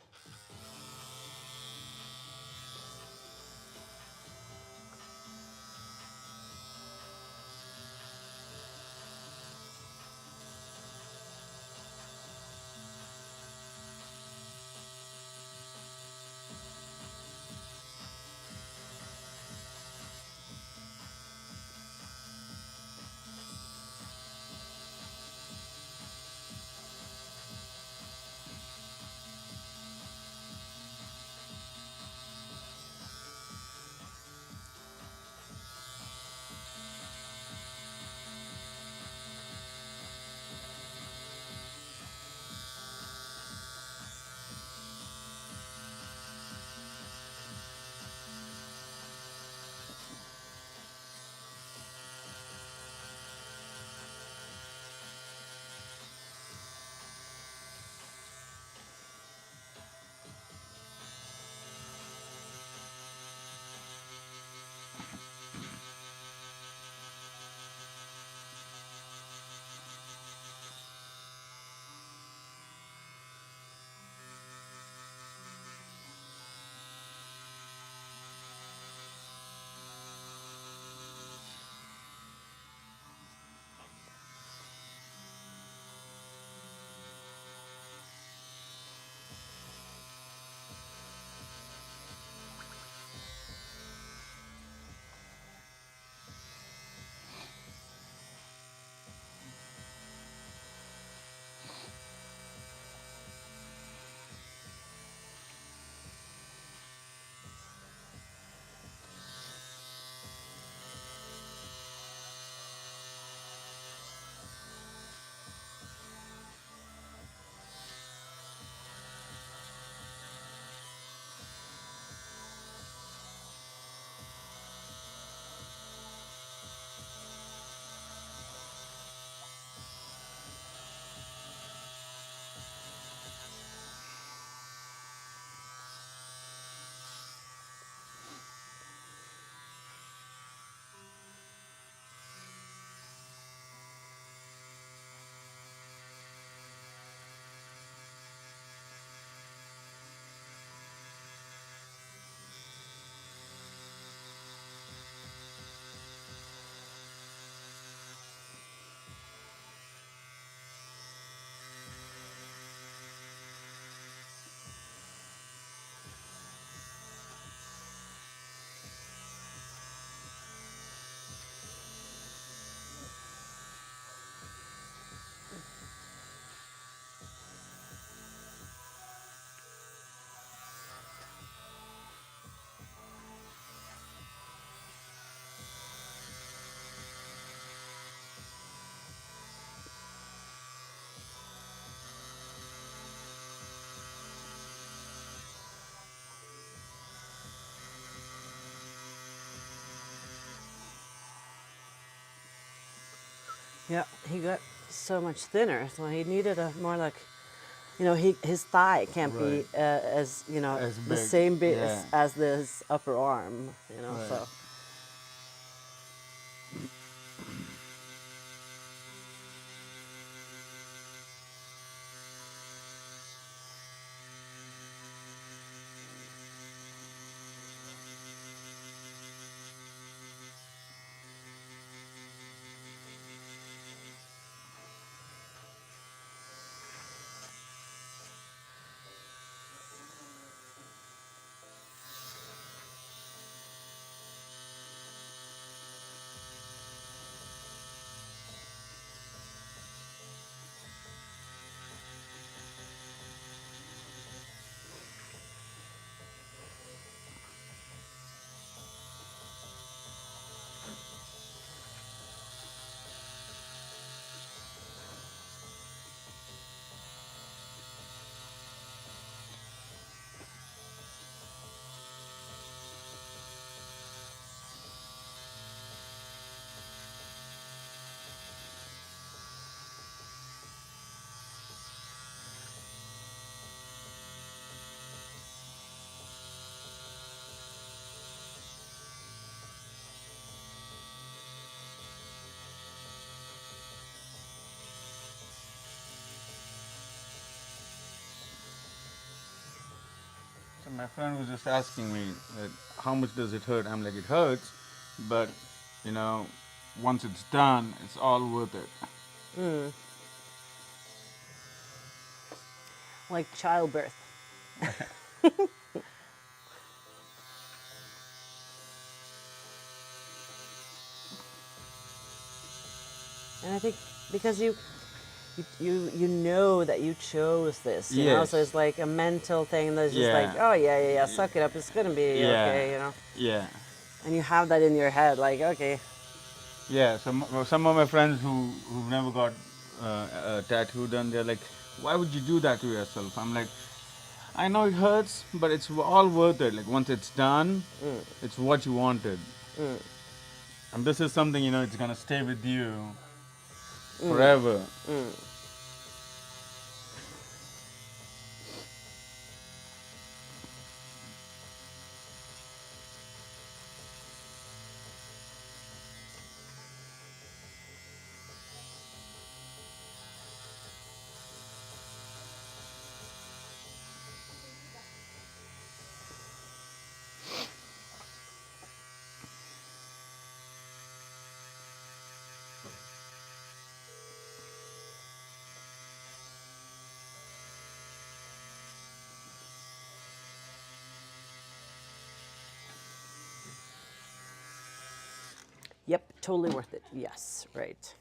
A: Yeah, he got so much thinner, so he needed a more like, his thigh can't be
B: Right.
A: as
B: As
A: the
B: big,
A: same bit
B: yeah.
A: as this upper arm,
B: Right.
A: so.
B: my friend was just asking me that how much does it hurt? I'm like, it hurts, but you know, once it's done, it's all worth it.
A: Like childbirth. And I think because you know that you chose this, you know, so
B: Yes.
A: it's like a mental thing that's just like,
B: Yeah.
A: oh yeah, suck it up, it's gonna be
B: Yeah.
A: okay, you know.
B: Yeah.
A: And you have that in your head, like, okay.
B: Yeah. Some of my friends who've never got a tattoo done, they're like, why would you do that to yourself? I'm like, I know it hurts, but it's all worth it. Like once it's done, it's what you wanted. And this is something, it's gonna stay with you forever.
A: Yep, totally worth it. Yes, right.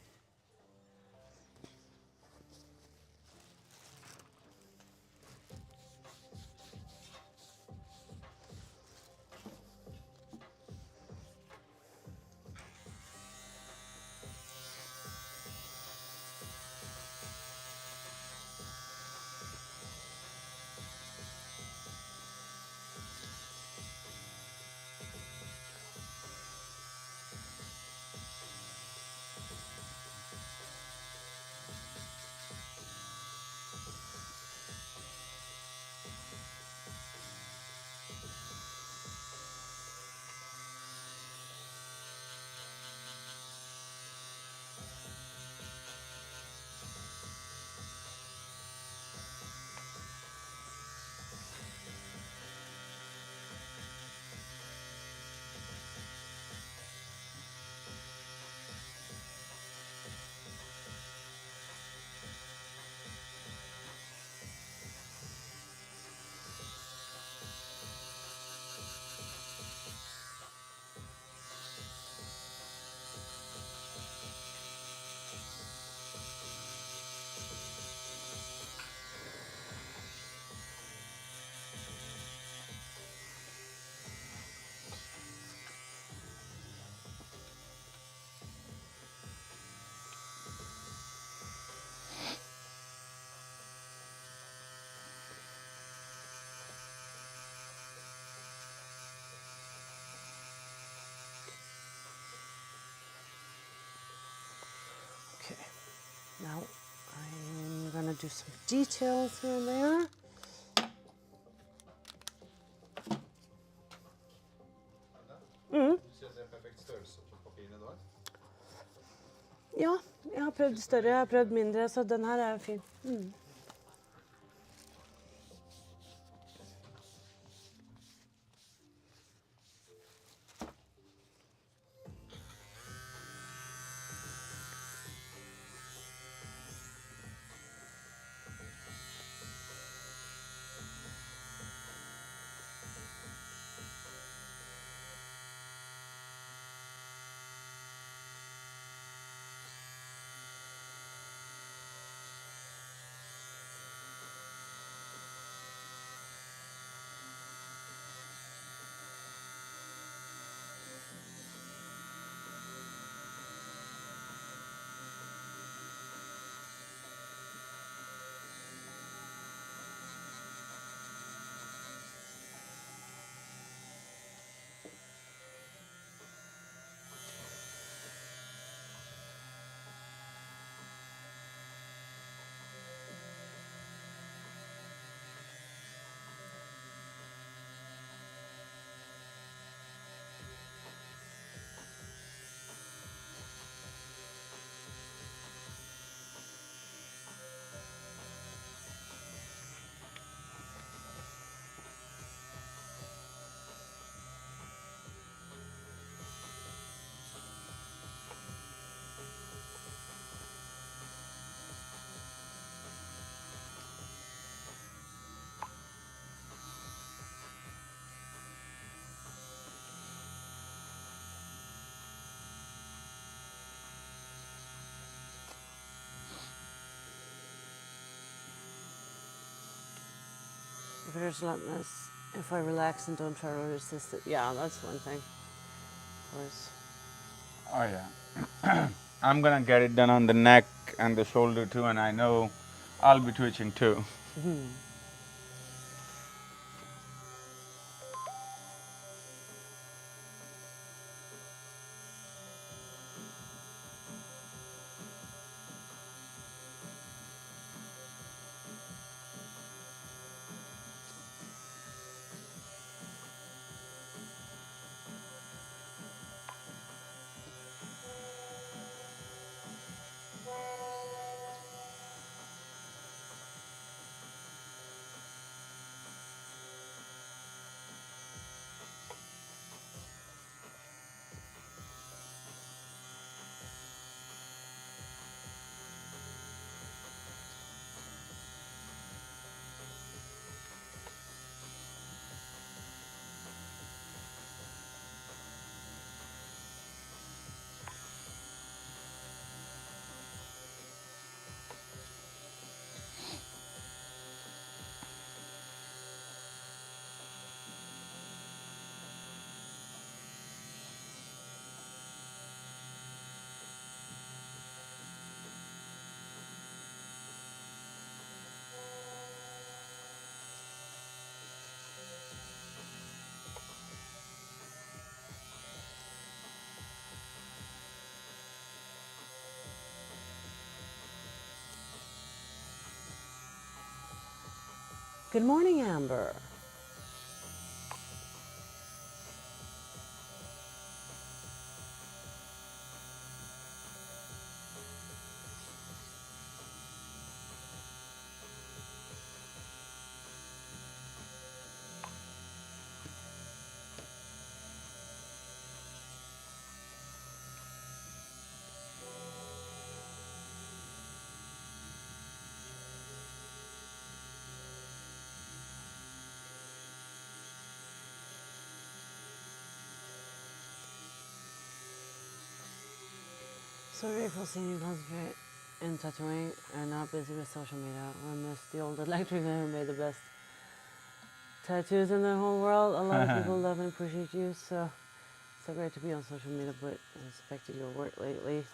A: Okay, now I'm gonna do some details here and there.
E: Du ser det er perfekt størrelse på papirene du har.
A: Ja, jeg har prøvd større, jeg har prøvd mindre, så den her er fin. If there's numbness, if I relax and don't try to resist it, yeah, that's one thing. Of course.
B: Oh yeah. I'm gonna get it done on the neck and the shoulder too, and I know I'll be twitching too.
A: Good morning, Amber. Sorry for seeing you concentrate in tattooing and not busy with social media. I miss the old electric man who made the best tattoos in the whole world. A lot of people love and appreciate you, so great to be on social media, but it's affected your work lately.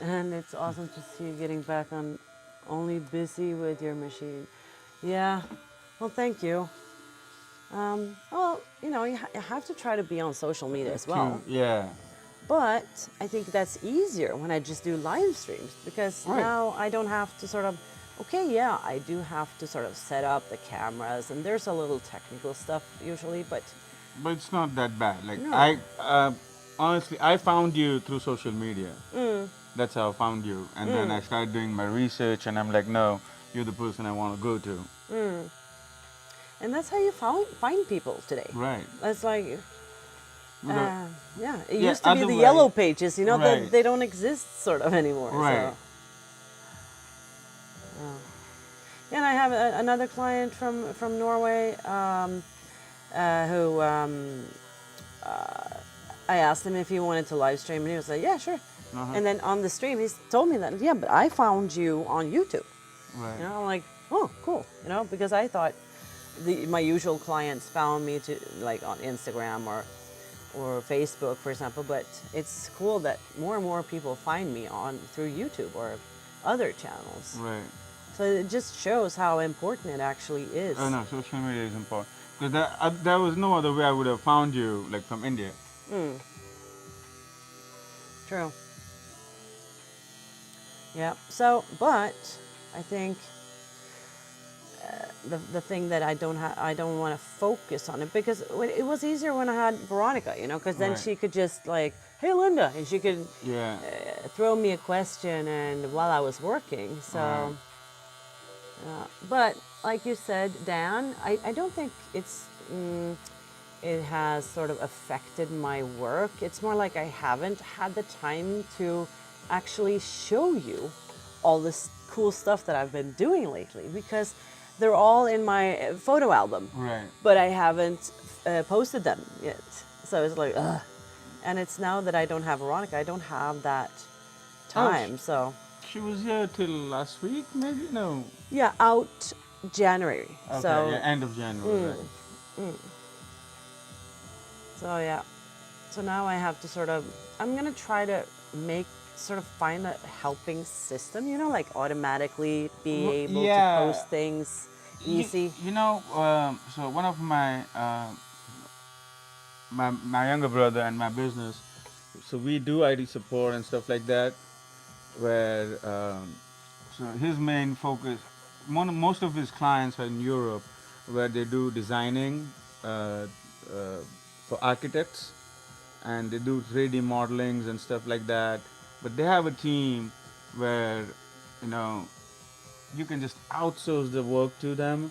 A: And it's awesome to see you getting back on only busy with your machine. Yeah, well, thank you. Well, you know, you have to try to be on social media as well.
B: Yeah.
A: But I think that's easier when I just do live streams because
B: Right.
A: now I don't have to sort of, okay, yeah, I do have to sort of set up the cameras and there's a little technical stuff usually, but
B: But it's not that bad. Like
A: No.
B: honestly, I found you through social media. That's how I found you, and then I started doing my research, and I'm like, no, you're the person I want to go to.
A: and that's how you find people today.
B: Right.
A: It's like, yeah, it
B: Yeah,
A: used to be the
B: otherwise-
A: yellow pages, you know,
B: Right.
A: they don't exist sort of anymore.
B: Right.
A: So. And I have another client from Norway who I asked him if he wanted to live stream, and he was like, "Yeah, sure." And then on the stream, he told me that, yeah, but I found you on YouTube.
B: Right.
A: You know, I'm like, oh, cool. You know, because I thought my usual clients found me to like on Instagram or Facebook, for example. But it's cool that more and more people find me on through YouTube or other channels.
B: Right.
A: So it just shows how important it actually is.
B: Oh no, social media is important. Because there was no other way I would have found you, like from India.
A: True. Yeah. So, but I think the thing that I don't want to focus on it because it was easier when I had Veronica, you know, because then
B: Right.
A: she could just like, hey Linda, and she could
B: Yeah.
A: throw me a question and while I was working. So,
B: Right.
A: but like you said, Dan, I don't think it has sort of affected my work. It's more like I haven't had the time to actually show you all this cool stuff that I've been doing lately because they're all in my photo album.
B: Right.
A: But I haven't posted them yet. So it's like, ugh. And it's now that I don't have Veronica, I don't have that time. So
B: She was here till last week, maybe? No.
A: yeah, out January.
B: Okay,
A: So
B: yeah, end of January. Right.
A: So yeah. So now I have to I'm gonna try to find a helping system, like automatically be able to
B: Yeah,
A: post things easy.
B: so one of my younger brother and my business, so we do ID support and stuff like that, where so his main focus, most of his clients are in Europe, where they do designing uh, uh, for architects, and they do 3D modelings and stuff like that. But they have a team where, you know, you can just outsource the work to them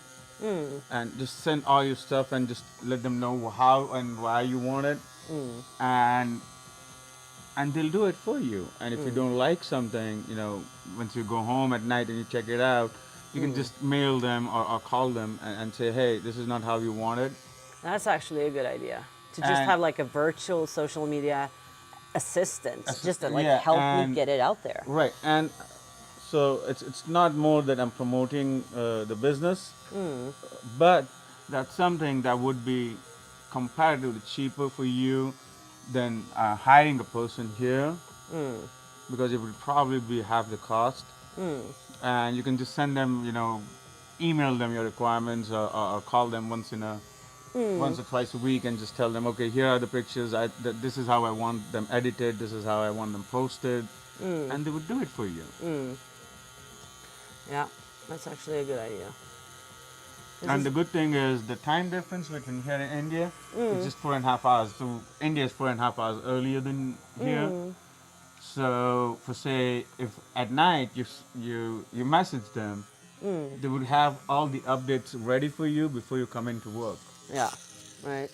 B: and just send all your stuff and just let them know how and why you want it, and they'll do it for you. And if you don't like something, once you go home at night and you check it out, you can just mail them or call them and say, hey, this is not how you want it.
A: That's actually a good idea. To just
B: And
A: have like a virtual social media assistant, just to like
B: yeah,
A: help me
B: and
A: get it out there.
B: right, and so it's not more that I'm promoting the business, but that's something that would be comparatively cheaper for you than hiring a person here, because it would probably be half the cost, and you can just send them, email them your requirements, or call them once or twice a week and just tell them, okay, here are the pictures. This is how I want them edited. This is how I want them posted, and they would do it for you.
A: Yeah, that's actually a good idea.
B: And the good thing is the time difference between here and India is just 4.5 hours. So India is 4.5 hours earlier than here. So for say, if at night you message them, they would have all the updates ready for you before you come into work.
A: Yeah, right.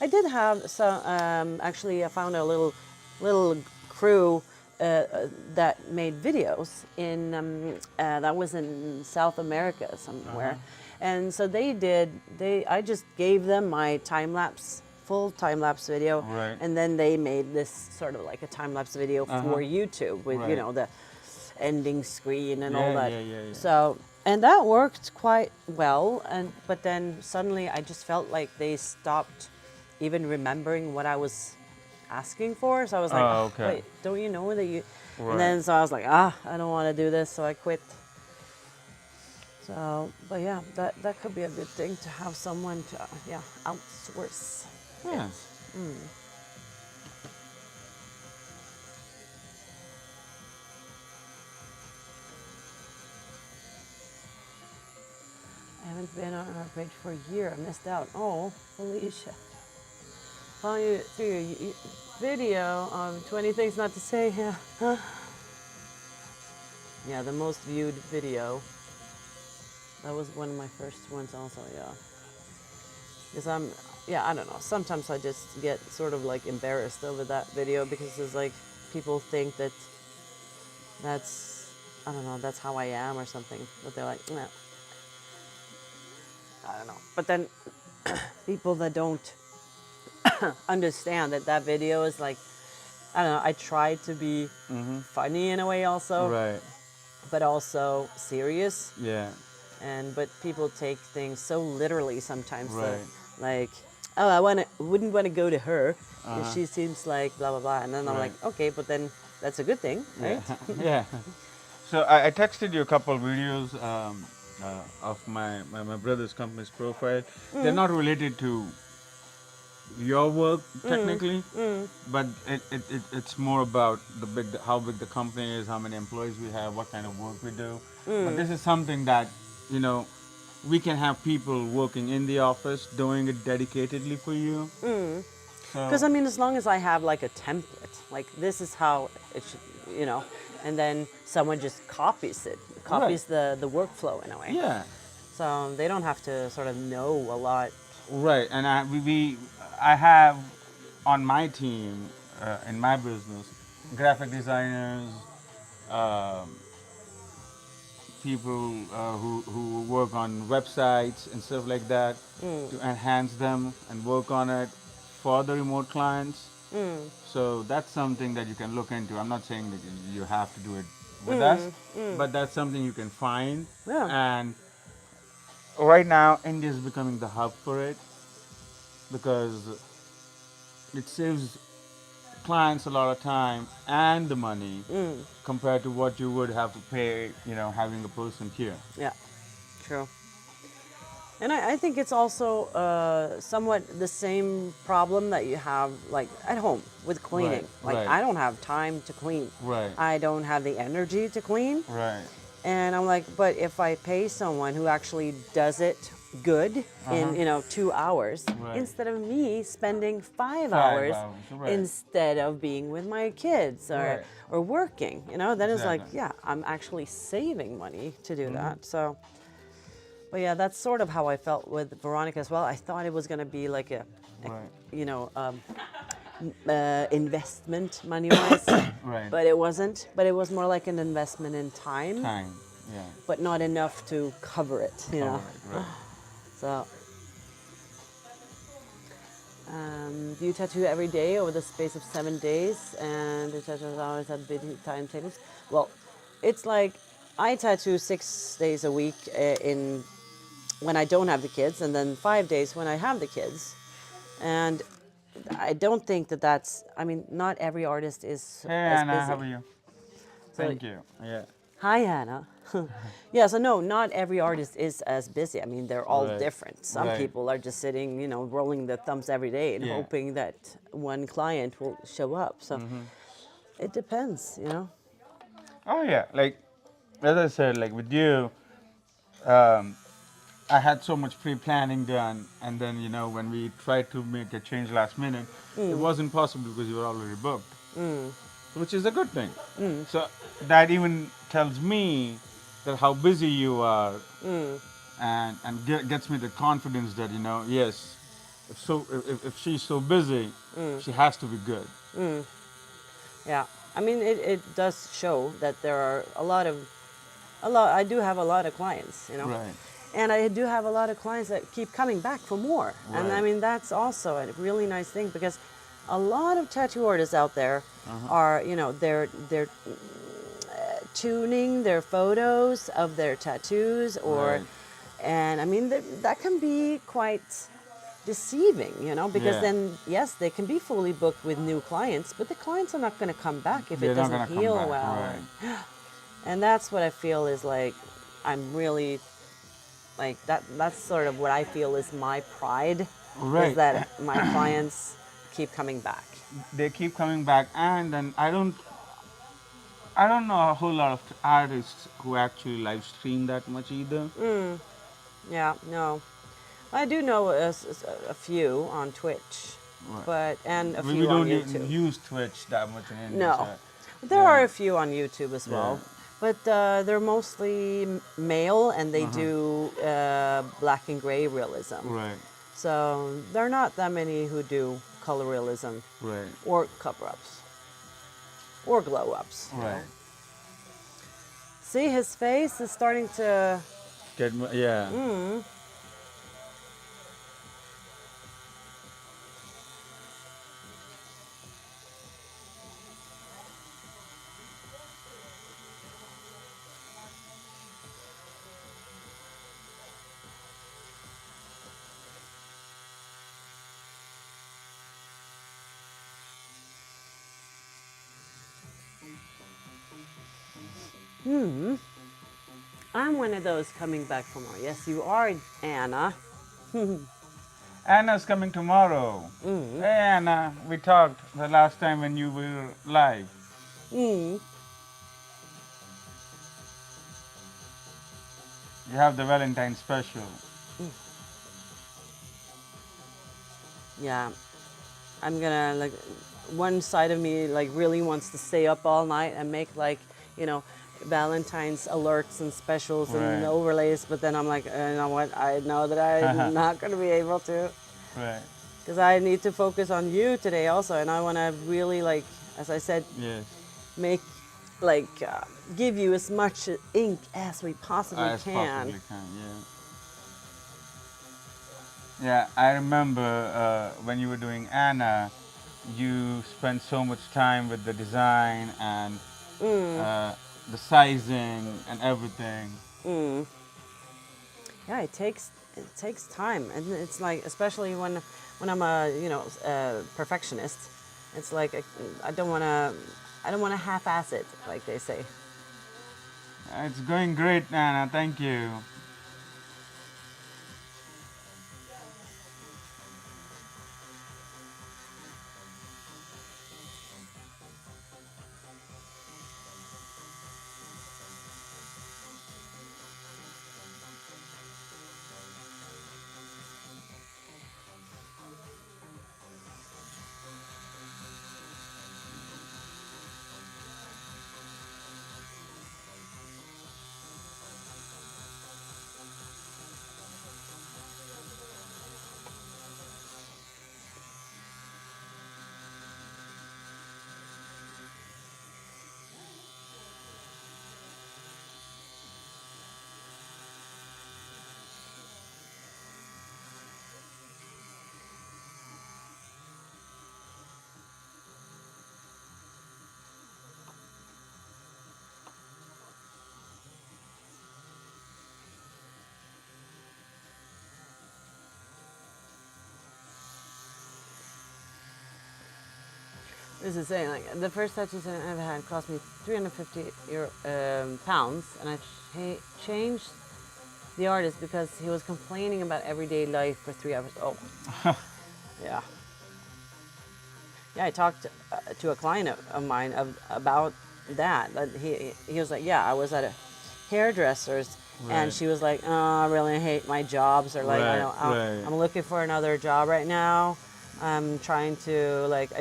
A: I did have actually I found a little crew that made videos in that was in South America somewhere, and so I just gave them my full time lapse video,
B: Right.
A: and then they made this sort of like a time lapse video for YouTube with
B: Right.
A: the ending screen and all that.
B: Yeah.
A: So, and that worked quite well. But then suddenly I just felt like they stopped even remembering what I was asking for. So I was like,
B: Oh,
A: "Oh,
B: okay.
A: wait, don't you know that you?"
B: Right.
A: And then so I was like, I don't want to do this. So I quit. So, but yeah, that could be a good thing to have someone to outsource.
B: Yeah.
A: I haven't been on our page for a year. I missed out. Oh, Felicia. Found you through your video of 20 things not to say. Yeah. Yeah, the most viewed video. That was one of my first ones also, yeah. Because I don't know. Sometimes I just get sort of like embarrassed over that video because it's like people think that's, I don't know, that's how I am or something. But they're like, no. I don't know. But then people that don't understand that video is like, I don't know, I try to be funny in a way also,
B: Right.
A: but also serious.
B: Yeah.
A: But people take things so literally sometimes that,
B: Right.
A: like, oh, wouldn't want to go to her if she seems like blah blah blah, and then I'm like,
B: Right.
A: okay, but then that's a good thing, right?
B: Yeah. So I texted you a couple of videos of my brother's company's profile. They're not related to your work technically, but it's more about how big the company is, how many employees we have, what kind of work we do. But this is something that, you know, we can have people working in the office doing it dedicatedly for you.
A: Because I mean, as long as I have like a template, like this is how it should, and then someone just copies the workflow in a way.
B: Yeah.
A: So they don't have to sort of know a lot.
B: Right, and I have on my team in my business graphic designers, um people who work on websites and stuff like that to enhance them and work on it for the remote clients. So that's something that you can look into. I'm not saying that you have to do it with us, but that's something you can find.
A: Yeah.
B: And right now, India is becoming the hub for it because it saves clients a lot of time and the money compared to what you would have to pay, having a person here.
A: Yeah. True. And I think it's also somewhat the same problem that you have like at home with cleaning. Like
B: right.
A: I don't have time to clean.
B: Right.
A: I don't have the energy to clean.
B: Right.
A: And I'm like, but if I pay someone who actually does it good in 2 hours,
B: Right.
A: instead of me spending 5
B: 5
A: hours,
B: hours, right.
A: instead of being with my kids
B: Right.
A: or working, then it's like,
B: Exactly.
A: yeah, I'm actually saving money to do that. So, but yeah, that's sort of how I felt with Veronica as well. I thought it was going to be like a
B: Right.
A: investment money-wise,
B: Right.
A: but it wasn't. But it was more like an investment in time,
B: Time. Yeah.
A: but not enough to cover it,
B: Right. Right.
A: So, do you tattoo every day over the space of 7 days? And the tattoos always have busy timetables? Well, it's like I tattoo 6 days a week in when I don't have the kids, and then 5 days when I have the kids. And I don't think that that's. I mean, not every artist is
B: Hey
A: as
B: Anna,
A: busy.
B: how are you?
A: So-
B: Thank you. Yeah.
A: Hi, Hannah. Yeah, so no, not every artist is as busy. I mean, they're all
B: Right.
A: different. Some
B: Right.
A: people are just sitting, rolling their thumbs every day and
B: Yeah.
A: hoping that one client will show up. So it depends.
B: Oh yeah, like as I said, like with you, um, I had so much pre-planning done, and then when we tried to make a change last minute, it wasn't possible because you were already booked, which is a good thing. So that even tells me that how busy you are, and gets me the confidence that yes, if she's so busy, she has to be good.
A: Yeah. I mean, it does show that there are I do have a lot of clients.
B: Right.
A: And I do have a lot of clients that keep coming back for more. And I
B: Right.
A: mean, that's also a really nice thing because a lot of tattoo artists out there are, they're tuning their photos of their tattoos
B: Right.
A: and I mean, that can be quite deceiving, because
B: Yeah.
A: then, yes, they can be fully booked with new clients, but the clients are not going to come back if
B: They're
A: it
B: not
A: doesn't
B: gonna come
A: heal
B: back,
A: well.
B: right.
A: And that's what I feel is like, I'm really like that's sort of what I feel is my pride
B: Right.
A: is that my clients keep coming back.
B: They keep coming back, and then I don't know a whole lot of artists who actually live stream that much either.
A: Yeah, no. I do know a few on Twitch,
B: Right.
A: and a
B: We
A: few on
B: don't
A: YouTube.
B: use Twitch that much in India.
A: No.
B: So,
A: There
B: yeah.
A: are a few on YouTube as well,
B: Yeah.
A: but they're mostly male and they do black and gray realism.
B: Right.
A: So there are not that many who do color realism
B: Right.
A: or cover-ups or glow-ups.
B: Right.
A: See, his face is starting to.
B: Yeah.
A: I'm one of those coming back for more. Yes, you are, Anna.
B: Anna's coming tomorrow. Hey Anna, we talked the last time when you were live.
A: Mm.
B: You have the Valentine special.
A: Yeah, I'm gonna like. One side of me like really wants to stay up all night and make like Valentine's alerts and specials
B: Right.
A: and overlays, but then I'm like, you know what? I know that I'm not gonna be able to.
B: Right.
A: Because I need to focus on you today also, and I want to really, like, as I said,
B: Yes.
A: make, like, give you as much ink as we possibly
B: As
A: can.
B: possibly can, yeah. Yeah, I remember when you were doing Anna, you spent so much time with the design and the sizing and everything.
A: Yeah, it takes time, and it's like, especially when I'm a a perfectionist, it's like I don't want to half-ass it, like they say.
B: It's going great, Nana. Thank you.
A: This is saying, like, the first tattoos I ever had cost me 350 pounds, and I changed the artist because he was complaining about everyday life for 3 hours. Oh, yeah. Yeah, I talked to a client of mine about that. He was like, yeah, I was at a hairdresser's, and
B: Right.
A: she was like, oh, I really hate my jobs, or like,
B: Right, right.
A: I'm looking for another job right now. I'm trying to, like,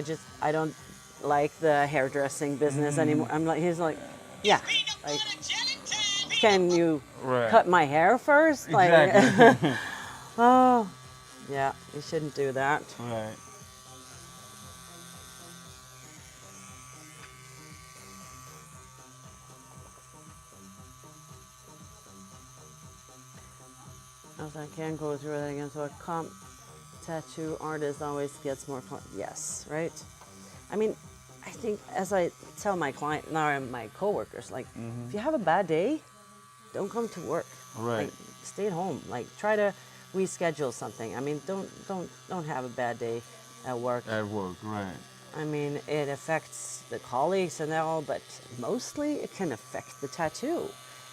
A: I don't like the hairdressing business anymore. I'm like, he's like, yeah, like, can you
B: Right.
A: cut my hair first? Like,
B: Exactly.
A: oh, yeah, you shouldn't do that.
B: Right.
A: I was like, I can't go through it again. So a comp tattoo artist always gets more. Yes, right. I mean, I think as I tell my client now, my coworkers, like, if you have a bad day, don't come to work.
B: Right.
A: Like, stay at home. Like, try to reschedule something. I mean, don't have a bad day at work.
B: At work, right.
A: I mean, it affects the colleagues and all, but mostly it can affect the tattoo.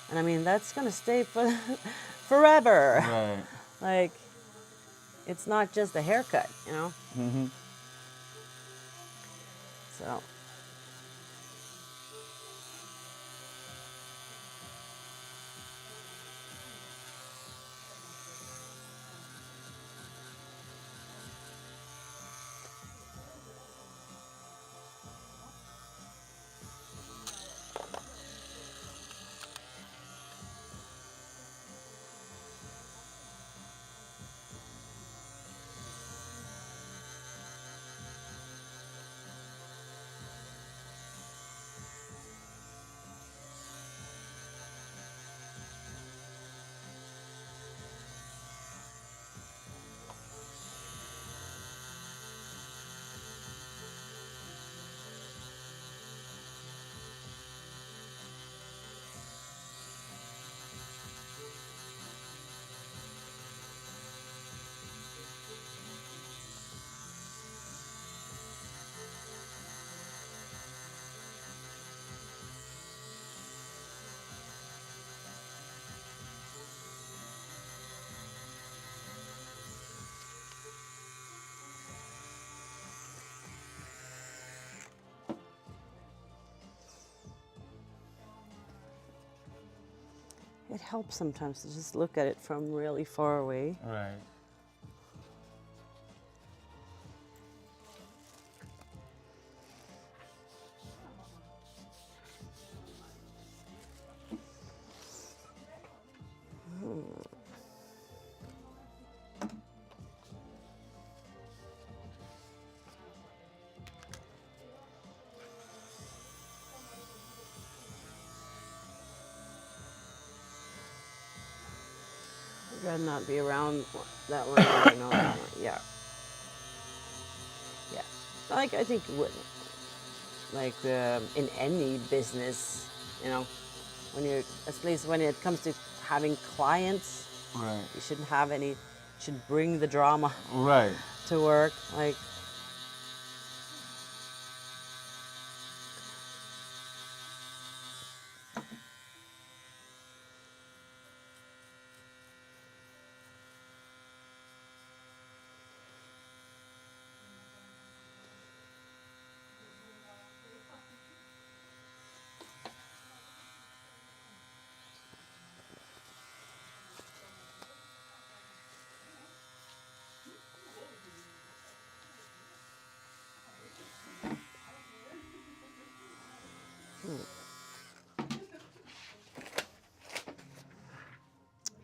A: And I mean, that's gonna stay for forever.
B: Right.
A: Like, it's not just a haircut, you know? So, it helps sometimes to just look at it from really far away.
B: Right.
A: I'd rather not be around that one. Or no, that one. Yeah. Yeah. Like, I think you wouldn't. Like, in any business, you know, when you're, at least when it comes to having clients,
B: Right.
A: you shouldn't have any, should bring the drama
B: Right.
A: to work. Like,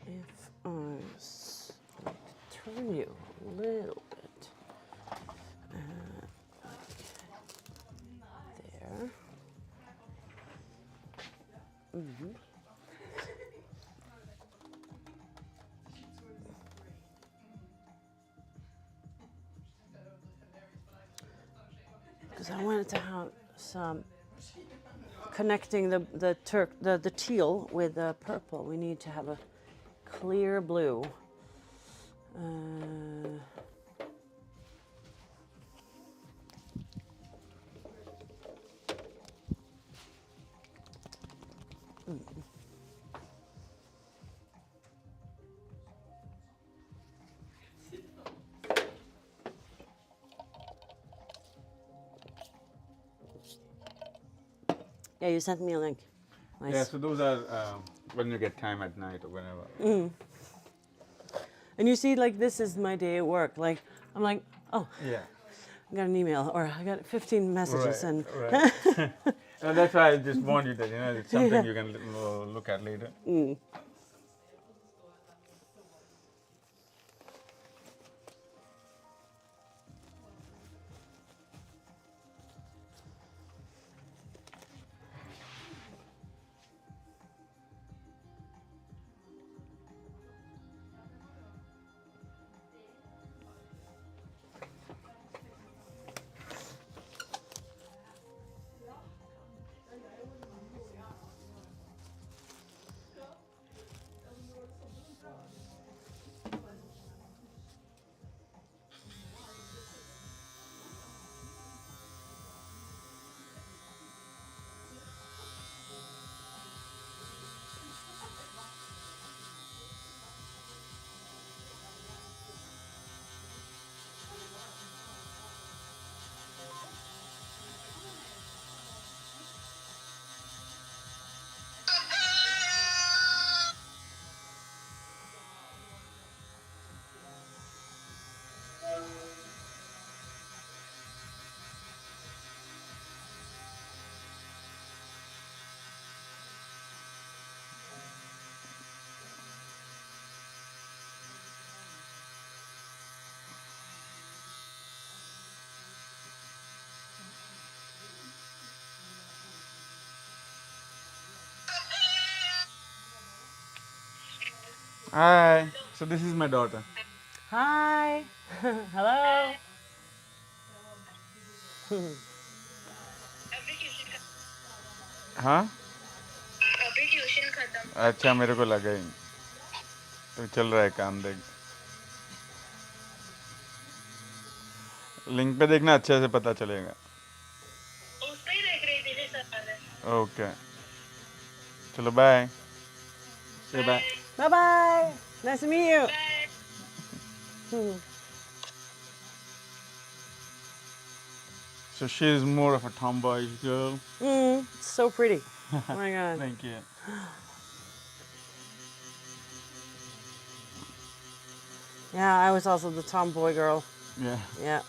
A: if I turn you a little bit there. Because I wanted to have some connecting the teal with the purple. We need to have a clear blue. Yeah, you sent me a link. Nice.
B: Yeah, so those are when you get time at night or whenever.
A: And you see, like, this is my day at work. Like, I'm like, oh,
B: Yeah.
A: I got an email or I got 15 messages and
B: right. And that's why I just warned you that it's something you can look at later. Hi. So this is my daughter.
A: hi, hello.
B: हाँ अच्छा मेरे को लगा ही तो चल रहा है काम देख लिंक पे देखना अच्छे से पता चलेगा ओके चलो bye bye
A: Bye bye. Nice to meet you.
B: So she is more of a tomboy girl.
A: So pretty. Oh my God.
B: Thank you.
A: Yeah, I was also the tomboy girl.
B: Yeah.
A: Yeah,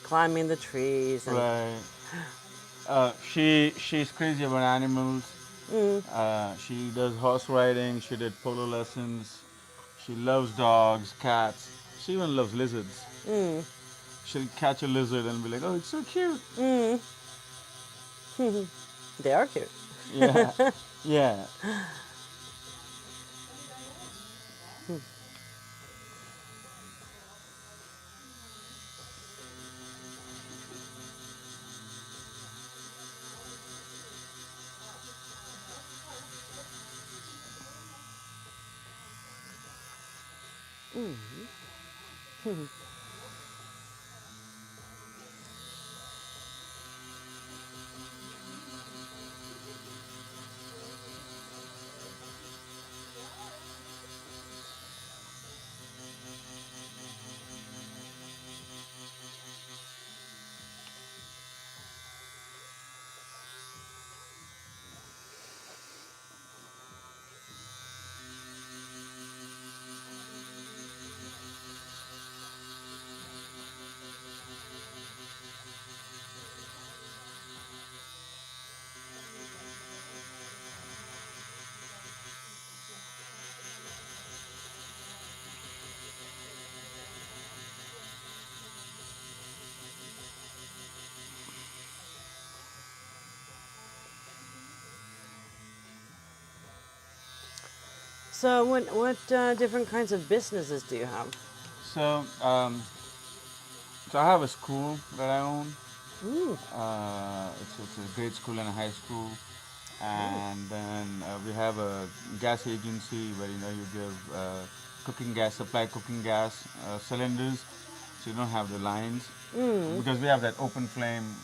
A: climbing the trees. And
B: Right. She's crazy about animals. She does horse riding. She did polo lessons. She loves dogs, cats. She even loves lizards. She'll catch a lizard and be like, "Oh, it's so cute."
A: They are cute.
B: Yeah, yeah.
A: So what different kinds of businesses do you have?
B: So, so I have a school that I own. It's a grade school and a high school, and then we have a gas agency where you give cooking gas, supply cooking gas cylinders, so you don't have the lines because we have that open flame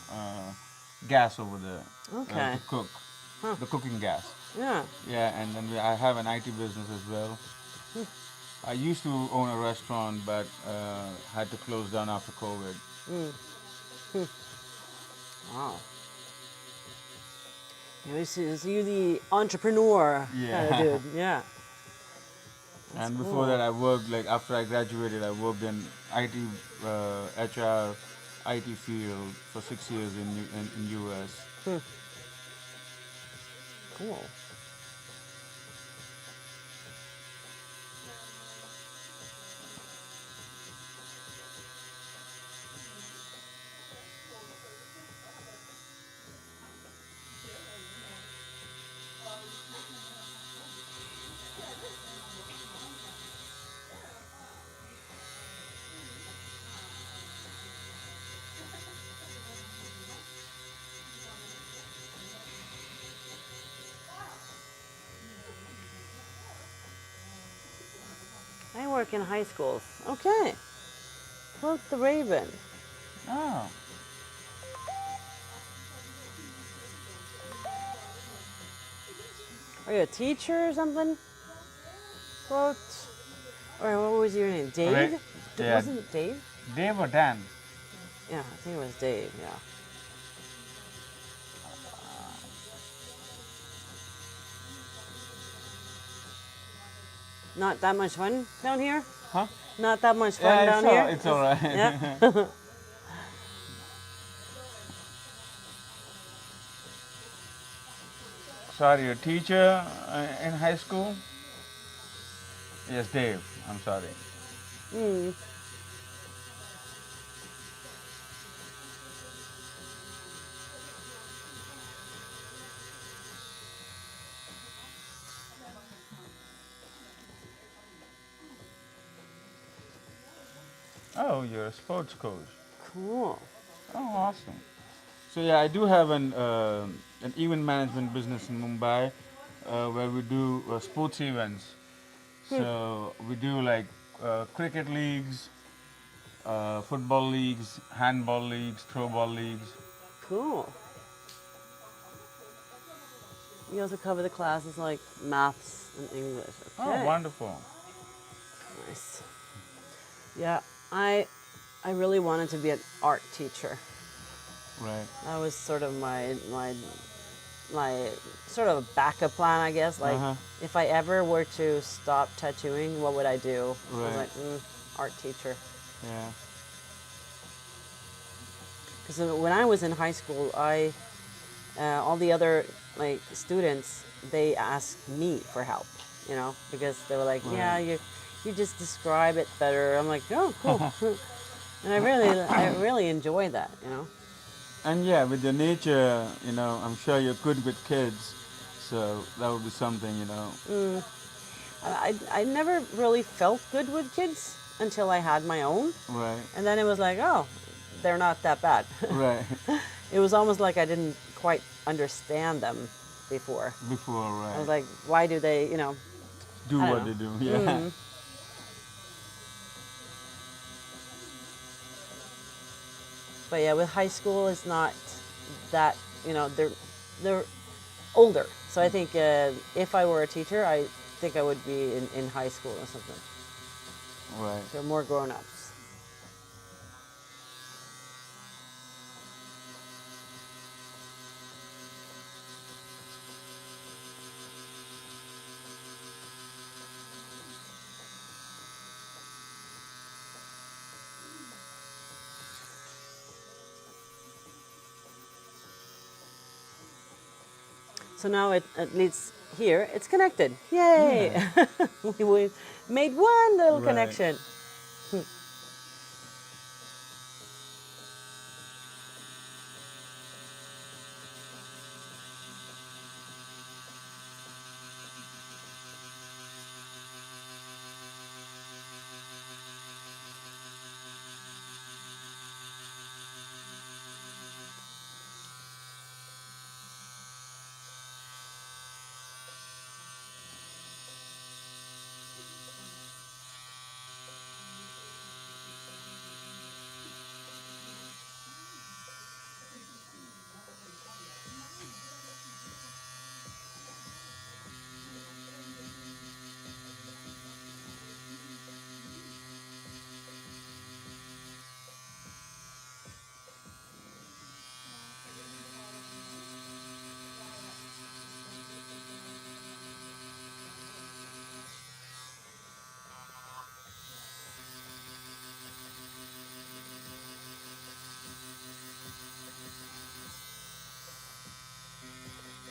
B: gas over there
A: Okay.
B: to cook, the cooking gas.
A: Yeah.
B: Yeah, and then I have an IT business as well. I used to own a restaurant, but had to close down after COVID.
A: Wow. So you're the entrepreneur kind of
B: Yeah.
A: dude. Yeah.
B: And
A: cool.
B: before that, I worked like after I graduated, I worked in IT, HR, IT field for 6 years in US.
A: Cool. I work in high schools. Okay. Cloak the Raven.
B: Oh,
A: Are you a teacher or something? Quote. Or what was your name? Dave?
B: Right. Yeah.
A: Wasn't it Dave?
B: Dave or Dan?
A: Yeah, I think it was Dave, yeah. Not that much fun down here?
B: Huh?
A: Not that much fun down here?
B: It's all right.
A: Yeah.
B: Sorry, your teacher in high school? Yes, Dave. I'm sorry. Oh, you're a sports coach.
A: Cool.
B: Oh, awesome. So yeah, I do have an event management business in Mumbai where we do sports events. So we do like cricket leagues, football leagues, handball leagues, throwball leagues.
A: Cool. You also cover the classes like maths and English. Okay.
B: Oh, wonderful.
A: Nice. Yeah, I really wanted to be an art teacher.
B: Right.
A: That was sort of my sort of backup plan, I guess. Like, if I ever were to stop tattooing, what would I do? I was
B: Right.
A: like, art teacher.
B: Yeah.
A: Because when I was in high school, all the other like students, they asked me for help, because they were like, yeah, you just describe it better. I'm like, oh, cool. And I really enjoy that,
B: And yeah, with your nature, I'm sure you're good with kids. So that would be something,
A: I never really felt good with kids until I had my own.
B: Right.
A: And then it was like, oh, they're not that bad.
B: Right.
A: It was almost like I didn't quite understand them before.
B: Before, right.
A: I was like, why do they,
B: do
A: I
B: what
A: don't
B: they do. Yeah.
A: But yeah, with high school, it's not that, they're older. So I think if I were a teacher, I think I would be in high school or something.
B: Right.
A: They're more grown-ups. So now it leads here. It's connected. Yay!
B: Yeah.
A: We made one little
B: Right.
A: connection.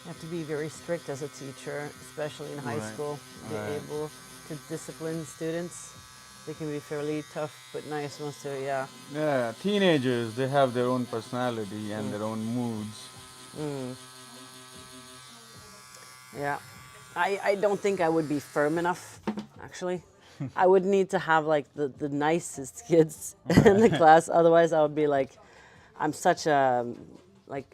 A: You have to be very strict as a teacher, especially in high
B: Right.
A: school, be
B: Right.
A: able to discipline students. They can be fairly tough, but nice ones too, yeah.
B: Yeah, teenagers, they have their own personality and their own moods.
A: Yeah. I don't think I would be firm enough, actually. I would need to have like the nicest kids in the class. Otherwise, I would be like, I'm such a, like,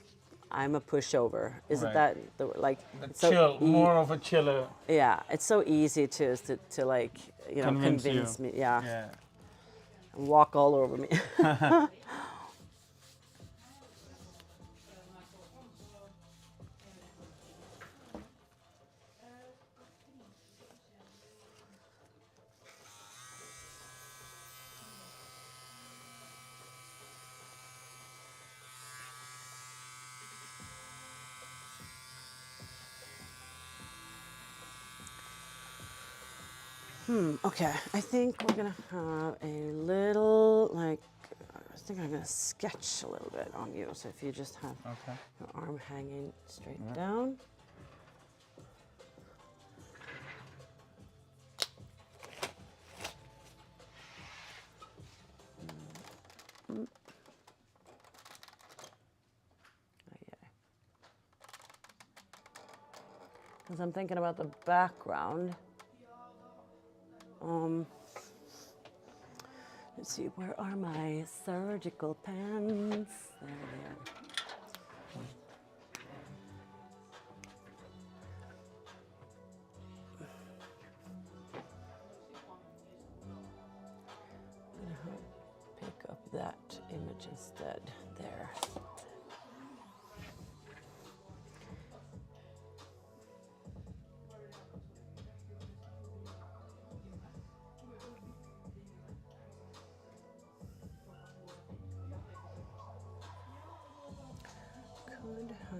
A: I'm a pushover. Is it
B: Right.
A: that, like, it's
B: Chill,
A: so
B: more of a chiller.
A: yeah, it's so easy to like,
B: Convince you.
A: convince me. Yeah.
B: Yeah.
A: And walk all over me. Okay, I think we're gonna have a little, like, I think I'm gonna sketch a little bit on you. So if you just have
B: Okay.
A: your arm hanging straight down. Because I'm thinking about the background. Let's see, where are my surgical pens? There they are. I'm gonna pick up that image instead. There. Could have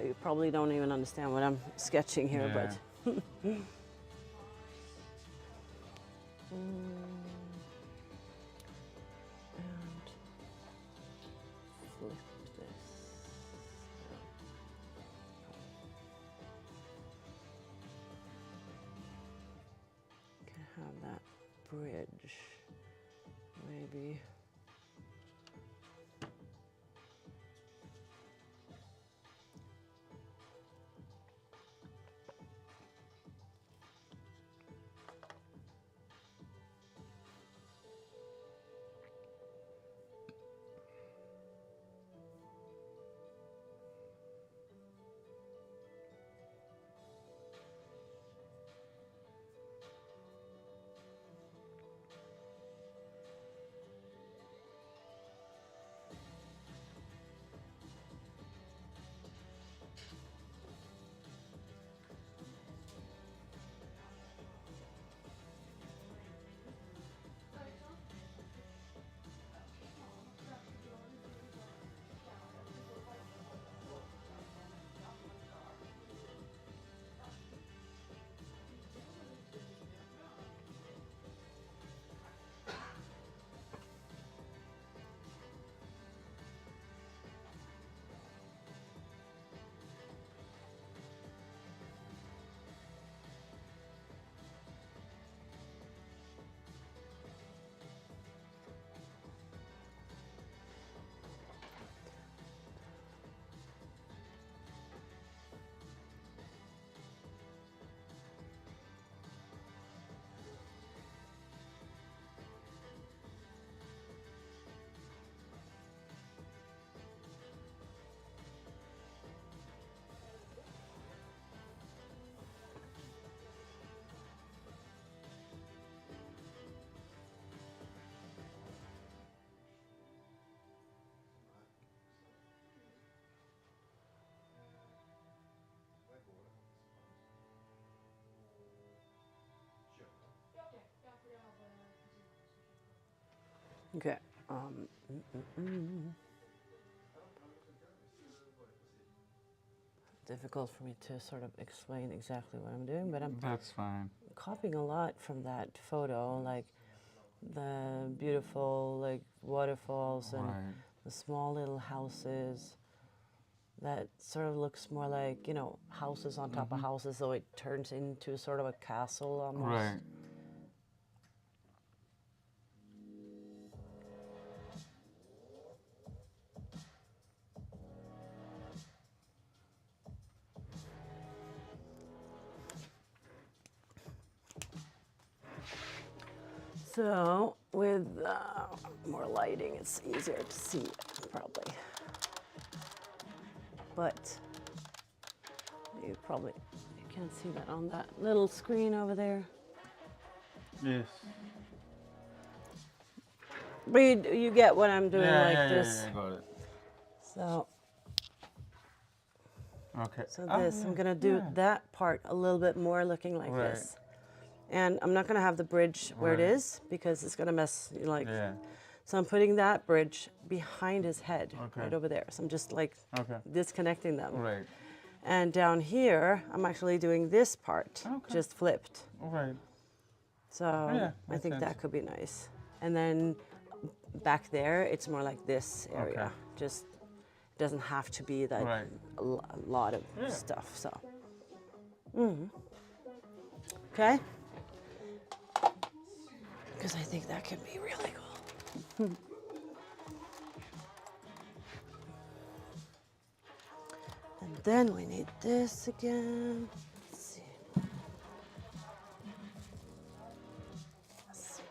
A: You probably don't even understand what I'm sketching here,
B: Yeah.
A: but. And flip this. Can have that bridge, maybe. Okay. Difficult for me to sort of explain exactly what I'm doing, but I'm
B: That's fine.
A: copying a lot from that photo, like the beautiful like waterfalls and
B: Right.
A: the small little houses. That sort of looks more like, houses on top of houses, so it turns into sort of a castle almost.
B: Right.
A: So with more lighting, it's easier to see it, probably. But you can't see that on that little screen over there.
B: Yes.
A: But you get what I'm doing, this.
B: Yeah, got it.
A: So,
B: Okay.
A: this, I'm gonna do that part a little bit more looking like
B: Right.
A: this. And I'm not gonna have the bridge where it
B: Right.
A: is because it's gonna mess,
B: Yeah.
A: So I'm putting that bridge behind his head,
B: Okay.
A: right over there. So I'm just
B: Okay.
A: disconnecting them.
B: Right.
A: And down here, I'm actually doing this part,
B: Okay.
A: just flipped.
B: Right.
A: So
B: Yeah,
A: I
B: makes
A: think
B: sense.
A: that could be nice. And then back there, it's more like this area.
B: Okay.
A: Just doesn't have to be like
B: Right.
A: a lot of
B: Yeah.
A: stuff. So, okay. Because I think that could be really cool. And then we need this again. Let's see. Yes.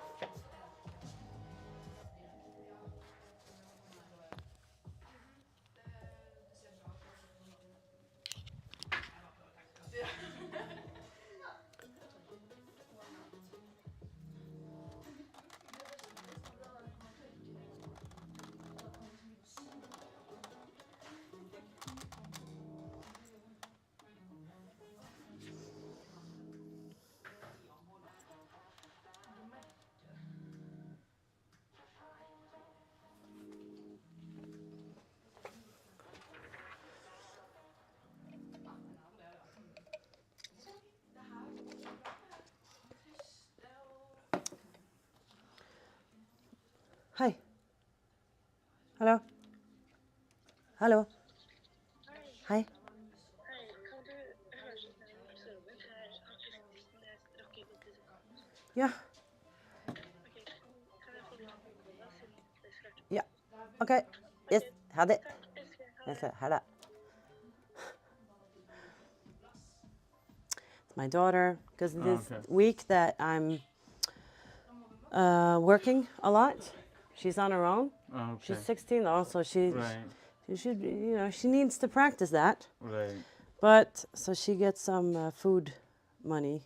A: Hi. Hallo. Hallo. Hei.
F: Hei, kan du høre sånn her observer her artisten jeg drakk i god tid?
A: Ja.
F: Ok, kan jeg få navnet da, siden det skal være
A: Ja. OK. Yes. Ha det.
F: Takk, elsker, ha
A: Yes,
F: det.
A: ha det. My daughter, because this
B: Okay.
A: week that I'm working a lot, she's on her own.
B: Okay.
A: She's 16 also. She should, she needs to practice that.
B: Right.
A: But so she gets some food money.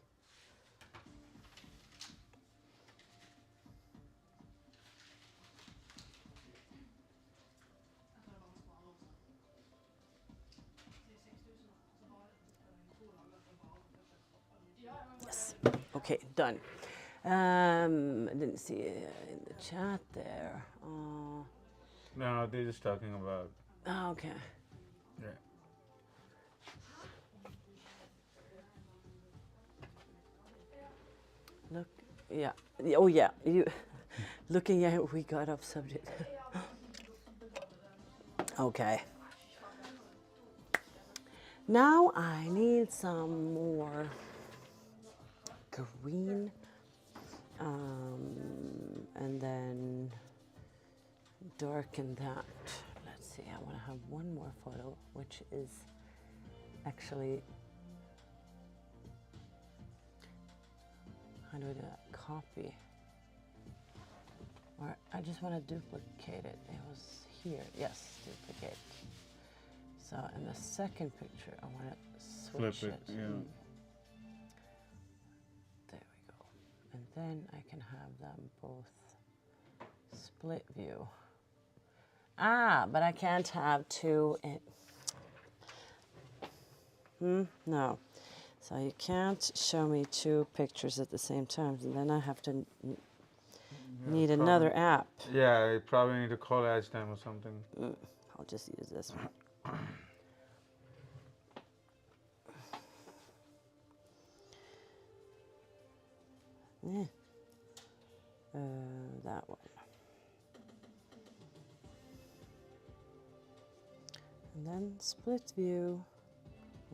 A: Yes. Okay, done. I didn't see it in the chat there.
B: No, they're just talking about.
A: Oh, okay.
B: Yeah.
A: Look, yeah. Oh, yeah. You looking at it, we got off subject. Okay. Now I need some more green, and then darken that. Let's see. I want to have one more photo, which is actually. How do I do that? Copy. Or I just want to duplicate it. It was here. Yes, duplicate. So in the second picture, I want to switch
B: Flip it, yeah.
A: There we go. And then I can have them both split view. Ah, but I can't have two no. So you can't show me two pictures at the same time, and then I have to need another app.
B: Yeah, you probably need to collage them or something.
A: I'll just use this one. That one. And then split view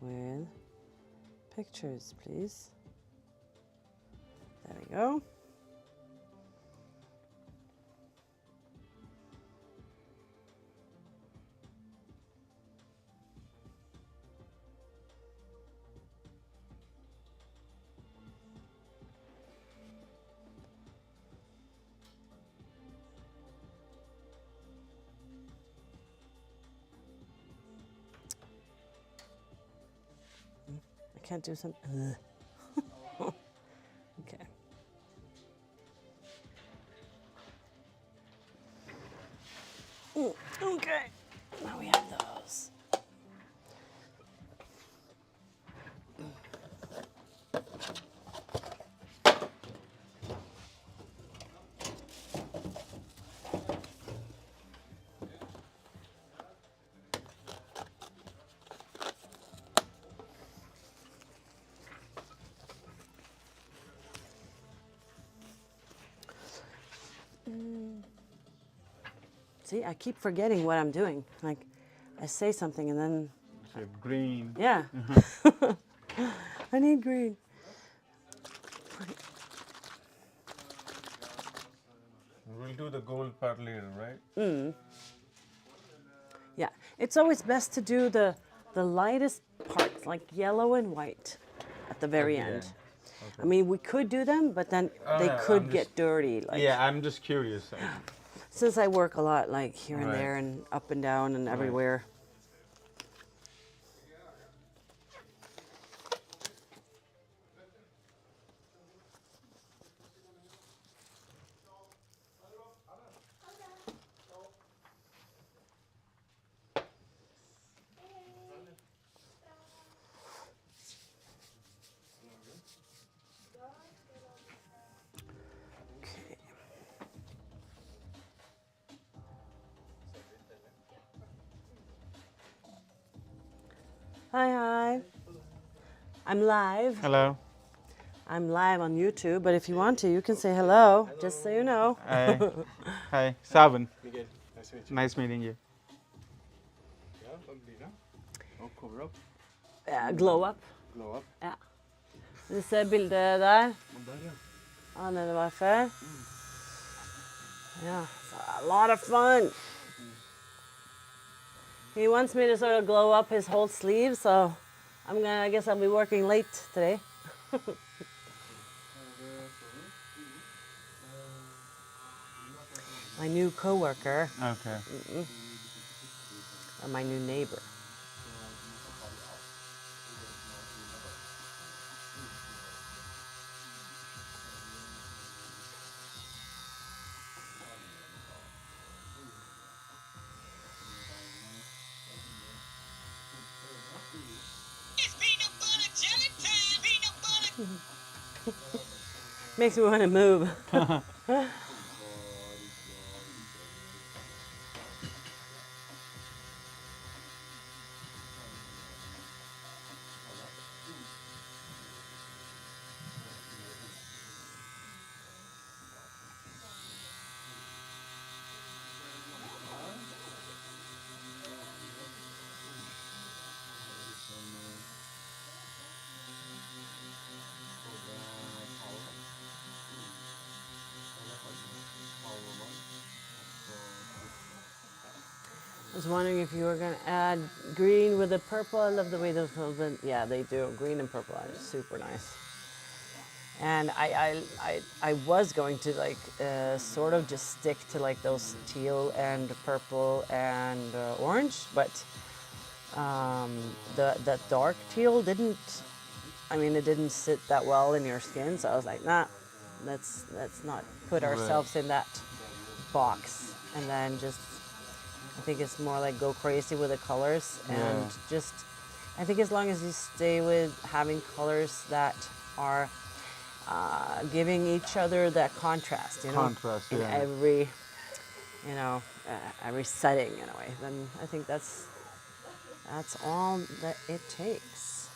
A: with pictures, please. There we go. I can't do some. Okay. Okay. Now we have those. See, I keep forgetting what I'm doing. Like, I say something and then,
B: So green.
A: yeah. I need green.
B: We'll do the gold part later, right?
A: Yeah, it's always best to do the lightest parts, like yellow and white, at the very
B: At the
A: end.
B: end.
A: I mean, we could do them, but then they
B: yeah,
A: could
B: I'm
A: get
B: just-
A: dirty. Like,
B: Yeah, I'm just curious.
A: since I work a lot, like here and
B: Right.
A: there and up and down and everywhere. Okay. Hi, hi. I'm live.
B: Hello.
A: I'm live on YouTube, but if you want to, you can say hello, just so you know.
B: Hi. Hi, Sawan.
E: Miguel, nice to meet you.
B: Nice meeting you.
E: Ja, vad blir det? Oh, cover up.
A: Glow up.
E: Glow up.
A: Ja. Du ser bildet der.
E: Och där ja.
A: Han det var før. Yeah, so a lot of fun. He wants me to sort of glow up his whole sleeve, so I guess I'll be working late today. My new coworker,
B: Okay.
A: or my new neighbor.
G: It's peanut butter jelly time. Peanut butter.
A: Makes me want to move. I was wondering if you were going to add green with the purple. I love the way those hold in. Yeah, they do. Green and purple are super nice. And I was going to like sort of just stick to like those teal and purple and orange, but the dark teal didn't. I mean, it didn't sit that well in your skin, so I was like, nah, let's not put ourselves in that box. And then just, I think it's more like go crazy with the colors and just, I think as long as you stay with having colors that are giving each other that contrast, you know,
B: Contrast,
A: in
B: yeah.
A: every, you know, every setting in a way, then I think that's all that it takes.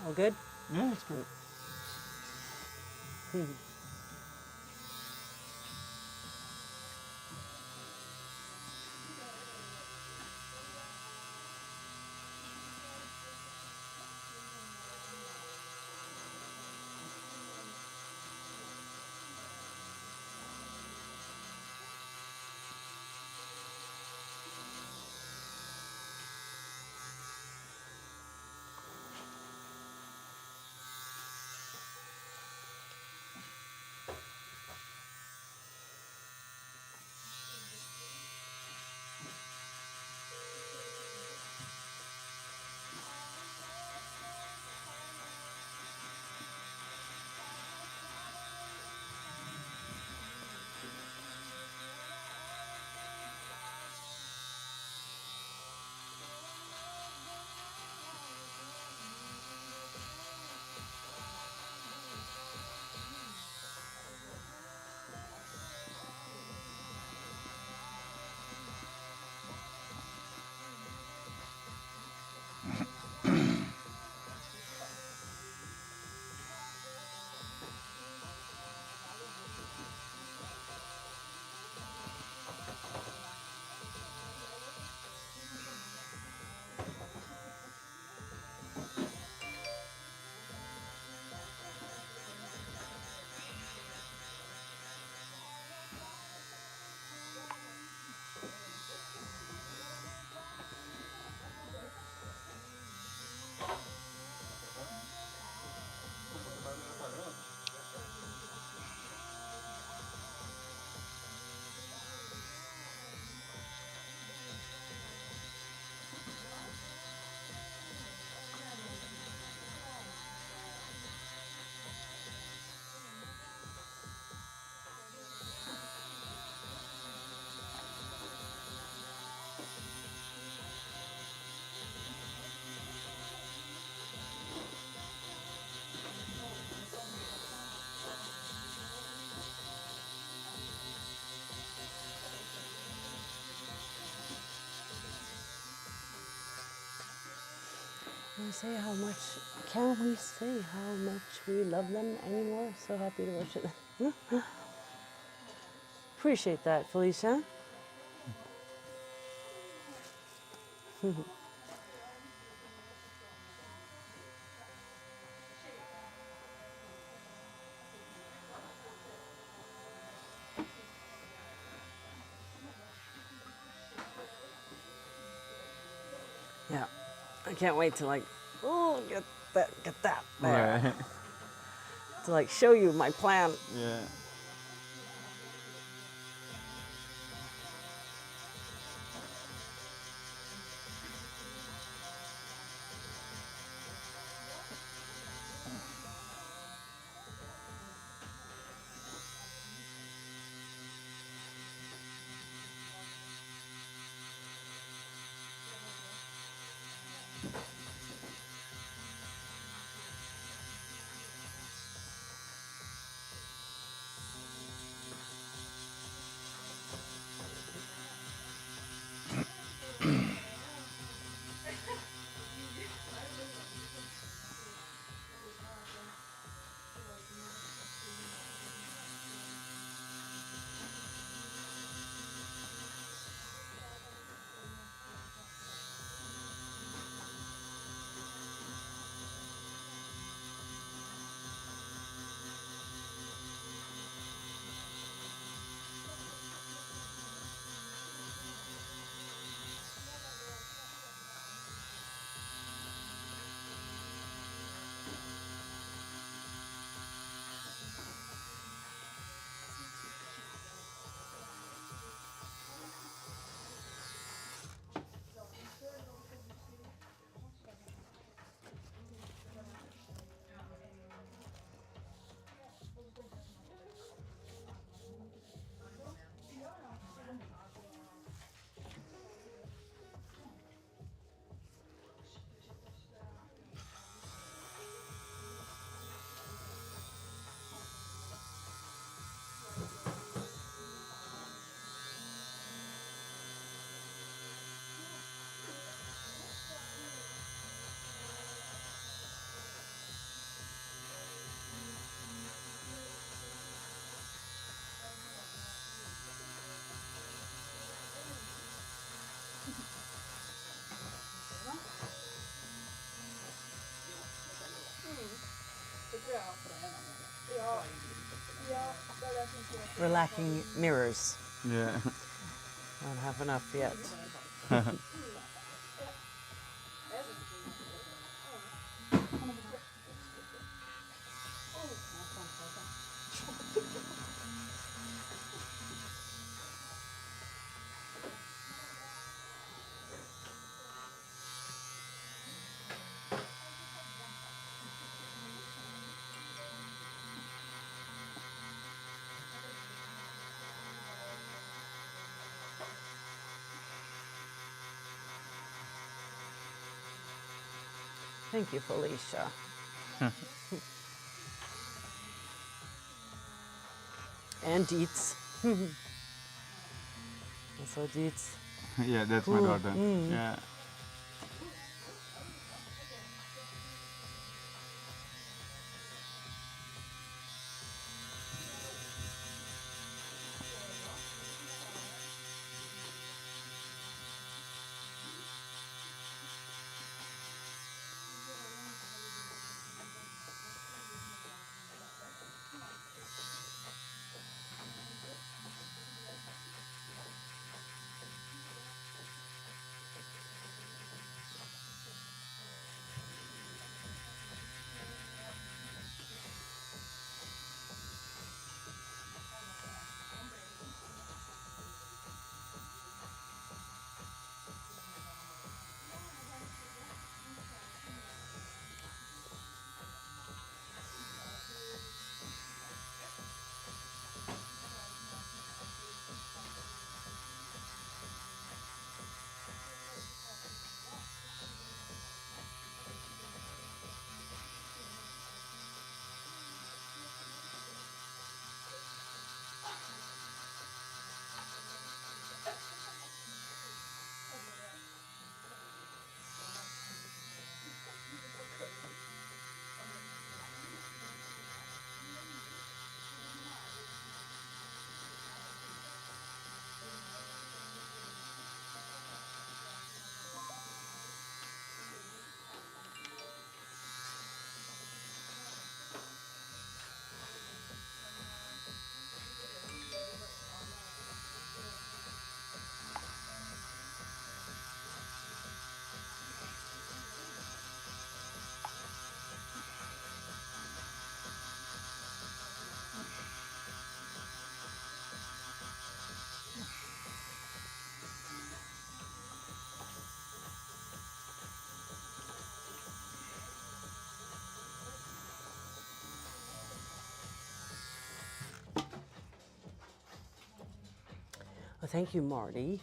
A: All good?
B: Yeah, it's good.
A: Can we say how much we love them anymore? So happy to worship them. Appreciate that, Felicia. Yeah, I can't wait to get that there.
B: Right.
A: To like show you my plan.
B: Yeah.
C: Det tror jag. Ja. Ja, det är det som tror jag.
A: We're lacking mirrors.
B: Yeah.
A: Don't have enough yet. Thank you, Felicia. And Dietz. Also Dietz.
B: Yeah, that's my daughter. Yeah.
A: Well, thank you, Marty.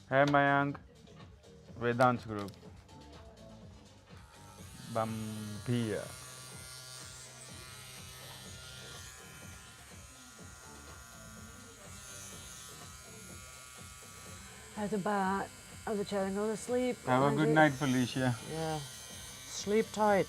B: Hey Mayank, Vedant's group. Bambia.
A: I have to chat and go to sleep.
B: Have a good
A: Angie.
B: night, Felicia.
A: Yeah. Sleep tight.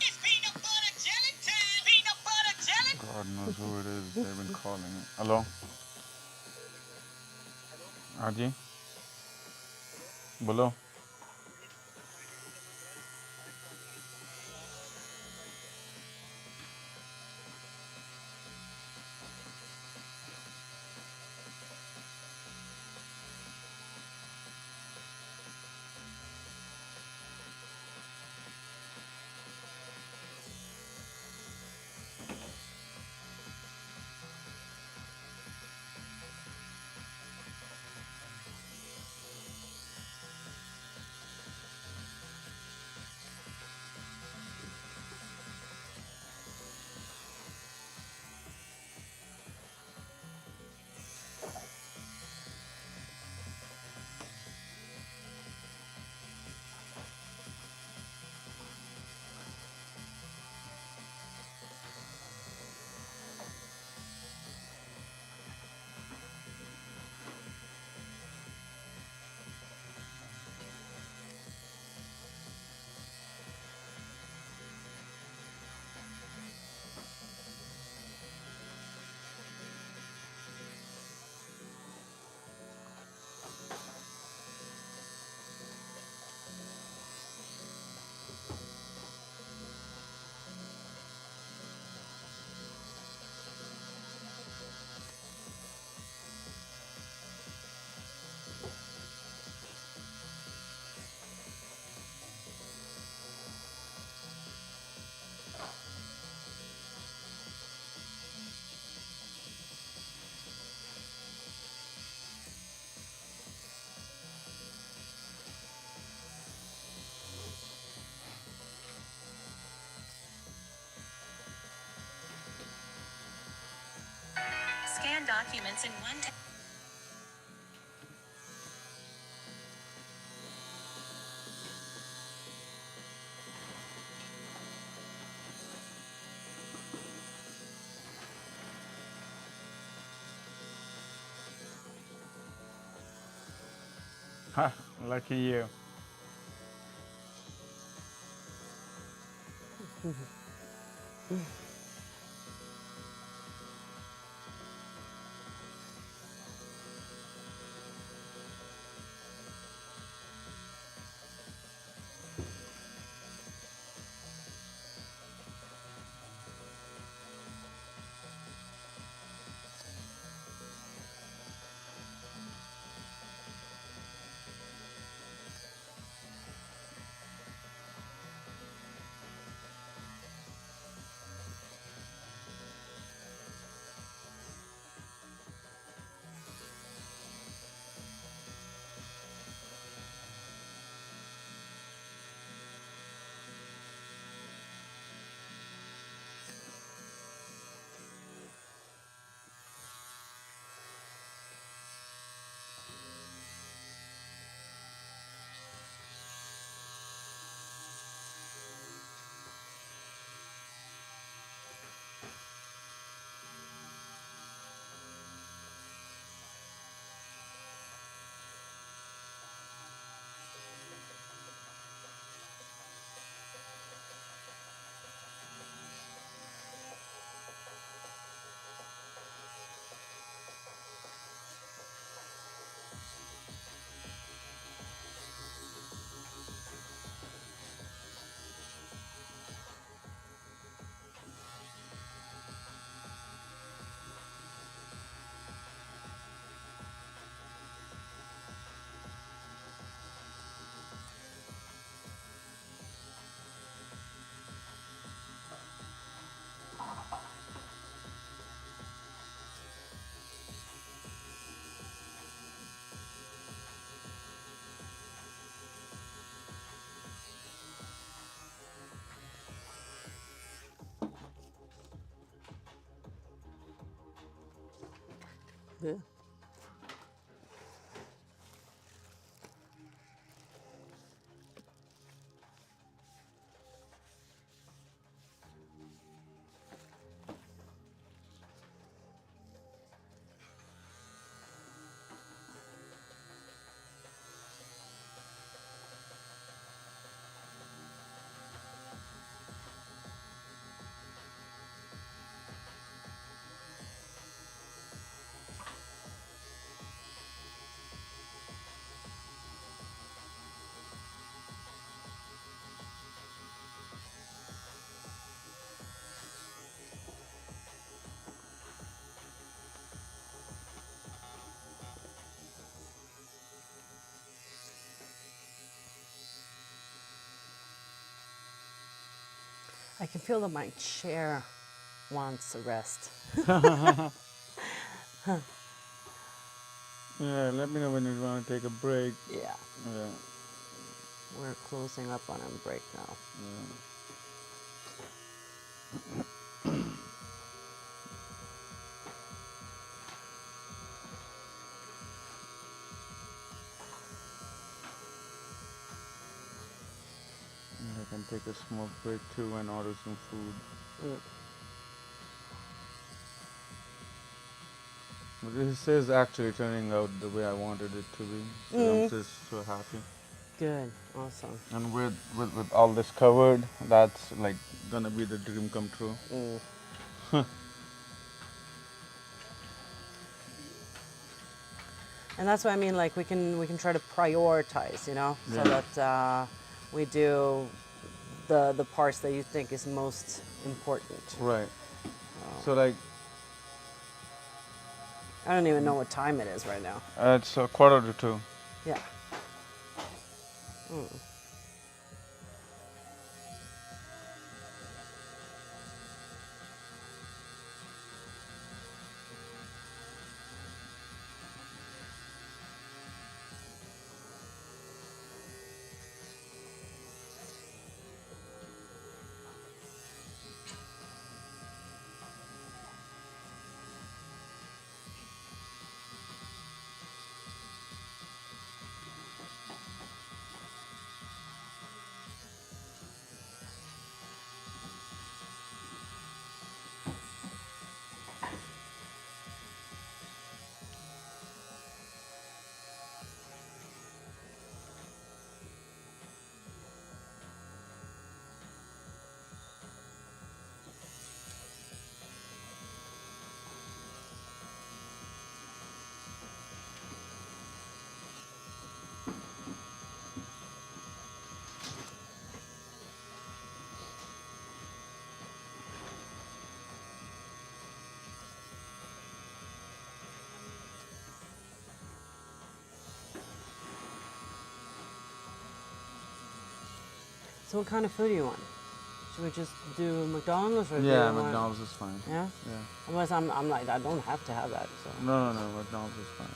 G: It's peanut butter jelly time. Peanut butter jelly.
B: God knows who it is. They've been calling it. Hello? Aji? Bolo?
H: documents in one tab.
B: Ha, lucky you.
A: Yeah. I can feel that my chair wants a rest.
B: Yeah, let me know when you want to take a break.
A: Yeah,
B: Yeah.
A: we're closing up on a break now.
B: I can take a smoke break too and order some food.
A: Mm.
B: But this is actually turning out the way I wanted it to be. So I'm just so happy.
A: Good, awesome.
B: And with all this covered, that's like gonna be the dream come true.
A: And that's what I mean. Like we can try to prioritize, you know, so
B: Yeah.
A: that we do the parts that you think is most important.
B: Right. So like
A: I don't even know what time it is right now.
B: it's a 1:45.
A: Yeah. So what kind of food do you want? Should we just do McDonald's or do
B: Yeah,
A: you want-
B: McDonald's is fine.
A: Yeah?
B: Yeah.
A: Otherwise, I'm like, I don't have to have that, so.
B: No, McDonald's is fine.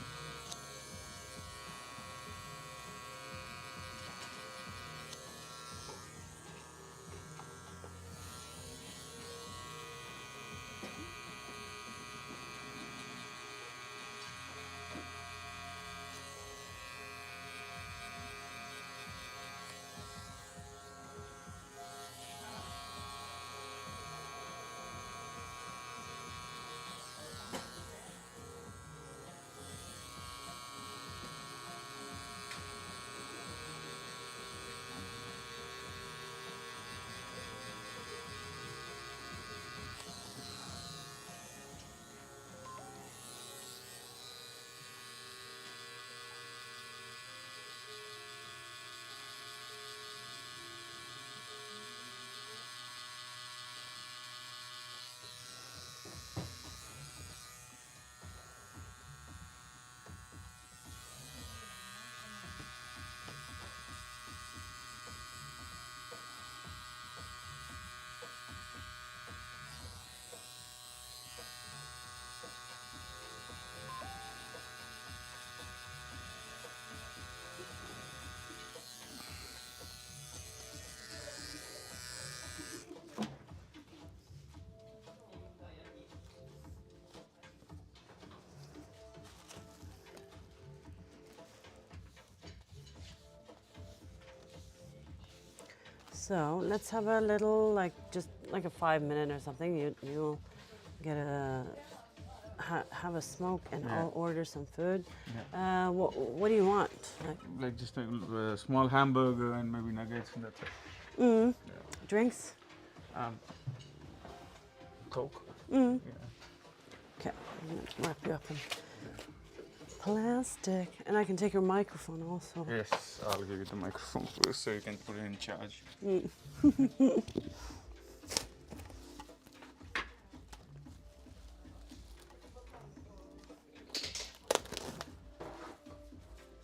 A: So let's have a little, like, just like a 5 minute or something. You'll get have a smoke, and
B: Yeah.
A: I'll order some food. What do you want?
B: Like just a small hamburger and maybe nuggets and that's it.
A: Drinks?
B: Coke.
A: Mm.
B: Yeah.
A: Okay, I'm gonna wrap you up in plastic, and I can take your microphone also.
B: Yes, I'll give you the microphone first so you can put it in charge.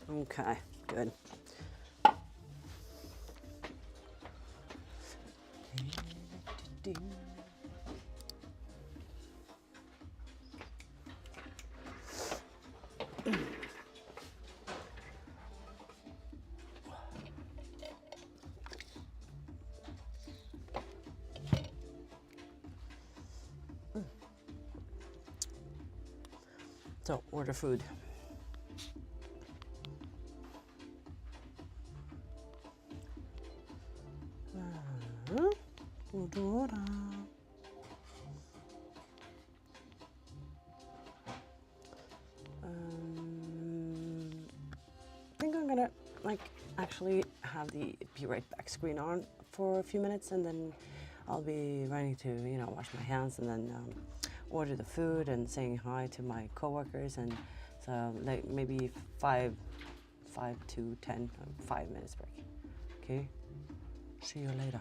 A: Okay, good. So, order food. I think I'm gonna actually have the be right back screen on for a few minutes, and then I'll be ready to wash my hands and then order the food and saying hi to my coworkers, and so like maybe 5 to 10, 5 minutes break. Okay, see you later.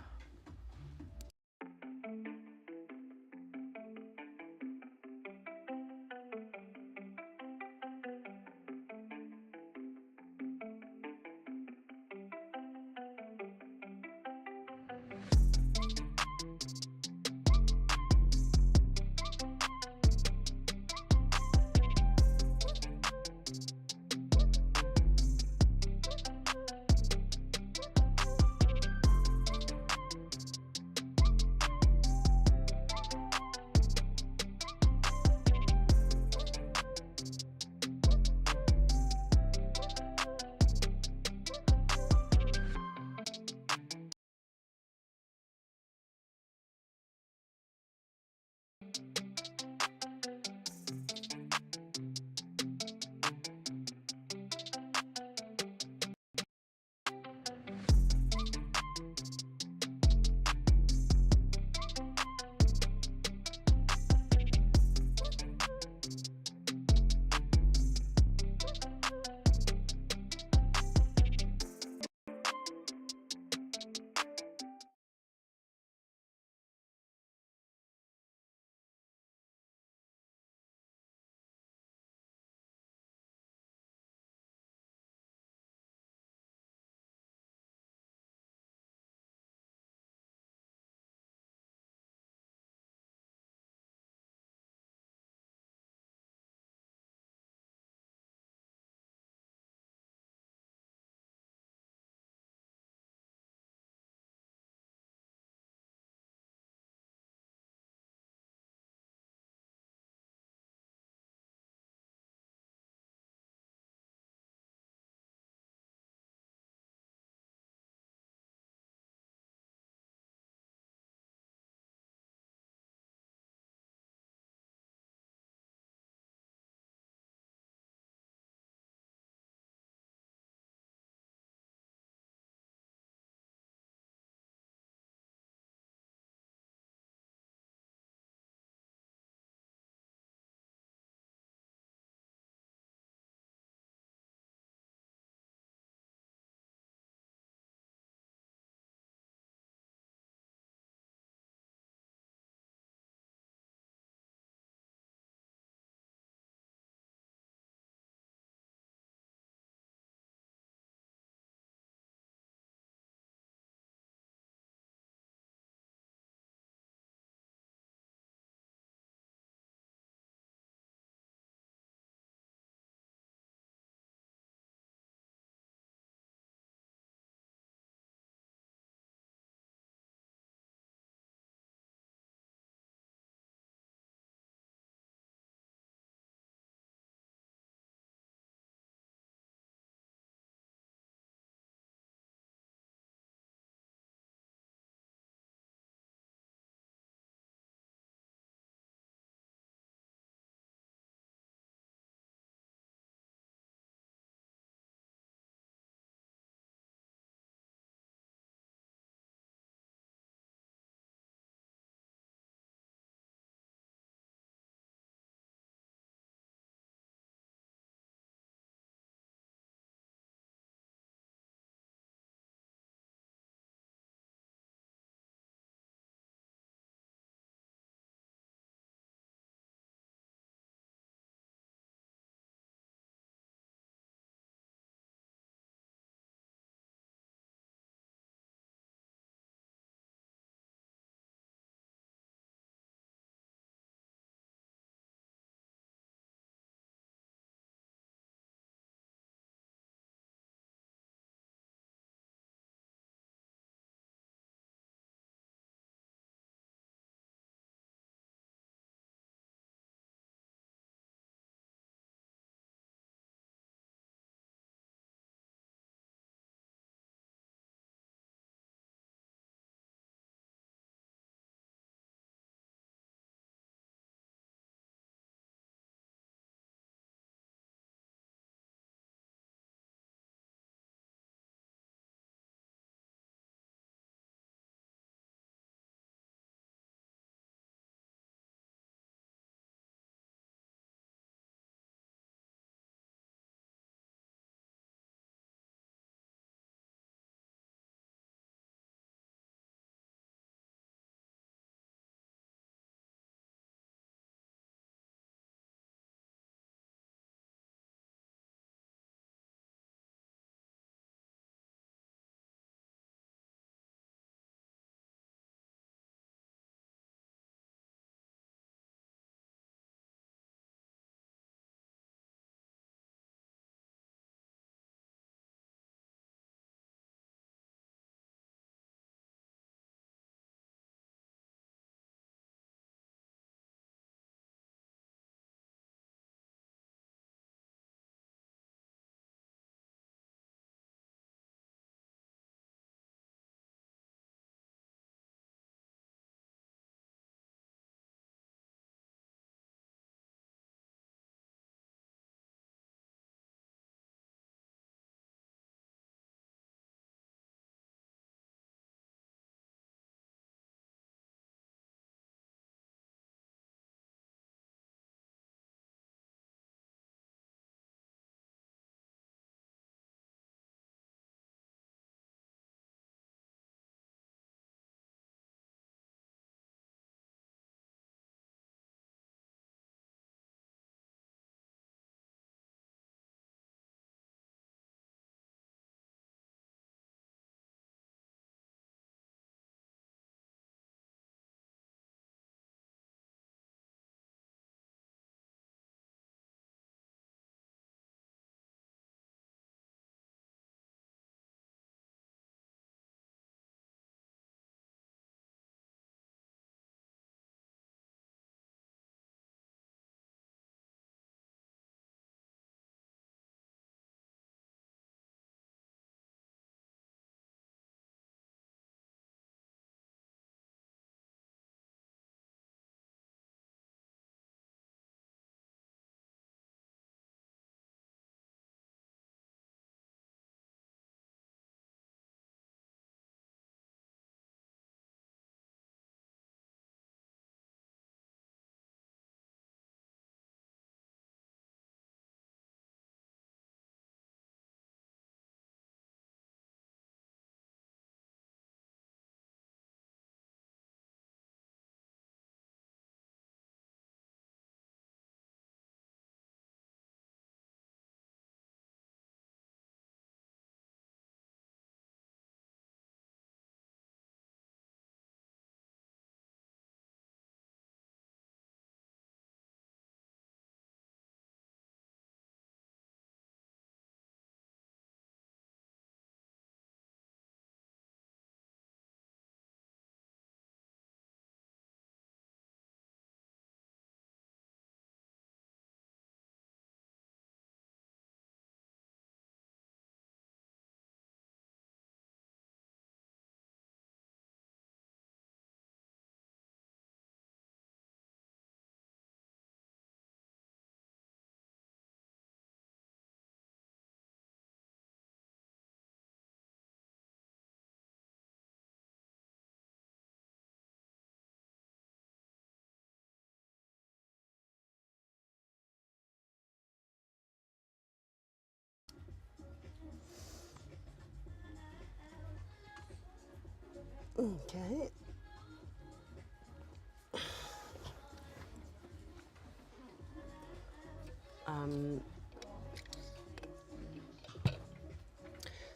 A: Okay.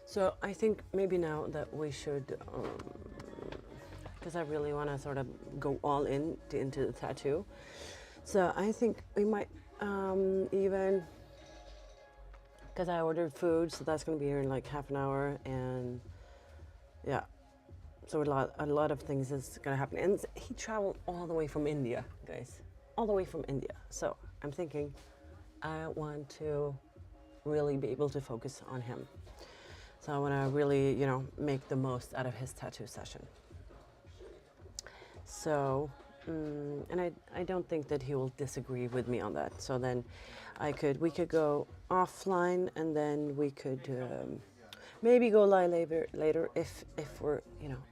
A: So I think maybe now that we should, because I really want to sort of go all into the tattoo. So I think we might even, because I ordered food, so that's going to be here in like half an hour, and yeah, so a lot of things is going to happen. And he traveled all the way from India, guys, all the way from India. So I'm thinking I want to really be able to focus on him. So I want to really, make the most out of his tattoo session. So, and I don't think that he will disagree with me on that. So then we could go offline, and then we could maybe go live later if we're,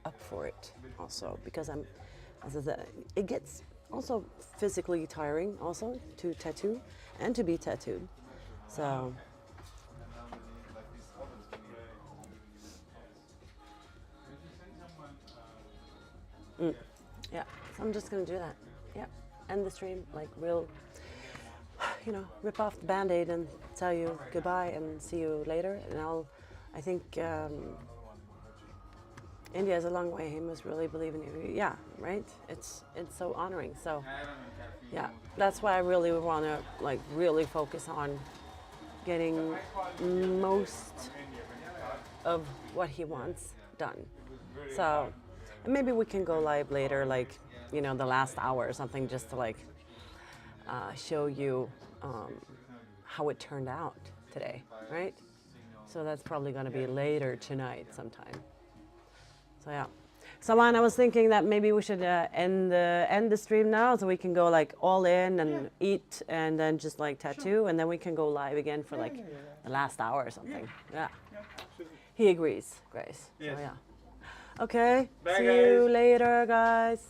A: up for it also. Because as I said, it gets also physically tiring also to tattoo and to be tattooed. So. Yeah, so I'm just gonna do that. Yeah, end the stream, like we'll, rip off the Band-Aid and tell you goodbye and see you later. And I think India is a long way. He must really believe in you. Yeah, right? It's so honoring. So, yeah, that's why I really want to really focus on getting most of what he wants done. So. And maybe we can go live later, the last hour or something, just to show you how it turned out today, right? So that's probably going to be later tonight sometime. So yeah. Sawan, I was thinking that maybe we should end the stream now, so we can go all in and eat, and then just tattoo, and then we can go live again for the last hour or something. Yeah. He agrees, Grace.
B: Yes.
A: So yeah. Okay,
B: Bye,
A: see
B: guys.
A: you later, guys.